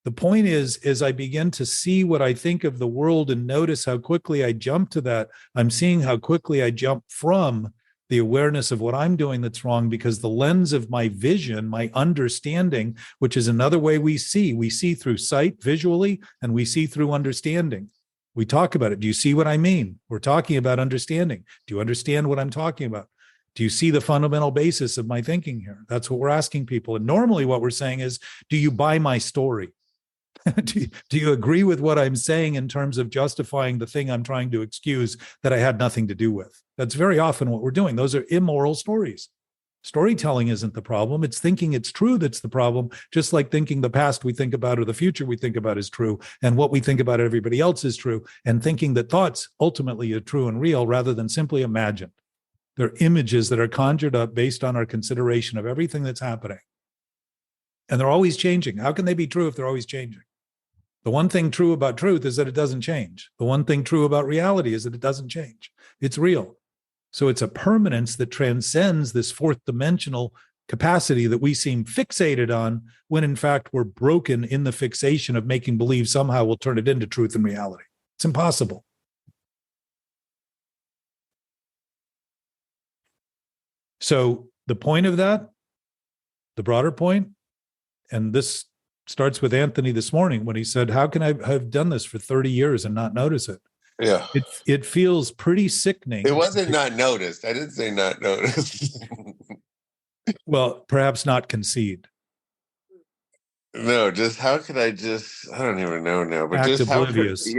The point is, as I begin to see what I think of the world and notice how quickly I jump to that, I'm seeing how quickly I jump from the awareness of what I'm doing that's wrong, because the lens of my vision, my understanding, which is another way we see through sight visually, and we see through understanding. We talk about it. Do you see what I mean? We're talking about understanding. Do you understand what I'm talking about? Do you see the fundamental basis of my thinking here? That's what we're asking people. And normally what we're saying is, do you buy my story? Do you agree with what I'm saying in terms of justifying the thing I'm trying to excuse that I had nothing to do with? That's very often what we're doing. Those are immoral stories. Storytelling isn't the problem. It's thinking it's true that's the problem, just like thinking the past we think about or the future we think about is true, and what we think about everybody else is true, and thinking that thoughts ultimately are true and real rather than simply imagined. They're images that are conjured up based on our consideration of everything that's happening. And they're always changing. How can they be true if they're always changing? The one thing true about truth is that it doesn't change. The one thing true about reality is that it doesn't change. It's real. So it's a permanence that transcends this fourth dimensional capacity that we seem fixated on, when in fact we're broken in the fixation of making believe somehow we'll turn it into truth and reality. It's impossible. So the point of that, the broader point, and this starts with Anthony this morning when he said, how can I have done this for 30 years and not notice it? Yeah. It feels pretty sickening. It wasn't not noticed. I didn't say not noticed. Well, perhaps not concede. No, just how could I don't even know now, but Act just oblivious.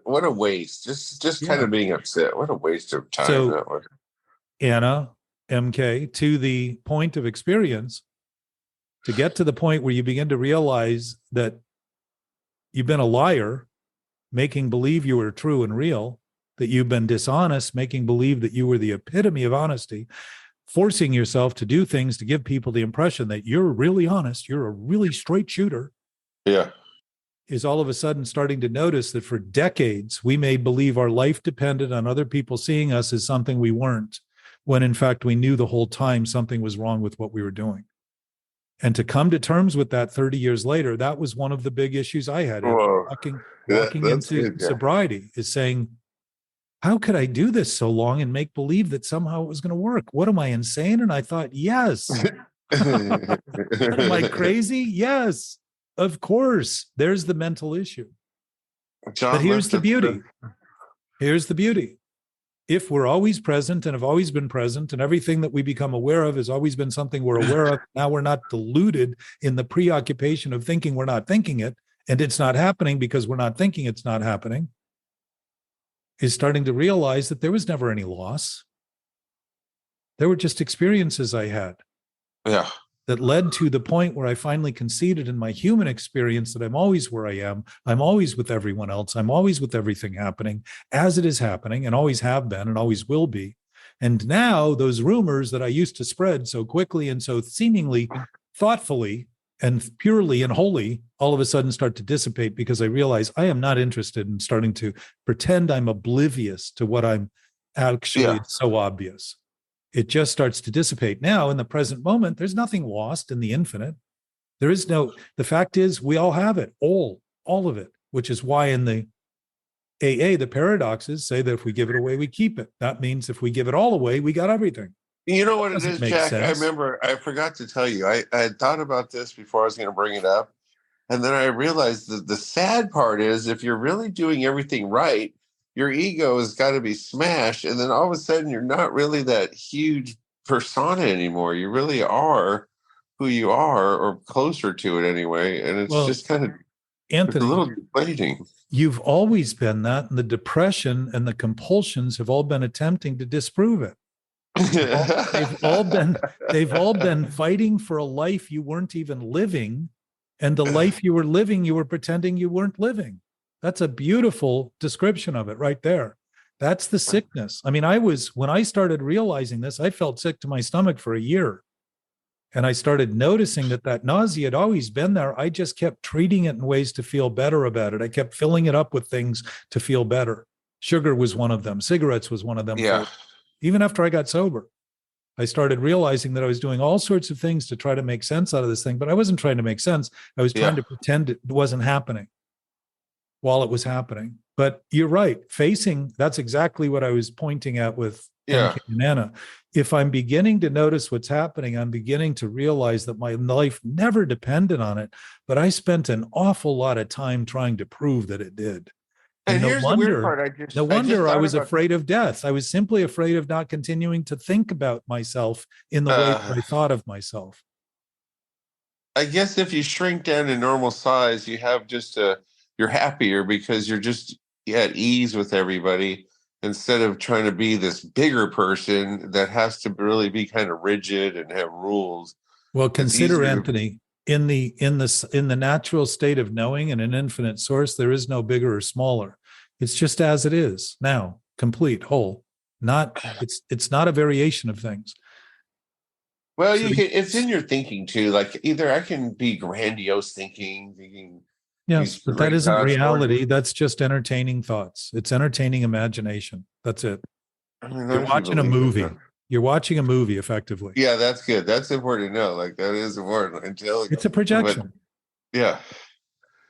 what a waste. Just kind of being upset. What a waste of time So, that was. Anna, MK, to the point of experience, to get to the point where you begin to realize that you've been a liar, making believe you were true and real, that you've been dishonest, making believe that you were the epitome of honesty, forcing yourself to do things to give people the impression that you're really honest, you're a really straight shooter. Yeah. Is all of a sudden starting to notice that for decades, we made believe our life depended on other people seeing us as something we weren't, when in fact we knew the whole time something was wrong with what we were doing. And to come to terms with that 30 years later, that was one of the big issues I had. Walking into sobriety is saying, how could I do this so long and make believe that somehow it was going to work? What am I, insane? And I thought, yes. What, am I crazy? Yes, of course. There's the mental issue. But here's the beauty. Here's the beauty. If we're always present and have always been present, and everything that we become aware of has always been something we're aware of, now we're not deluded in the preoccupation of thinking we're not thinking it, and it's not happening because we're not thinking it's not happening, is starting to realize that there was never any loss. There were just experiences I had. Yeah. That led to the point where I finally conceded in my human experience that I'm always where I am. I'm always with everyone else. I'm always with everything happening as it is happening, and always have been and always will be. And now those rumors that I used to spread so quickly and so seemingly thoughtfully and purely and wholly all of a sudden start to dissipate, because I realize I am not interested in starting to pretend I'm oblivious to what I'm actually so obvious. It just starts to dissipate. Now, in the present moment, there's nothing lost in the infinite. There is no, the fact is we all have it, all of it, which is why in the AA, the paradoxes say that if we give it away, we keep it. That means if we give it all away, we got everything. You know what it is, Jack? Sense. I remember, I forgot to tell you, I had thought about this before I was going to bring it up. And then I realized that the sad part is, if you're really doing everything right, your ego has got to be smashed. And then all of a sudden, you're not really that huge persona anymore. You really are who you are, or closer to it anyway. And it's just kind of, Anthony, a little deflating. You've always been that. And the depression and the compulsions have all been attempting to disprove it. They've all been fighting for a life you weren't even living. And the life you were living, you were pretending you weren't living. That's a beautiful description of it right there. That's the sickness. I mean, when I started realizing this, I felt sick to my stomach for a year. And I started noticing that nausea had always been there. I just kept treating it in ways to feel better about it. I kept filling it up with things to feel better. Sugar was one of them. Cigarettes was one of them. Yeah. Even after I got sober, I started realizing that I was doing all sorts of things to try to make sense out of this thing, but I wasn't trying to make sense. I was trying to pretend it wasn't happening while it was happening. But you're right. That's exactly what I was pointing at with MK and Anna. If I'm beginning to notice what's happening, I'm beginning to realize that my life never depended on it, but I spent an awful lot of time trying to prove that it did. And here's the weird part. I was afraid of death. I was simply afraid of not continuing to think about myself in the way that I thought of myself. I guess if you shrink down to normal size, you have you're happier because you're just at ease with everybody, instead of trying to be this bigger person that has to really be kind of rigid and have rules. Well, consider, Anthony, in the natural state of knowing and an infinite source, there is no bigger or smaller. It's just as it is now, complete, whole. It's not a variation of things. Well, So it's in your thinking too. Like either I can be grandiose thinking yes, these but that great isn't thoughts, reality. That's just entertaining thoughts. It's entertaining imagination. That's it. I mean, You're if you watching a believe it, movie. but- You're watching a movie effectively. Yeah, that's good. That's important to know. Like that is important. It's a projection. Yeah.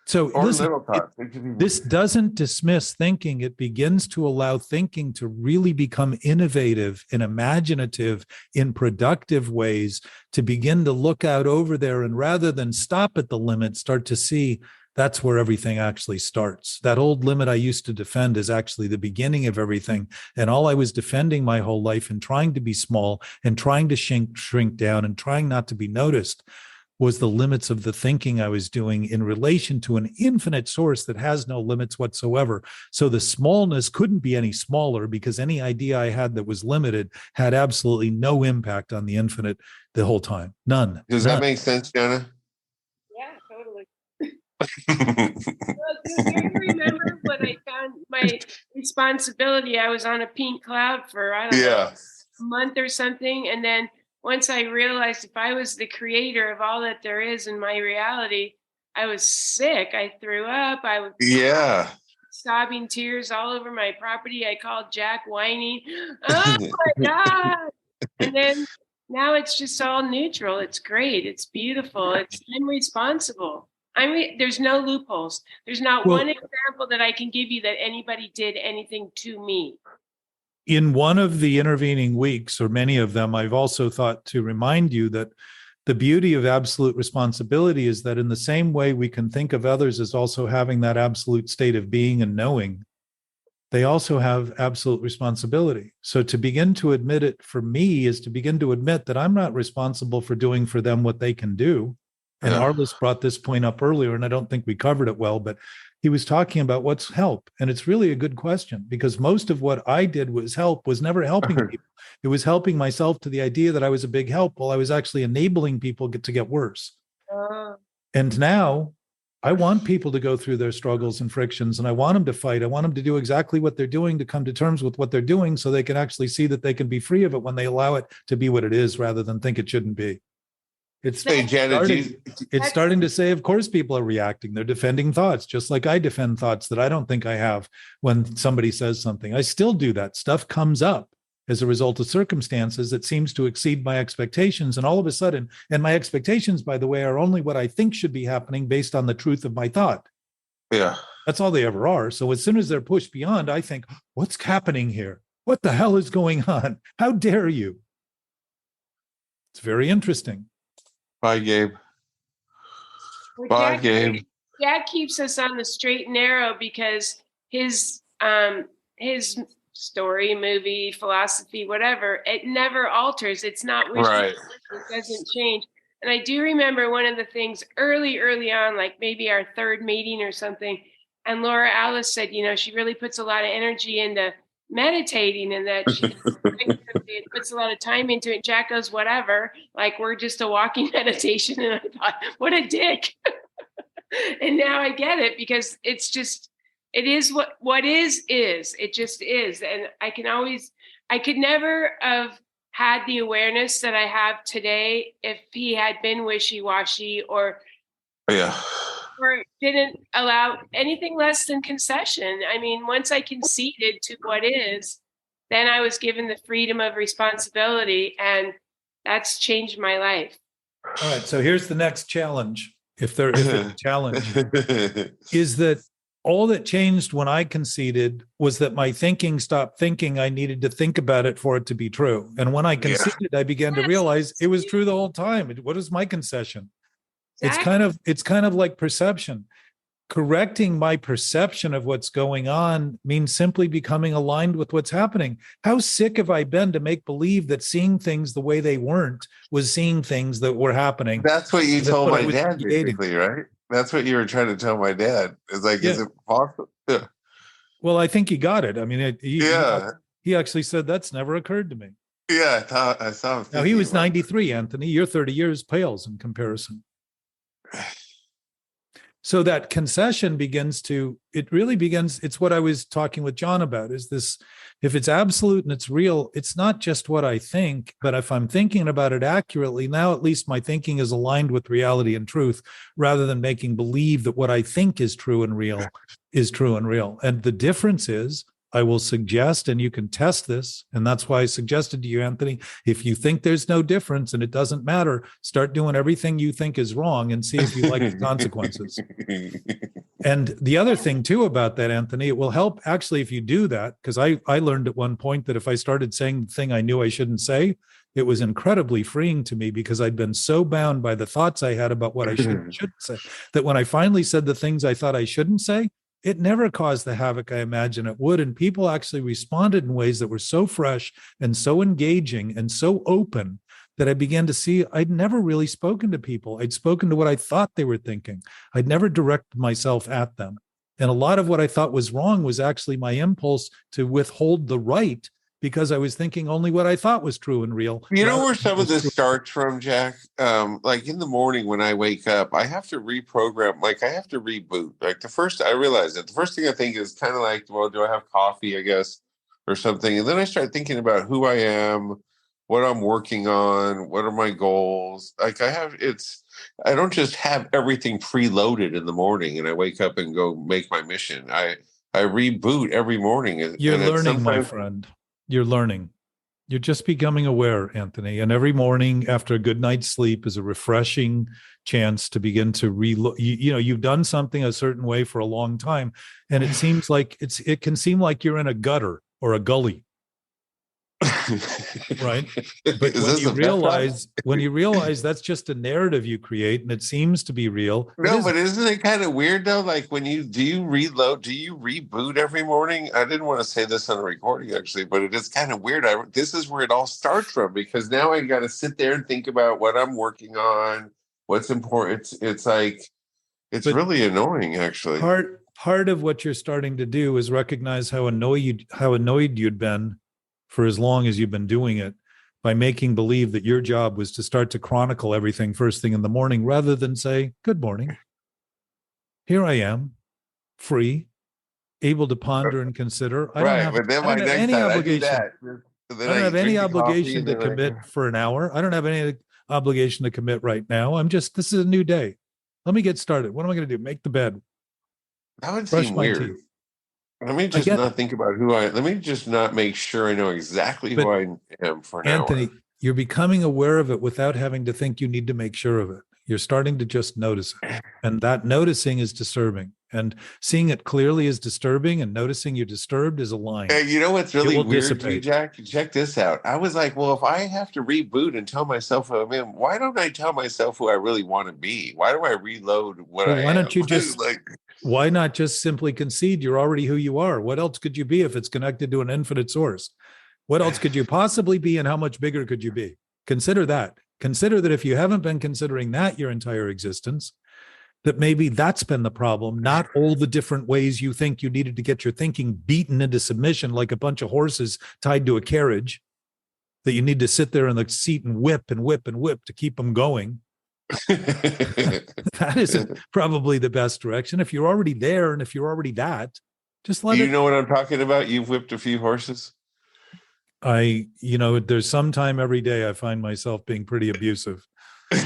So Or listen, little thoughts. It could be- this doesn't dismiss thinking. It begins to allow thinking to really become innovative and imaginative in productive ways, to begin to look out over there and rather than stop at the limit, start to see that's where everything actually starts. That old limit I used to defend is actually the beginning of everything. And all I was defending my whole life and trying to be small and trying to shrink down and trying not to be noticed was the limits of the thinking I was doing in relation to an infinite source that has no limits whatsoever. So the smallness couldn't be any smaller because any idea I had that was limited had absolutely no impact on the infinite the whole time. None. Does that make sense, Jonah? Yeah, totally. Well, do you remember when I found my responsibility? I was on a pink cloud for, I don't know, Yeah. a month or something. And then once I realized if I was the creator of all that there is in my reality, I was sick. I threw up. I was sobbing tears all over my property. I called Jack whining. Oh my God. And then now it's just all neutral. It's great. It's beautiful. I'm responsible. There's no loopholes. There's not one example that I can give you that anybody did anything to me. In one of the intervening weeks, or many of them, I've also thought to remind you that the beauty of absolute responsibility is that in the same way we can think of others as also having that absolute state of being and knowing, they also have absolute responsibility. So to begin to admit it for me is to begin to admit that I'm not responsible for doing for them what they can do. And Arliss brought this point up earlier, and I don't think we covered it well, but he was talking about what's help. And it's really a good question because most of what I did was never helping people. It was helping myself to the idea that I was a big help while I was actually enabling people to get worse. And now I want people to go through their struggles and frictions, and I want them to fight. I want them to do exactly what they're doing, to come to terms with what they're doing so they can actually see that they can be free of it when they allow it to be what it is rather than think it shouldn't be. It's starting to say, of course, people are reacting. They're defending thoughts, just like I defend thoughts that I don't think I have when somebody says something. I still do that. Stuff comes up as a result of circumstances that seems to exceed my expectations. And all of a sudden, and my expectations, by the way, are only what I think should be happening based on the truth of my thought. Yeah. That's all they ever are. So as soon as they're pushed beyond, I think, what's happening here? What the hell is going on? How dare you? It's very interesting. Bye, Gabe. Well, Bye, Gabe. Jack keeps us on the straight and narrow because his story, movie, philosophy, whatever, it never alters. It's not Right. It doesn't change. And I do remember one of the things early on, like maybe our third meeting or something, and Laura Alice said, she really puts a lot of energy into meditating and that she puts a lot of time into it. Jack goes, whatever, like we're just a walking meditation. And I thought, what a dick. And now I get it because it's just, it is what is, it just is. And I could never have had the awareness that I have today if he had been wishy-washy or didn't allow anything less than concession. I mean, once I conceded to what is, then I was given the freedom of responsibility, and that's changed my life. All right. So here's the next challenge. If it's a challenge, is that all that changed when I conceded was that my thinking stopped thinking I needed to think about it for it to be true. And when I conceded, I began to realize it was true the whole time. What is my concession? Exactly. It's kind of like perception. Correcting my perception of what's going on means simply becoming aligned with what's happening. How sick have I been to make believe that seeing things the way they weren't was seeing things that were happening? That's what you told my dad, basically, right? That's what you were trying to tell my dad. It's like, is it possible? Yeah. Well, I think he got it. I mean, he actually said that's never occurred to me. Yeah, I saw him. Now, he was 93, Anthony. You're 30 years pales in comparison. So that concession it's what I was talking with John about, is this, if it's absolute and it's real, it's not just what I think, but if I'm thinking about it accurately, now at least my thinking is aligned with reality and truth, rather than making believe that what I think is true and real is true and real. And the difference is, I will suggest, and you can test this, and that's why I suggested to you, Anthony, if you think there's no difference and it doesn't matter, start doing everything you think is wrong and see if you like the consequences. And the other thing too about that, Anthony, it will help actually if you do that, because I learned at one point that if I started saying the thing I knew I shouldn't say, it was incredibly freeing to me, because I'd been so bound by the thoughts I had about what I shouldn't say, that when I finally said the things I thought I shouldn't say, it never caused the havoc I imagined it would. And people actually responded in ways that were so fresh and so engaging and so open that I began to see I'd never really spoken to people. I'd spoken to what I thought they were thinking. I'd never directed myself at them. And a lot of what I thought was wrong was actually my impulse to withhold the right, because I was thinking only what I thought was true and real. You know where some of this starts from, Jack? Like in the morning when I wake up, I have to reprogram, like I have to reboot. Like I realize that the first thing I think is kind of like, well, do I have coffee, I guess, or something? And then I start thinking about who I am, what I'm working on, what are my goals. Like I don't just have everything preloaded in the morning and I wake up and go make my mission. I reboot every morning. You're learning, my friend. You're learning. You're just becoming aware, Anthony. And every morning after a good night's sleep is a refreshing chance to begin to relook. You've done something a certain way for a long time, and it seems like it can seem like you're in a gutter or a gully. Right? But when you realize that's just a narrative you create and it seems to be real. No, but isn't it kind of weird though? Like when you reboot every morning? I didn't want to say this on a recording actually, but it is kind of weird. This is where it all starts from, because now I got to sit there and think about what I'm working on, what's important. It's really annoying actually. Part of what you're starting to do is recognize how annoyed you'd been for as long as you've been doing it, by making believe that your job was to start to chronicle everything first thing in the morning, rather than say, good morning. Here I am, free, able to ponder and consider. I don't have any obligation to commit for an hour. I don't have any obligation to commit right now. This is a new day. Let me get started. What am I going to do? Make the bed. That would seem weird. Let me just not think about let me just not make sure I know exactly who I am for an Anthony, hour. You're becoming aware of it without having to think you need to make sure of it. You're starting to just notice it. And that noticing is disturbing. And seeing it clearly is disturbing, and noticing you're disturbed is a line. Hey, you know what's really weird to me, Jack? Check this out. I was like, well, if I have to reboot and tell myself who I'm in, why don't I tell myself who I really want to be? Why do I reload what I am? Why don't you just why not just simply concede you're already who you are? What else could you be if it's connected to an infinite source? What else could you possibly be, and how much bigger could you be? Consider that. Consider that if you haven't been considering that your entire existence, that maybe that's been the problem, not all the different ways you think you needed to get your thinking beaten into submission like a bunch of horses tied to a carriage, that you need to sit there in the seat and whip and whip and whip to keep them going. That isn't probably the best direction. If you're already there, and if you're already that, just let it. You know what I'm talking about? You've whipped a few horses. There's some time every day I find myself being pretty abusive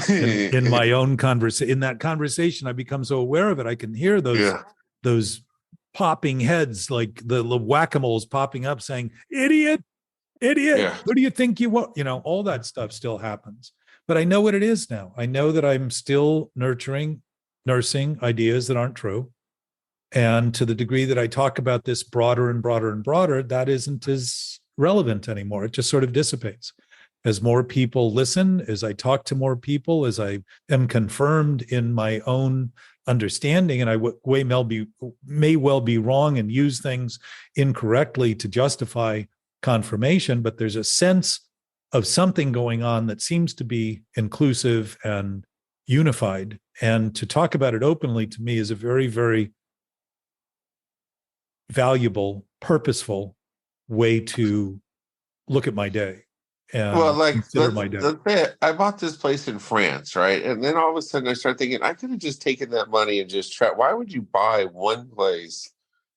in my own conversation. In that conversation, I become so aware of it. I can hear those popping heads, like the whack-a-moles popping up saying, idiot, who do you think you are? All that stuff still happens. But I know what it is now. I know that I'm still nursing ideas that aren't true. And to the degree that I talk about this broader and broader and broader, that isn't as relevant anymore. It just sort of dissipates. As more people listen, as I talk to more people, as I am confirmed in my own understanding, and I may well be wrong and use things incorrectly to justify confirmation, but there's a sense of something going on that seems to be inclusive and unified. And to talk about it openly, to me, is a very, very valuable, purposeful way to look at my day. and Well, like consider my debt. let's say I bought this place in France, right? And then all of a sudden I start thinking I could have just taken that money and just why would you buy one place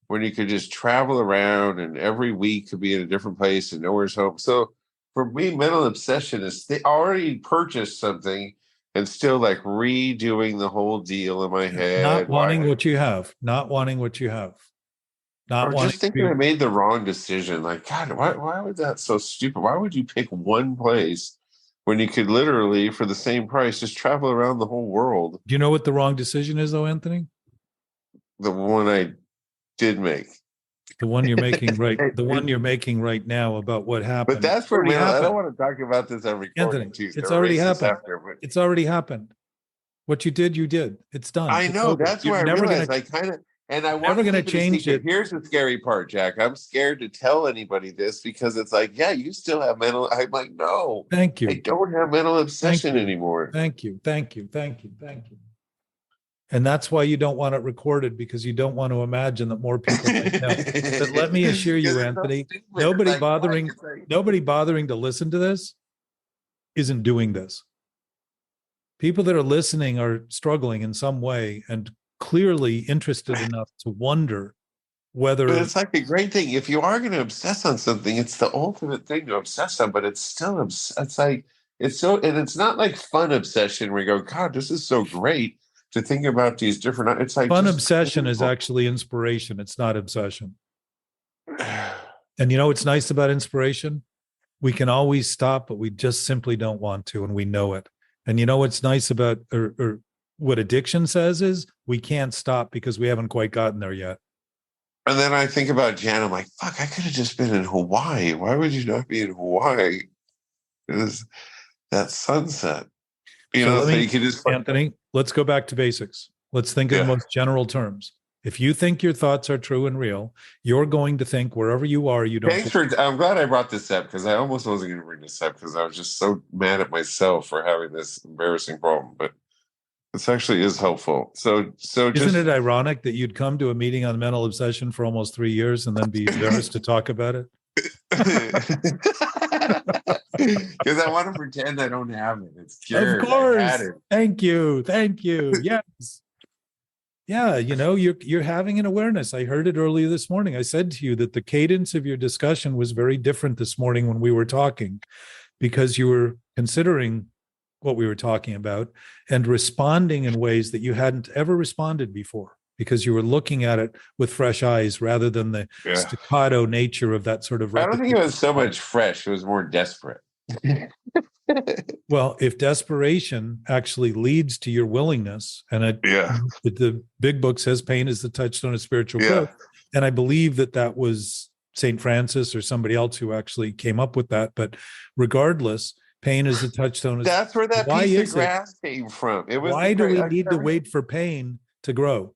when you could just travel around and every week could be in a different place and nowhere's home? So for me, mental obsession is they already purchased something and still like redoing the whole deal in my head. Not wanting what you have, not wanting what you have. Not Or wanting just thinking I made the wrong decision. Like, God, why would that so stupid? Why would you pick one place when you could literally, for the same price, just travel around the whole world? Do you know what the wrong decision is, though, Anthony? The one I did make. The one you're making the one you're making right now about what happened. But that's for me. I don't want to talk about this on recording, Anthony, too. it's already happened. After, it's already happened. What you did, you did. It's done. I know. That's where I realized I kind of, and I want to change it. Here's the scary part, Jack. I'm scared to tell anybody this because it's like, yeah, you still have mental. I'm like, no. Thank you. I don't have mental obsession anymore. Thank you. And that's why you don't want it recorded, because you don't want to imagine that more people might know. But let me assure you, Anthony, nobody bothering to listen to this isn't doing this. People that are listening are struggling in some way and clearly interested enough to wonder whether. But it's like a great thing. If you are going to obsess on something, it's the ultimate thing to obsess on, but it's still, it's like, it's so, and it's not like fun obsession where you go, God, this is so great to think about these different, it's like fun obsession is actually inspiration. It's not obsession. And you know what's nice about inspiration? We can always stop, but we just simply don't want to, and we know it. And you know what's nice about, or what addiction says is we can't stop because we haven't quite gotten there yet. And then I think about Jan, I'm like, fuck, I could have just been in Hawaii. Why would you not be in Hawaii? It was that sunset. So you could just, Anthony, let's go back to basics. Let's think in the most general terms. If you think your thoughts are true and real, you're going to think wherever you are, you don't. I'm glad I brought this up because I almost wasn't going to bring this up because I was just so mad at myself for having this embarrassing problem. But this actually is helpful. So isn't it ironic that you'd come to a meeting on mental obsession for almost 3 years and then be embarrassed to talk about it? Because I want to pretend I don't have it. It's cured. Of course. Thank you. Yes. Yeah, you're having an awareness. I heard it earlier this morning. I said to you that the cadence of your discussion was very different this morning when we were talking, because you were considering what we were talking about and responding in ways that you hadn't ever responded before, because you were looking at it with fresh eyes rather than the staccato nature of that sort of. I don't think it was so much fresh. It was more desperate. Well, if desperation actually leads to your willingness, and the big book says pain is the touchstone of spiritual growth, and I believe that was St. Francis or somebody else who actually came up with that. But regardless, pain is the touchstone. That's where that piece of grass came from. Why do we need to wait for pain to grow?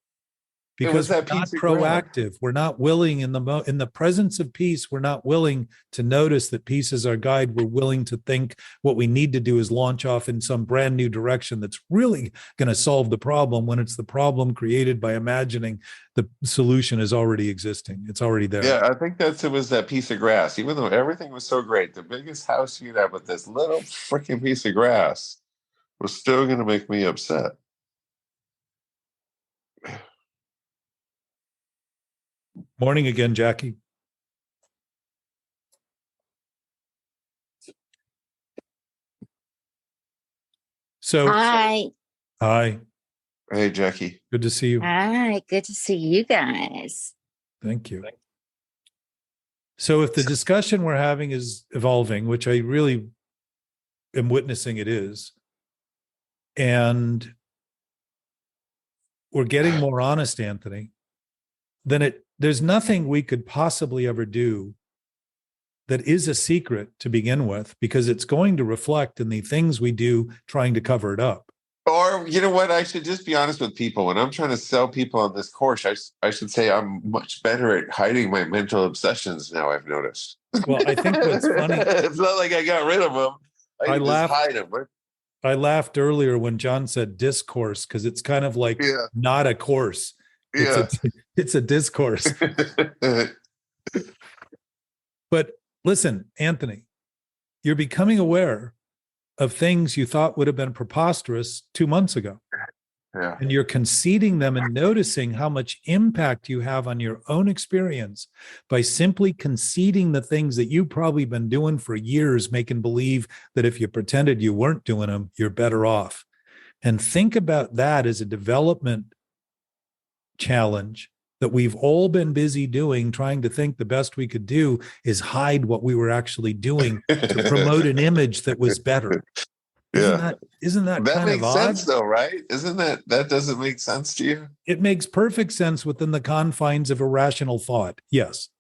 Because we're not proactive. We're not willing in the presence of peace. We're not willing to notice that peace is our guide. We're willing to think what we need to do is launch off in some brand new direction that's really going to solve the problem, when it's the problem created by imagining the solution is already existing. It's already there. Yeah, I think it was that piece of grass. Even though everything was so great, the biggest house you'd have with this little freaking piece of grass was still going to make me upset. Morning again, Jackie. So hi. Hey, Jackie. Good to see you. Hi, good to see you guys. Thank you. So if the discussion we're having is evolving, which I really am witnessing it is, and we're getting more honest, Anthony, then there's nothing we could possibly ever do that is a secret to begin with, because it's going to reflect in the things we do trying to cover it up. Or, you know what, I should just be honest with people. When I'm trying to sell people on this course, I should say I'm much better at hiding my mental obsessions now, I've noticed. Well, I think what's funny. It's not like I got rid of them. I just hide them. I laughed earlier when John said discourse, because it's kind of like not a course. It's a discourse. But listen, Anthony, You're becoming aware of things you thought would have been preposterous 2 months ago. Yeah. And you're conceding them and noticing how much impact you have on your own experience by simply conceding the things that you've probably been doing for years, making believe that if you pretended you weren't doing them, you're better off. And think about that as a development challenge that we've all been busy doing, trying to think the best we could do is hide what we were actually doing to promote an image that was better. Isn't that That kind makes of odd? sense though, right? Isn't that doesn't make sense to you? It makes perfect sense within the confines of irrational thought, yes,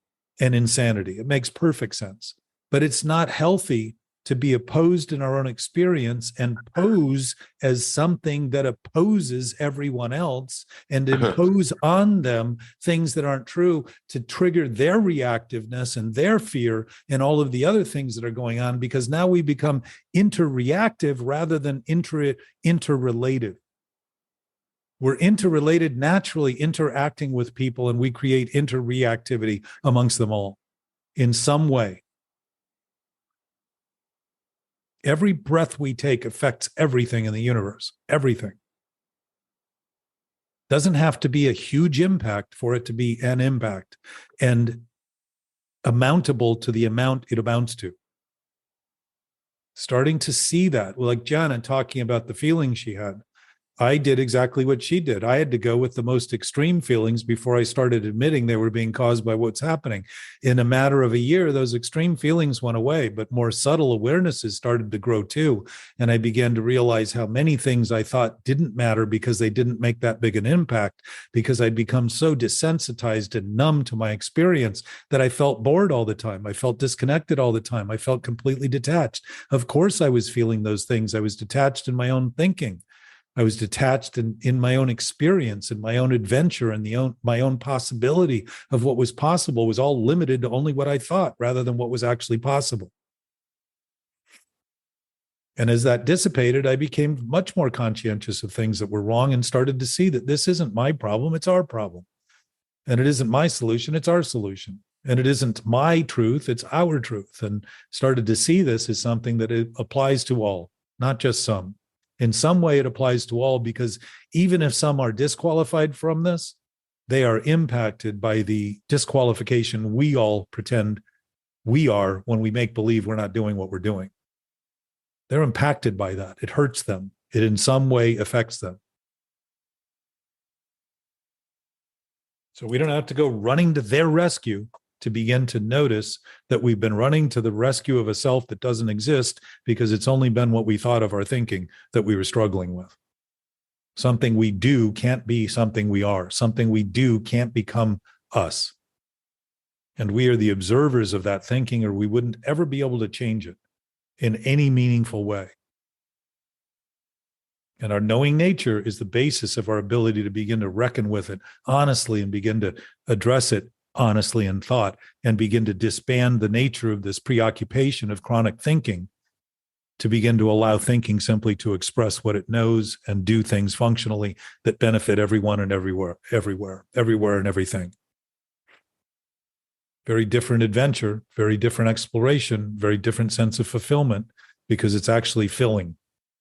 and insanity. It makes perfect sense. But it's not healthy to be opposed in our own experience and pose as something that opposes everyone else and impose on them things that aren't true to trigger their reactiveness and their fear and all of the other things that are going on, because now we become interreactive rather than interrelated. We're interrelated, naturally interacting with people, and we create interreactivity amongst them all in some way. Every breath we take affects everything in the universe, everything. Doesn't have to be a huge impact for it to be an impact and amountable to the amount it amounts to. Starting to see that, like Janet talking about the feeling she had. I did exactly what she did. I had to go with the most extreme feelings before I started admitting they were being caused by what's happening. In a matter of a year, those extreme feelings went away, but more subtle awarenesses started to grow too. And I began to realize how many things I thought didn't matter because they didn't make that big an impact, because I'd become so desensitized and numb to my experience that I felt bored all the time. I felt disconnected all the time. I felt completely detached. Of course, I was feeling those things. I was detached in my own thinking. I was detached in my own experience and my own adventure, and my own possibility of what was possible was all limited to only what I thought rather than what was actually possible. And as that dissipated, I became much more conscientious of things that were wrong and started to see that this isn't my problem, it's our problem. And it isn't my solution, it's our solution. And it isn't my truth, it's our truth. And started to see this as something that it applies to all, not just some. In some way, it applies to all, because even if some are disqualified from this, they are impacted by the disqualification we all pretend we are when we make believe we're not doing what we're doing. They're impacted by that. It hurts them. It in some way affects them. So we don't have to go running to their rescue to begin to notice that we've been running to the rescue of a self that doesn't exist, because it's only been what we thought of our thinking that we were struggling with. Something we do can't be something we are. Something we do can't become us. And we are the observers of that thinking, or we wouldn't ever be able to change it in any meaningful way. And our knowing nature is the basis of our ability to begin to reckon with it honestly and begin to address it honestly in thought, and begin to disband the nature of this preoccupation of chronic thinking, to begin to allow thinking simply to express what it knows and do things functionally that benefit everyone and everywhere and everything. Very different adventure, very different exploration, very different sense of fulfillment, because it's actually filling,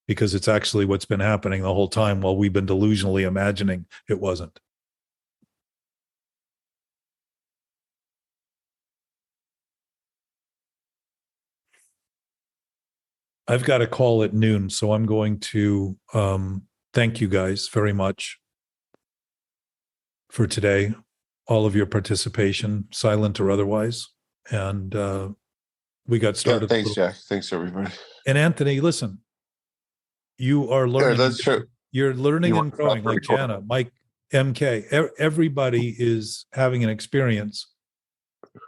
because it's actually what's been happening the whole time while we've been delusionally imagining it wasn't. I've got a call at noon, so I'm going to thank you guys very much for today, all of your participation, silent or otherwise. And we got started. Yeah, thanks, Jack. Thanks, everybody. And Anthony, listen, you are learning. Yeah, that's true. You're learning and growing, like Jana, Mike, MK. Everybody is having an experience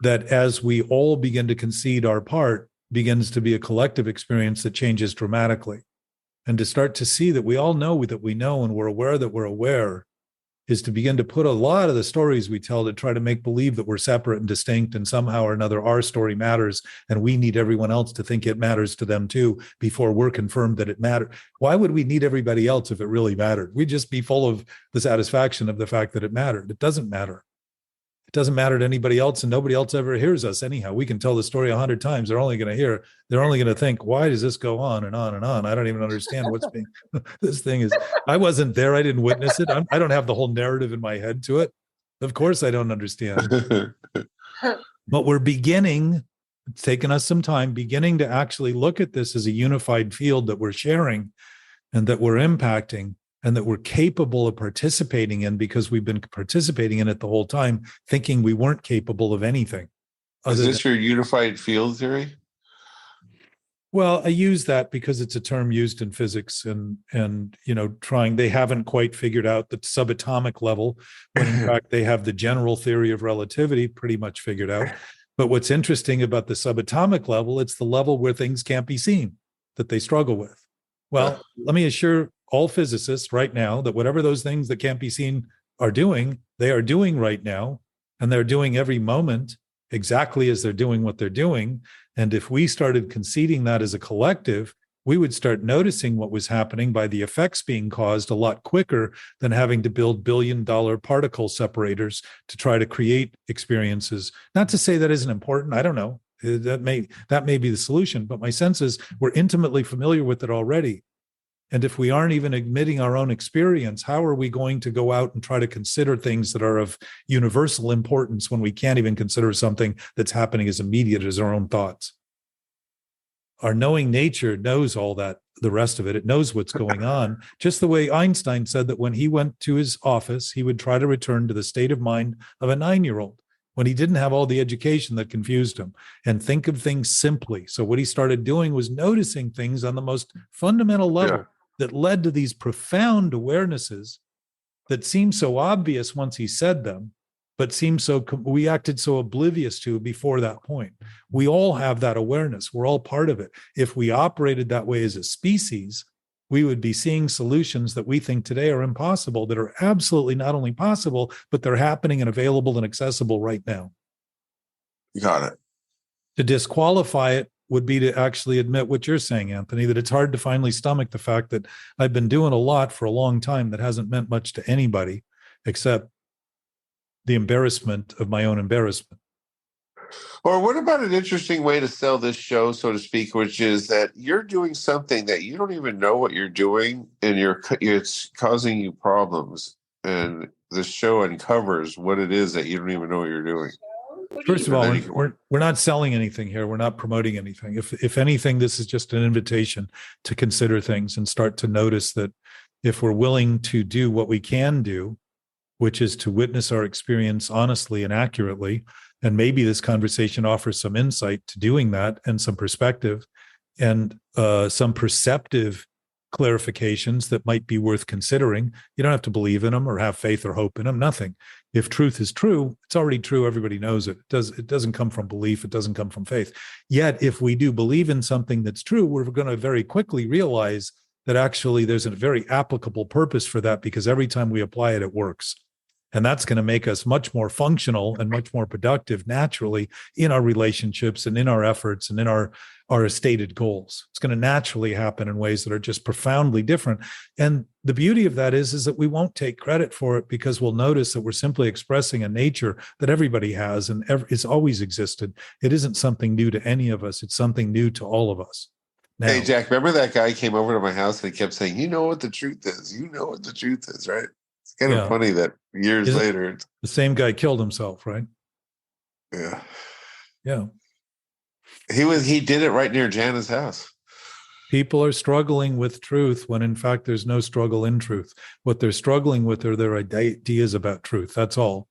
that, as we all begin to concede our part, begins to be a collective experience that changes dramatically. And to start to see that we all know that we know, and we're aware that we're aware, is to begin to put a lot of the stories we tell to try to make believe that we're separate and distinct, and somehow or another our story matters, and we need everyone else to think it matters to them too before we're confirmed that it mattered. Why would we need everybody else if it really mattered? We'd just be full of the satisfaction of the fact that it mattered. It doesn't matter. It doesn't matter to anybody else, and nobody else ever hears us anyhow. We can tell the story 100 times. They're only going to think, why does this go on and on and on? I don't even understand what's being, this thing is, I wasn't there. I didn't witness it. I don't have the whole narrative in my head to it. Of course, I don't understand. But we're beginning, it's taken us some time, beginning to actually look at this as a unified field that we're sharing and that we're impacting and that we're capable of participating in, because we've been participating in it the whole time, thinking we weren't capable of anything. Is this your unified field theory? Well, I use that because it's a term used in physics and they haven't quite figured out the subatomic level, when in fact they have the general theory of relativity pretty much figured out. But what's interesting about the subatomic level, it's the level where things can't be seen that they struggle with. Well, let me assure all physicists right now that whatever those things that can't be seen are doing, they are doing right now, and they're doing every moment exactly as they're doing what they're doing. And if we started conceding that as a collective, we would start noticing what was happening by the effects being caused a lot quicker than having to build billion-dollar particle separators to try to create experiences. Not to say that isn't important. I don't know. That may be the solution, but my sense is we're intimately familiar with it already. And if we aren't even admitting our own experience, how are we going to go out and try to consider things that are of universal importance when we can't even consider something that's happening as immediate as our own thoughts? Our knowing nature knows all that, the rest of it. It knows what's going on. Just the way Einstein said that when he went to his office, he would try to return to the state of mind of a 9-year-old when he didn't have all the education that confused him, and think of things simply. So what he started doing was noticing things on the most fundamental level that led to these profound awarenesses that seemed so obvious once he said them, but we acted so oblivious to before that point. We all have that awareness. We're all part of it. If we operated that way as a species, we would be seeing solutions that we think today are impossible, that are absolutely not only possible, but they're happening and available and accessible right now. Got it. To disqualify it would be to actually admit what you're saying, Anthony, that it's hard to finally stomach the fact that I've been doing a lot for a long time that hasn't meant much to anybody except the embarrassment of my own embarrassment. Or what about an interesting way to sell this show, so to speak, which is that you're doing something that you don't even know what you're doing, and it's causing you problems, and the show uncovers what it is that you don't even know what you're doing. First of all, we're not selling anything here. We're not promoting anything. If anything, this is just an invitation to consider things and start to notice that if we're willing to do what we can do, which is to witness our experience honestly and accurately, and maybe this conversation offers some insight to doing that, and some perspective and some perceptive clarifications that might be worth considering. You don't have to believe in them or have faith or hope in them, nothing. If truth is true, it's already true. Everybody knows it. It doesn't come from belief. It doesn't come from faith. Yet, if we do believe in something that's true, we're going to very quickly realize that actually there's a very applicable purpose for that, because every time we apply it, it works. And that's going to make us much more functional and much more productive naturally in our relationships and in our efforts and in our stated goals. It's going to naturally happen in ways that are just profoundly different. And the beauty of that is that we won't take credit for it, because we'll notice that we're simply expressing a nature that everybody has and it's always existed. It isn't something new to any of us. It's something new to all of us. Now, hey, Jack, remember that guy came over to my house and he kept saying, you know what the truth is? You know what the truth is, right? It's kind of funny that years later. The same guy killed himself, right? Yeah. Yeah. He did it right near Jana's house. People are struggling with truth when in fact there's no struggle in truth. What they're struggling with are their ideas about truth. That's all.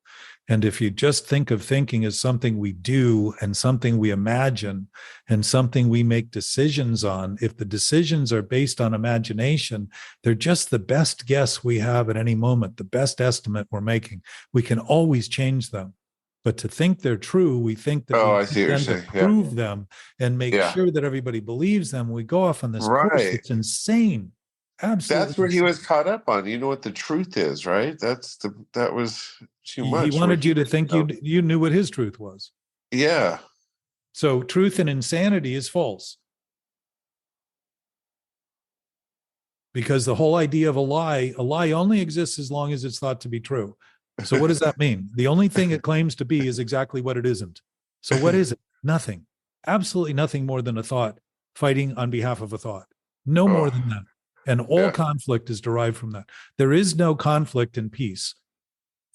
And if you just think of thinking as something we do and something we imagine and something we make decisions on, if the decisions are based on imagination, they're just the best guess we have at any moment, the best estimate we're making. We can always change them. But to think they're true, we think that we tend to prove them and make sure that everybody believes them. We go off on this course. It's insane. Absolutely. That's where he was caught up on. You know what the truth is, right? That was too much. He wanted you to think you knew what his truth was. Yeah. So truth and insanity is false. Because the whole idea of a lie only exists as long as it's thought to be true. So what does that mean? The only thing it claims to be is exactly what it isn't. So what is it? Nothing. Absolutely nothing more than a thought fighting on behalf of a thought. No more than that. And all conflict is derived from that. There is no conflict in peace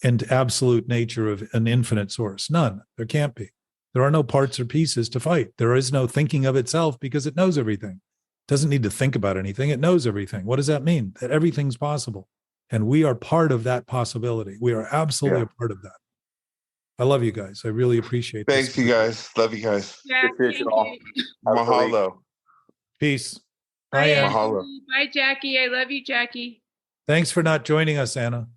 and absolute nature of an infinite source. None. There can't be. There are no parts or pieces to fight. There is no thinking of itself because it knows everything. It doesn't need to think about anything. It knows everything. What does that mean? That everything's possible. And we are part of that possibility. We are absolutely a part of that. I love you guys. I really appreciate this. Thanks, you guys. Love you guys. Yeah, Appreciate you all. Mahalo. Peace. Bye, Anna. Mahalo. Bye, Jackie. I love you, Jackie. Thanks for not joining us, Anna.